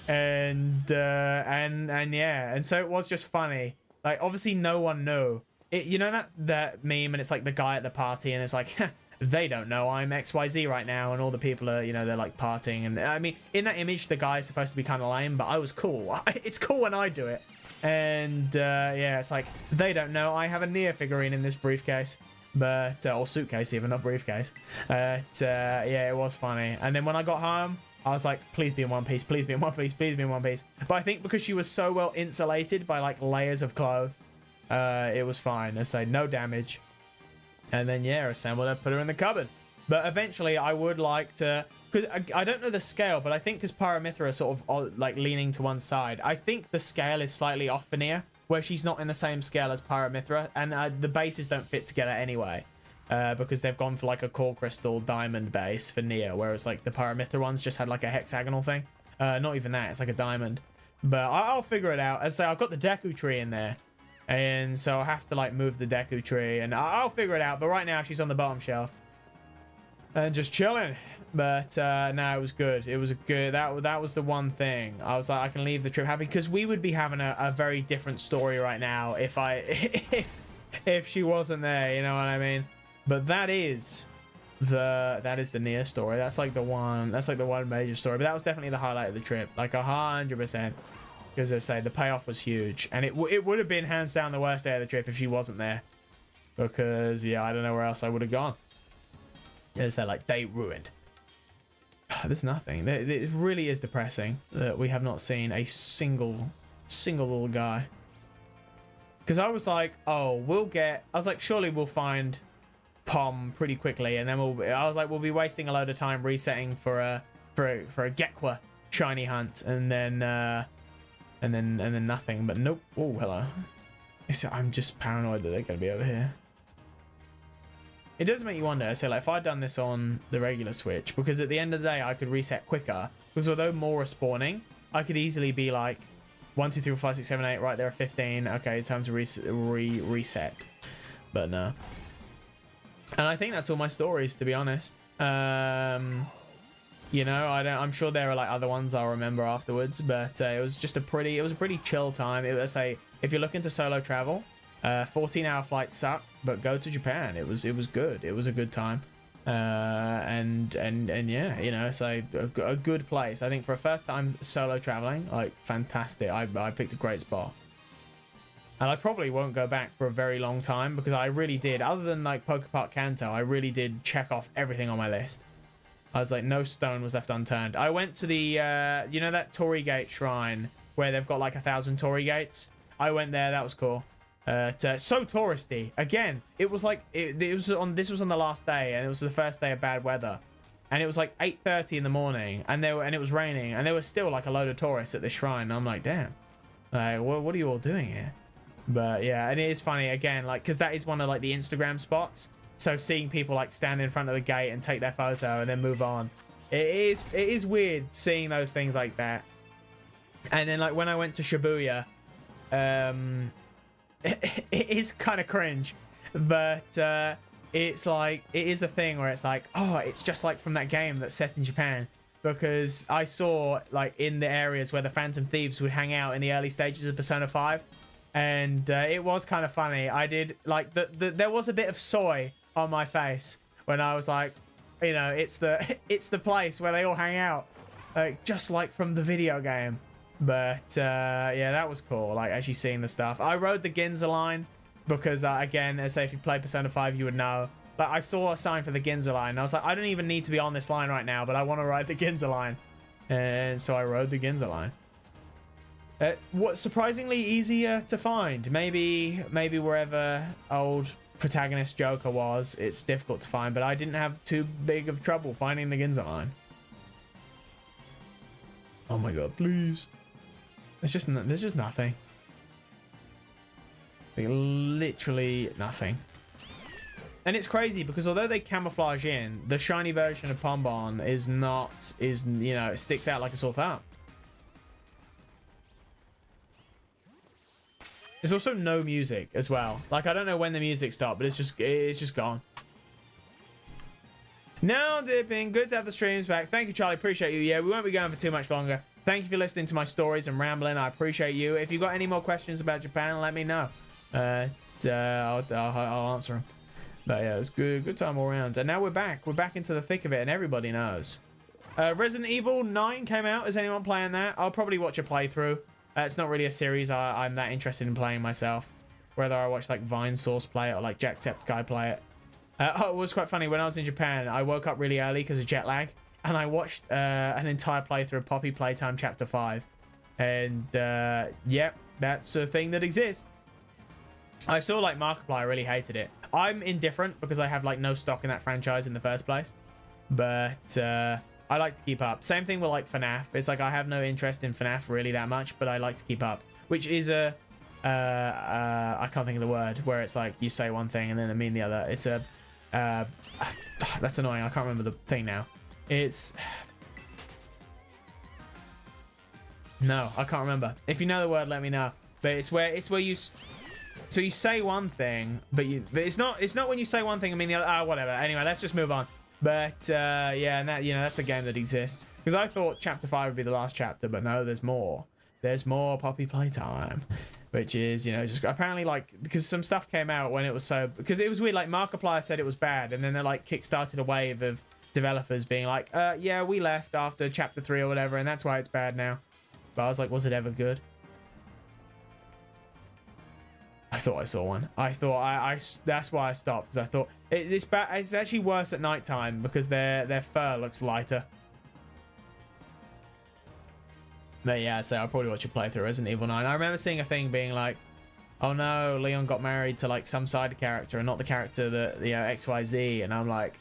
And yeah, and so it was just funny. Like obviously no one knew it. You know that meme, and it's like the guy at the party, and it's like they don't know I'm XYZ right now, and all the people are, you know, they're like partying. And I mean, in that image, the guy is supposed to be kind of lame, but I was cool. It's cool when I do it. And yeah, it's like they don't know I have a Nia figurine in this briefcase, but or suitcase even, not briefcase. Yeah, it was funny. And then when I got home, I was like, please be in one piece, please be in one piece, please be in one piece. But I think because she was so well insulated by like layers of clothes, it was fine. I say no damage. And then yeah, assembled her, put her in the cupboard. But eventually I would like to, because I don't know the scale, but I think because Pyramithra is sort of like leaning to one side, I think the scale is slightly off for Nia, where she's not in the same scale as Pyramithra, and the bases don't fit together anyway, because they've gone for like a core crystal diamond base for Nia, whereas like the Pyramithra ones just had like a hexagonal thing. Not even that, it's like a diamond. But I'll figure it out. As I say, I've got the Deku tree in there, and so I'll have to like move the Deku tree, and I'll figure it out. But right now she's on the bottom shelf and just chilling. But no, it was good. It was a good, that was the one thing I was like, I can leave the trip happy, because we would be having a very different story right now if if she wasn't there, you know what I mean? But that is the Nia story. That's like the one major story. But that was definitely the highlight of the trip, like 100%. Because as I say, the payoff was huge, and it would have been hands down the worst day of the trip if she wasn't there, because yeah, I don't know where else I would have gone. As I say, like, day ruined. There's nothing. It really is depressing that we have not seen a single little guy. Because I was like, oh, I was like, surely we'll find Pom pretty quickly, and then I was like, we'll be wasting a load of time resetting for a Gecqua shiny hunt, and then nothing. But nope. Oh, hello. I'm just paranoid that they're gonna be over here. It does make you wonder. So like, if I'd done this on the regular Switch, because at the end of the day I could reset quicker, because although more are spawning, I could easily be like 1 2 3 4 5 6 7 8, right, there are 15, okay, time to reset. But no. And I think that's all my stories, to be honest. You know, I'm sure there are like other ones I'll remember afterwards, but it was just a pretty chill time. It was if you're looking to solo travel, 14-hour flights suck, but go to Japan. It was good. It was a good time. and yeah, you know, so a good place. I think for a first time solo traveling, like fantastic. I picked a great spot. And I probably won't go back for a very long time because I really did, other than like Poké Park Kanto, I really did check off everything on my list. I was like, no stone was left unturned. I went to the, you know, that Torii Gate shrine where they've got like 1,000 Torii Gates. I went there. That was cool. So touristy. Again, it was like, this was on the last day, and it was the first day of bad weather. And it was like 8:30 in the morning, and it was raining, and there was still like a load of tourists at this shrine. And I'm like, damn, like, what are you all doing here? But yeah, and it is funny again, like, because that is one of like the Instagram spots. So seeing people like stand in front of the gate and take their photo and then move on, it is weird seeing those things like that. And then like when I went to Shibuya, it is kind of cringe, but it's like, it is a thing where it's like, oh, it's just like from that game that's set in Japan, because I saw like in the areas where the Phantom Thieves would hang out in the early stages of Persona 5. And it was kind of funny. I did like there was a bit of soy on my face when I was like, you know, it's the place where they all hang out, like just like from the video game. But yeah, that was cool, like actually seeing the stuff. I rode the Ginza line because again, as say if you play Persona 5 you would know, but I saw a sign for the Ginza line and I was like, I don't even need to be on this line right now, but I want to ride the Ginza line. And so I rode the Ginza line. What's surprisingly easier to find. Maybe wherever old protagonist Joker was, it's difficult to find, but I didn't have too big of trouble finding the Ginza line. Oh my god, please. There's just nothing. Like, literally nothing. And it's crazy because although they camouflage in, the shiny version of Pombon you know, it sticks out like a sore thumb. There's also no music as well. Like, I don't know when the music stopped, but it's just gone. Now dipping. Good to have the streams back. Thank you, Charlie. Appreciate you. Yeah, we won't be going for too much longer. Thank you for listening to my stories and rambling. I appreciate you. If you've got any more questions about Japan, let me know. I'll answer them. But yeah, it was good time all around. And now we're back. We're back into the thick of it, and everybody knows. Resident Evil 9 came out. Is anyone playing that? I'll probably watch a playthrough. It's not really a series I'm that interested in playing myself. Whether I watch like Vine Source play it or like Jacksepticeye play it. It was quite funny. When I was in Japan, I woke up really early because of jet lag. And I watched an entire playthrough of Poppy Playtime Chapter 5. And yep, that's a thing that exists. I saw like Markiplier really hated it. I'm indifferent because I have like no stock in that franchise in the first place. But I like to keep up. Same thing with like FNAF. It's like I have no interest in FNAF really that much, but I like to keep up. Which is a I can't think of the word where it's like you say one thing and then I mean the other. It's a that's annoying. I can't remember the thing now. It's no, I can't remember. If you know the word, let me know. But it's where you so you say one thing, but it's not when you say one thing and mean the other. Whatever. Anyway, let's just move on. But yeah, and that, you know, that's a game that exists. Because I thought Chapter 5 would be the last chapter, but no, there's more. There's more Poppy Playtime, which is, you know, just apparently like, because some stuff came out when it was because it was weird. Like Markiplier said it was bad, and then they like kickstarted a wave of developers being like, yeah, we left after Chapter 3 or whatever, and that's why it's bad now. But I was like, was it ever good? I thought I saw one. I thought that's why I stopped, because I thought it's bad. It's actually worse at nighttime because their fur looks lighter. But yeah, so I'll probably watch a playthrough Resident Evil 9. I remember seeing a thing being like, oh no, Leon got married to like some side character and not the character that, you know, XYZ, and I'm like,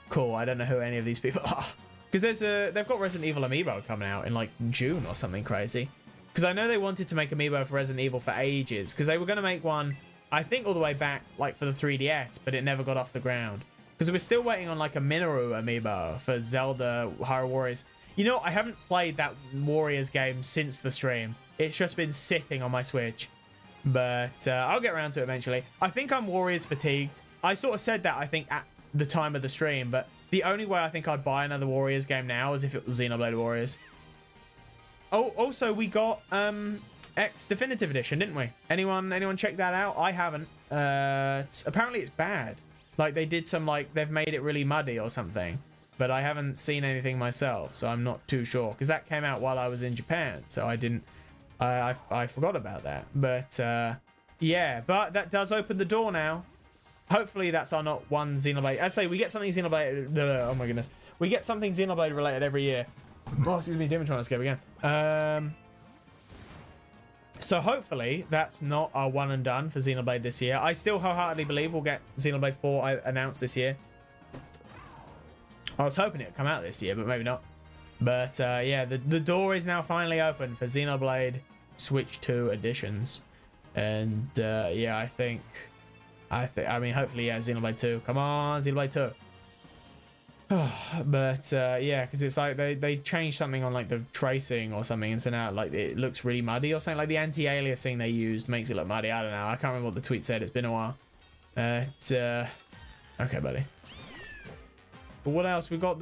cool, I don't know who any of these people are. Because they've got Resident Evil Amiibo coming out in like June or something crazy. Because I know they wanted to make Amiibo for Resident Evil for ages. Because they were going to make one, I think, all the way back, like, for the 3DS. But it never got off the ground. Because we're still waiting on, like, a Minoru Amiibo for Zelda Hyrule Warriors. You know, I haven't played that Warriors game since the stream. It's just been sitting on my Switch. But I'll get around to it eventually. I think I'm Warriors fatigued. I sort of said that, I think, at the time of the stream. But the only way I think I'd buy another Warriors game now is if it was Xenoblade Warriors. Oh, also we got X Definitive Edition, didn't we? Anyone check that out? I haven't. Apparently it's bad. Like they did some, like they've made it really muddy or something, but I haven't seen anything myself, so I'm not too sure, because that came out while I was in Japan, so I didn't, I forgot about that. But yeah, but that does open the door now. Hopefully that's our not one Xenoblade. I say we get something Xenoblade. Oh my goodness, we get something Xenoblade related every year. Oh, excuse me, Demon trying to escape again. So hopefully that's not our one and done for Xenoblade this year. I still wholeheartedly believe we'll get Xenoblade 4 announced this year. I was hoping it'd come out this year, but maybe not. But yeah, the door is now finally open for Xenoblade Switch 2 editions. And yeah, I mean, hopefully, yeah, Xenoblade 2. Come on, Xenoblade 2. But yeah, because it's like they changed something on like the tracing or something, and so now like it looks really muddy or something. Like the anti-aliasing they used makes it look muddy. I don't know. I can't remember what the tweet said. It's been a while. Okay, buddy. But what else? We've got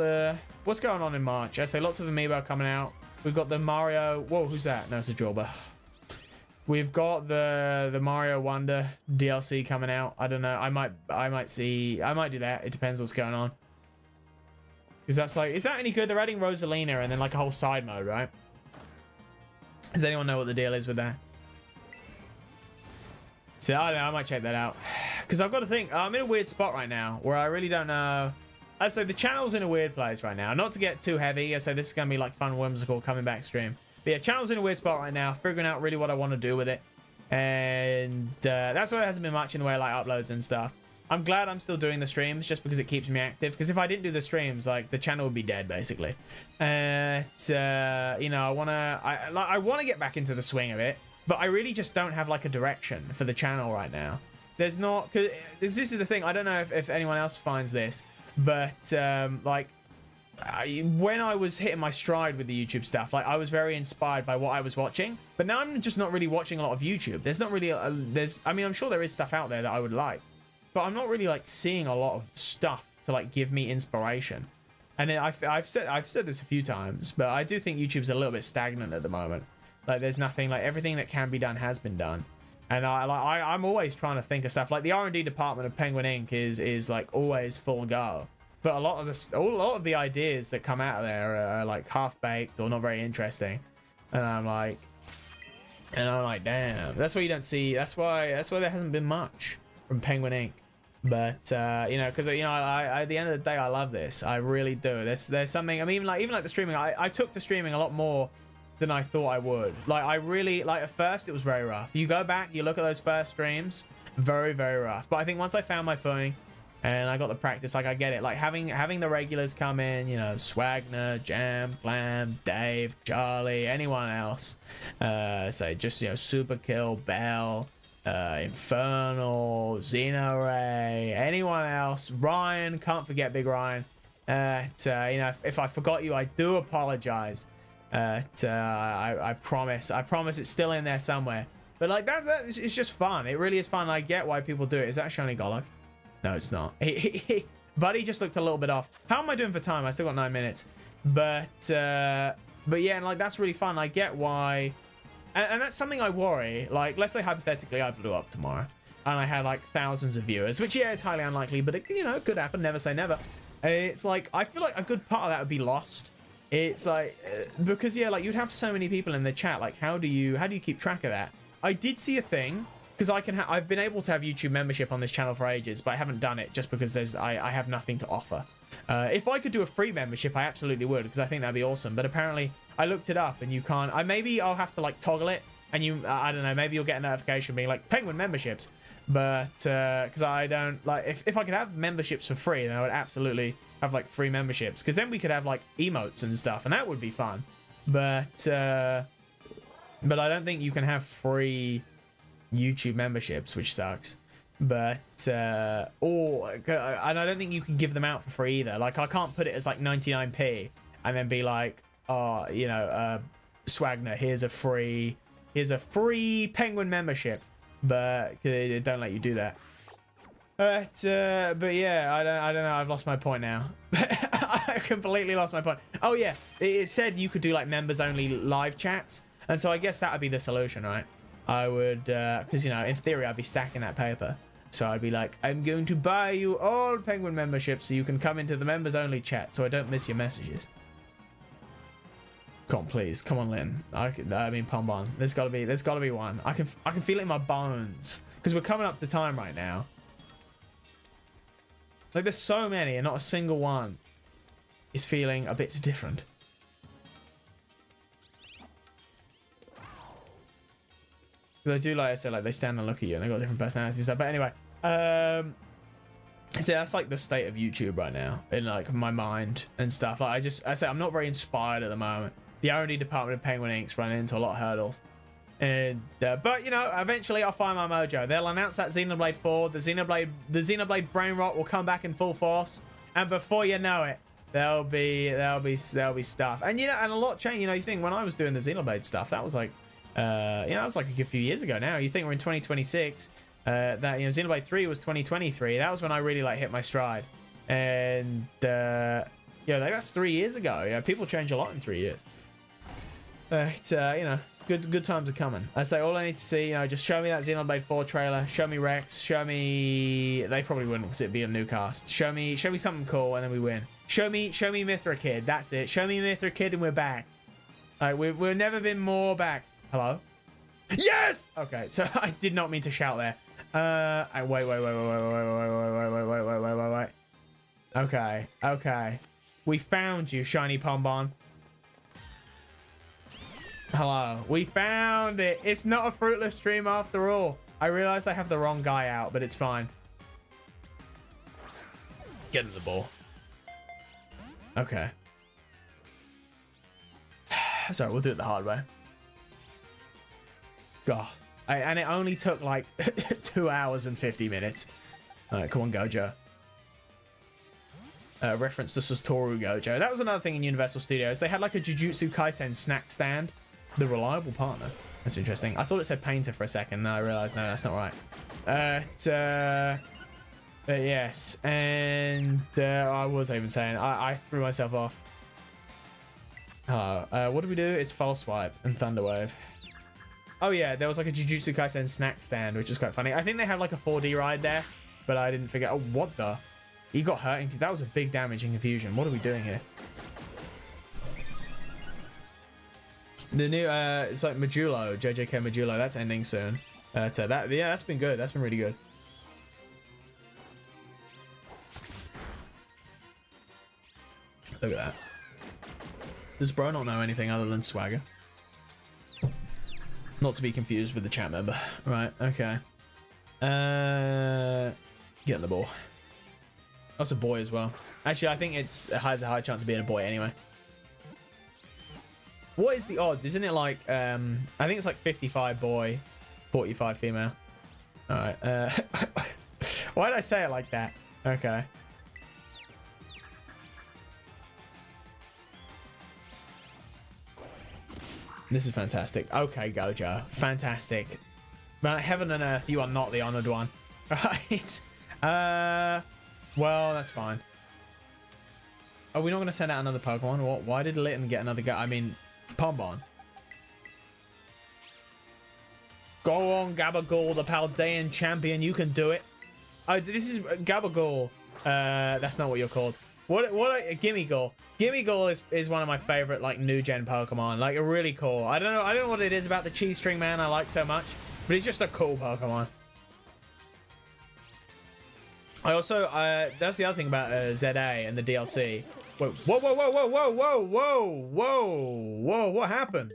what's going on in March? I say lots of Amiibo coming out. We've got the Mario. Whoa, who's that? No, it's a Jawber. We've got the Mario Wonder DLC coming out. I don't know. I might do that. It depends what's going on. Because that's like, is that any good? They're adding Rosalina and then like a whole side mode, right? Does anyone know what the deal is with that? So I don't know. I might check that out. Because I've got to think. I'm in a weird spot right now where I really don't know. I say the channel's in a weird place right now. Not to get too heavy. I say this is going to be like fun, whimsical, coming back stream. But yeah, channel's in a weird spot right now, figuring out really what I want to do with it. And that's why there hasn't been much in the way of like uploads and stuff. I'm glad I'm still doing the streams just because it keeps me active. Because if I didn't do the streams, like the channel would be dead basically. You know, I want to get back into the swing of it, but I really just don't have like a direction for the channel right now. There's not, because this is the thing. I don't know if anyone else finds this, but like, when I was hitting my stride with the YouTube stuff, like I was very inspired by what I was watching, but now I'm just not really watching a lot of YouTube. There's not really I mean, I'm sure there is stuff out there that I would like, but I'm not really like seeing a lot of stuff to like give me inspiration. And then I've said this a few times, but I do think YouTube's a little bit stagnant at the moment. Like there's nothing, like everything that can be done has been done. And I'm always trying to think of stuff. Like the R&D department of Penguin Inc. is like always full go. But a lot of the ideas that come out of there are like half-baked or not very interesting. And I'm like, damn. That's why you don't see. That's why there hasn't been much from Penguin Inc. But you know, because you know, I at the end of the day, I love this. I really do. There's something. I mean, even like the streaming. I took to streaming a lot more than I thought I would. Like I really like at first it was very rough. You go back, you look at those first streams, very rough. But I think once I found my footing and I got the practice, like I get it. Like having the regulars come in, you know, Swagner, Jam, Glam, Dave, Charlie, anyone else. Say just, you know, Super Kill, Bell, Infernal, Xenoray, anyone else, Ryan, can't forget Big Ryan. You know, if I forgot you, I do apologize. I promise it's still in there somewhere. But like it's just fun. It really is fun. I get why people do it. Is that Shiny Golok? No, it's not. Buddy just looked a little bit off. How am I doing for time? I still got 9 minutes. But yeah, and like that's really fun. I get why, and that's something I worry. Like, let's say hypothetically I blew up tomorrow and I had like thousands of viewers, which yeah is highly unlikely, but it, you know, it could happen. Never say never. It's like I feel like a good part of that would be lost. It's like because yeah, like you'd have so many people in the chat. Like, how do you keep track of that? I did see a thing. Because I've been able to have YouTube membership on this channel for ages, but I haven't done it just because I have nothing to offer. If I could do a free membership, I absolutely would, because I think that'd be awesome. But apparently, I looked it up and you can't. Maybe I'll have to like toggle it, and I don't know. Maybe you'll get a notification being like Penguin memberships. But because I don't like, if I could have memberships for free, then I would absolutely have like free memberships, because then we could have like emotes and stuff, and that would be fun. But I don't think you can have free YouTube memberships, which sucks. But and I don't think you can give them out for free either. Like I can't put it as like 99p and then be like, oh, you know, Swagner, here's a free Penguin membership, but they don't let you do that. But yeah, I don't know. I've lost my point now. I completely lost my point. Oh yeah, it said you could do like members only live chats, and so I guess that would be the solution, right? I would, because, you know, in theory, I'd be stacking that paper. So I'd be like, I'm going to buy you all Penguin memberships so you can come into the members only chat so I don't miss your messages. Come on, please. Come on, Lynn. I mean, Pombon. There's gotta be one. I can feel it in my bones. Because we're coming up to time right now. Like, there's so many and not a single one is feeling a bit different. Because I do, like I said, like, they stand and look at you and they got different personalities and stuff. But anyway, so that's like the state of YouTube right now in like my mind and stuff. Like I say I'm not very inspired at the moment. The R&D department of Penguin Inc.'s running into a lot of hurdles. And but you know, eventually I'll find my mojo. They'll announce that Xenoblade 4, the Xenoblade brain rot will come back in full force, and before you know it, there'll be stuff. And you know, and a lot changed. You know, you think when I was doing the Xenoblade stuff, that was like you know, that was like a good few years ago now. You think we're in 2026, that, you know, Xenoblade 3 was 2023. That was when I really like hit my stride. And yeah, that's 3 years ago. Yeah, people change a lot in 3 years. But you know, good times are coming. I say all I need to see, you know, just show me that Xenoblade 4 trailer, show me Rex, show me, they probably wouldn't because it'd be a new cast. Show me something cool and then we win. Show me Mithra Kid. That's it. Show me Mithra Kid and we're back. All right, we've never been more back. Hello? Yes! Okay, so I did not mean to shout there. Wait. Okay. We found you, shiny Pombon. Hello. We found it. It's not a fruitless stream after all. I realized I have the wrong guy out, but it's fine. Get in the ball. Okay. Sorry, we'll do it the hard way. God. And it only took like 2 hours and 50 minutes. All right, come on, Gojo. Reference to Satoru Gojo. That was another thing in Universal Studios. They had like a Jujutsu Kaisen snack stand. The reliable partner. That's interesting. I thought it said painter for a second. Then I realized, no, that's not right. But yes. And I was even saying, I threw myself off. What do we do? It's false swipe and Thunderwave. Oh yeah, there was like a Jujutsu Kaisen snack stand, which is quite funny. I think they have like a 4D ride there, but I didn't figure. Oh, what the? He got hurt. That was a big damage in confusion. What are we doing here? The new, it's like Majulo, JJK Majulo. That's ending soon. Yeah, that's been good. That's been really good. Look at that. Does Bro not know anything other than swagger? Not to be confused with the chat member. Right, okay. Get in the ball. That's a boy as well. Actually, I think it has a high chance of being a boy anyway. What is the odds? Isn't it like, I think it's like 55 boy, 45 female. All right. Why did I say it like that? Okay. This is fantastic. Okay, Gojo. Fantastic. Man, heaven and earth, you are not the honored one. Right. Well, that's fine. Are we not going to send out another Pokemon? What? Why did Litten get another go? I mean, Pombon. Go on, Gabagool, the Paldean champion. You can do it. Oh, this is Gabagool. That's not what you're called. What Gimmighoul. Gimmighoul is one of my favorite like new gen Pokemon. Like, really cool. I don't know what it is about the Cheese String Man I like so much, but he's just a cool Pokemon. I also that's the other thing about ZA and the DLC. Whoa, what happened?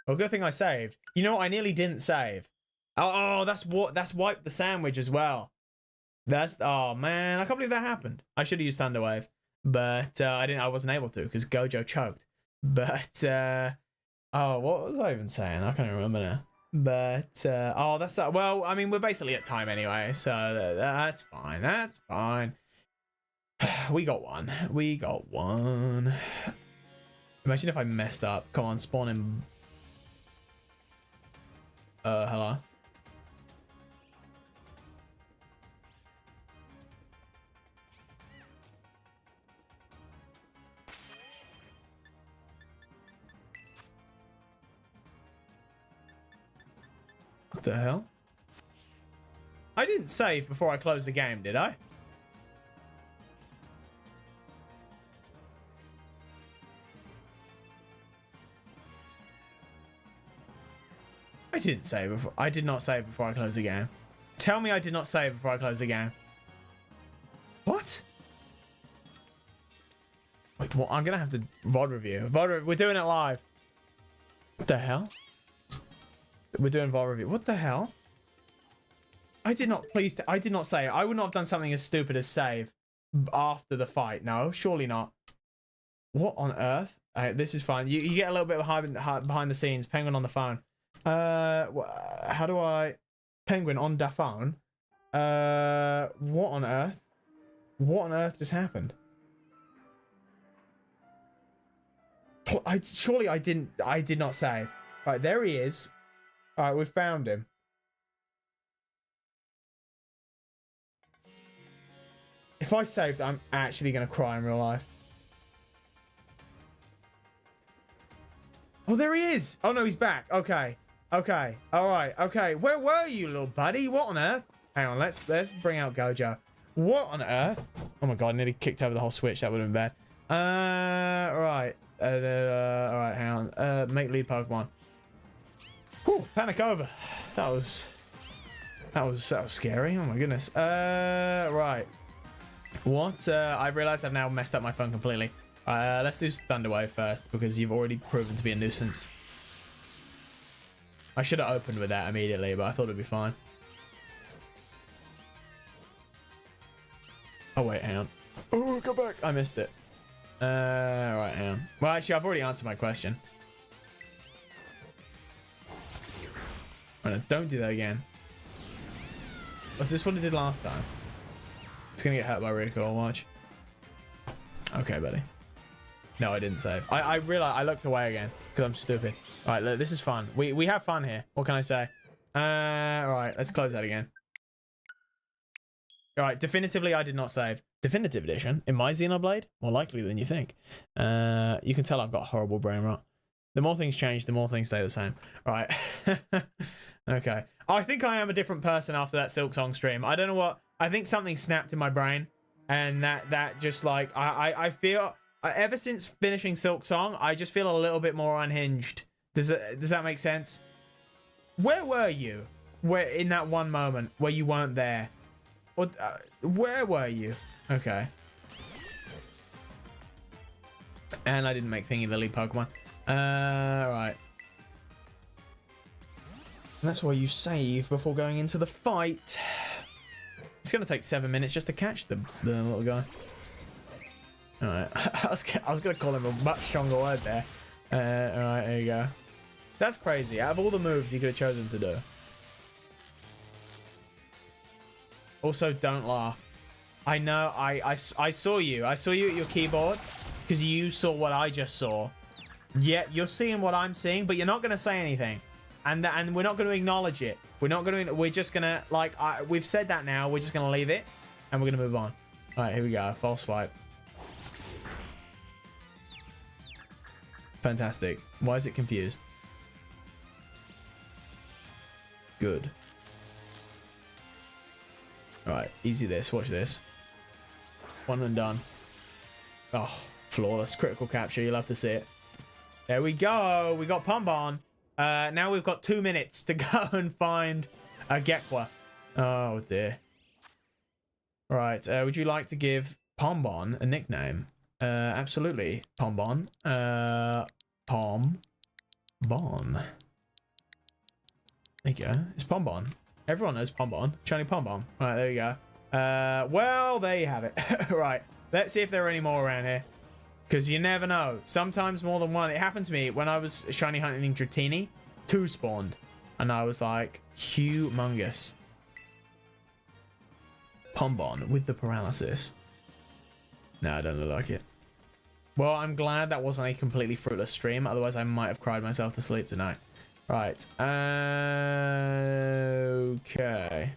Oh, good thing I saved. You know what? I nearly didn't save. Oh, that's wiped the sandwich as well. Oh man, I can't believe that happened. I should have used Thunderwave, but I wasn't able to because Gojo choked. But oh, what was I even saying? I can't remember now. But oh, that's well, I mean, we're basically at time anyway, so that's fine. That's fine. We got one. Imagine if I messed up. Come on, spawn him. Hello. What the hell? I didn't save before I closed the game, did I? I didn't save before. I did not save before I closed the game. Tell me I did not save before I closed the game. What? Wait, what? I'm gonna have to VOD review. We're doing it live. What the hell? We're doing VOD review. What the hell? I did not I did not say it. I would not have done something as stupid as save after the fight. No, surely not. What on earth? This is fine. You get a little bit of behind the scenes. Penguin on the phone. How do I... Penguin on the phone. What on earth? What on earth just happened? Surely I did not save. Right, there he is. All right, we've found him. If I saved, I'm actually going to cry in real life. Oh, there he is. Oh, no, he's back. Okay. Okay. All right. Okay. Where were you, little buddy? What on earth? Hang on. Let's bring out Gojo. What on earth? Oh, my God. I nearly kicked over the whole Switch. That would have been bad. Right. All right. Hang on. Make lead Pokemon. Whew, panic over. That was scary. Oh, my goodness. Right. What? I've realized I've now messed up my phone completely. Let's do Thunderwave first because you've already proven to be a nuisance. I should have opened with that immediately, but I thought it'd be fine. Oh wait, hang on. Oh, go back. I missed it. Right, hang on. Well, actually, I've already answered my question. Oh, no, don't do that again. Was this what I did last time? It's gonna get hurt by Recoil, watch. Okay, buddy. No, I didn't save. I realized I looked away again because I'm stupid. All right, look, this is fun. We have fun here. What can I say? All right, let's close that again. All right, definitively, I did not save. Definitive edition in my Xenoblade, more likely than you think. You can tell I've got horrible brain rot. The more things change, the more things stay the same. All right. Okay. I think I am a different person after that Silk Song stream. I don't know what. I think something snapped in my brain, and that just like I feel ever since finishing Silk Song, I just feel a little bit more unhinged. Does that make sense? Where were you? Where in that one moment where you weren't there? What? Where were you? Okay. And I didn't make Thingy the lead Pokemon. Right. And that's why you save before going into the fight. It's gonna take 7 minutes just to catch the little guy. All right. I was gonna call him a much stronger word there. All right, there you go. That's crazy. Out of all the moves you could have chosen to do. Also, don't laugh. I know. I saw you. I saw you at your keyboard because you saw what I just saw. Yeah, you're seeing what I'm seeing, but you're not gonna say anything. And we're not going to acknowledge it. We're just going to, like, we've said that now. We're just going to leave it. And we're going to move on. All right, here we go. False swipe. Fantastic. Why is it confused? Good. All right, easy this. Watch this. One and done. Oh, flawless. Critical capture. You'll have to see it. There we go. We got Pombon. Now we've got 2 minutes to go and find a Gecqua. Oh dear. Right. Would you like to give Pombon a nickname? Absolutely. Pombon. Pombon. There you go. It's Pombon. Everyone knows Pombon. Shiny Pombon. Right, there you go. Well, there you have it. Right. Let's see if there are any more around here. Because you never know. Sometimes more than one. It happened to me when I was shiny hunting Dratini. 2 spawned. And I was like, humongous. Pombon with the paralysis. No, I don't look like it. Well, I'm glad that wasn't a completely fruitless stream. Otherwise, I might have cried myself to sleep tonight. Right. Okay.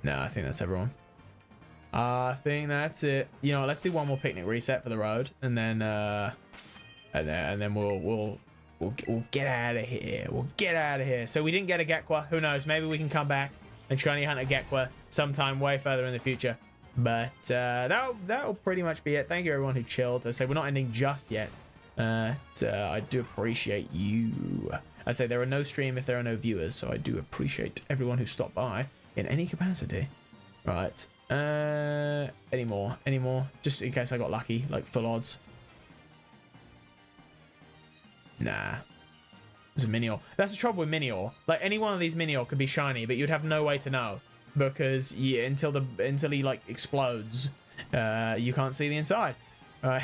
No, I think that's everyone. I think that's it. You know, let's do one more picnic reset for the road, and then we'll we'll get out of here. We'll get out of here. So we didn't get a Gecqua. Who knows? Maybe we can come back and shiny hunt a Gecqua sometime way further in the future. But that'll pretty much be it. Thank you everyone who chilled. I say we're not ending just yet. I do appreciate you. I say there are no stream if there are no viewers, so I do appreciate everyone who stopped by in any capacity. Right. Any more? Just in case I got lucky, like full odds. Nah. It's a Minior. That's the trouble with Minior. Like any one of these Minior could be shiny, but you'd have no way to know because until he like explodes, you can't see the inside. Right.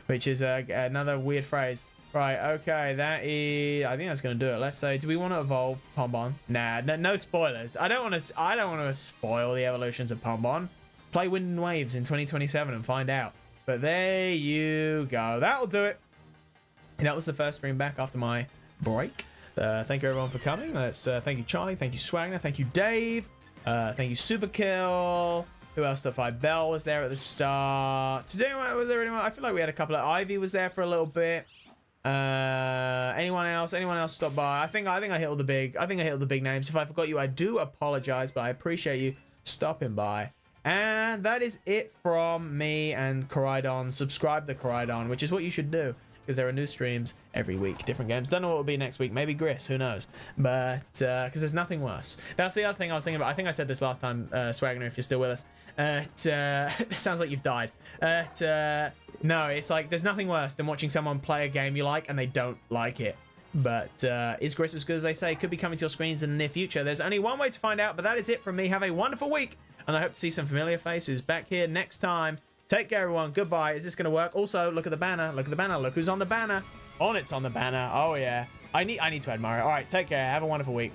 Which is another weird phrase. Right, okay, that is. I think that's gonna do it. Let's say, do we want to evolve Pombon? Nah, no spoilers. I don't want to spoil the evolutions of Pombon. Play Wind and Waves in 2027 and find out. But there you go. That'll do it. And that was the first stream back after my break. Thank you everyone for coming. Thank you Charlie. Thank you Swagner. Thank you Dave. Thank you Superkill. Who else did I? Bell was there at the start. Today was there anyone? I feel like we had a couple of. Ivy was there for a little bit. Anyone else stop by? I think I hit all the big names. If I forgot you, I do apologize, but I appreciate you stopping by. And that is it from me and Koraidon. Subscribe to Koraidon, which is what you should do because there are new streams every week, different games. Don't know what will be next week. Maybe Gris, who knows? But because there's nothing worse. That's the other thing I was thinking about. I think I said this last time, Swagner, if you're still with us. It sounds like you've died. No, it's like there's nothing worse than watching someone play a game you like and they don't like it. But is Gris as good as they say? Could be coming to your screens in the near future. There's only one way to find out, but that is it from me. Have a wonderful week, and I hope to see some familiar faces back here next time. Take care, everyone. Goodbye. Is this going to work? Also, look at the banner. Look at the banner. Look who's on the banner. It's on the banner. Oh, yeah. I need to admire it. All right, take care. Have a wonderful week.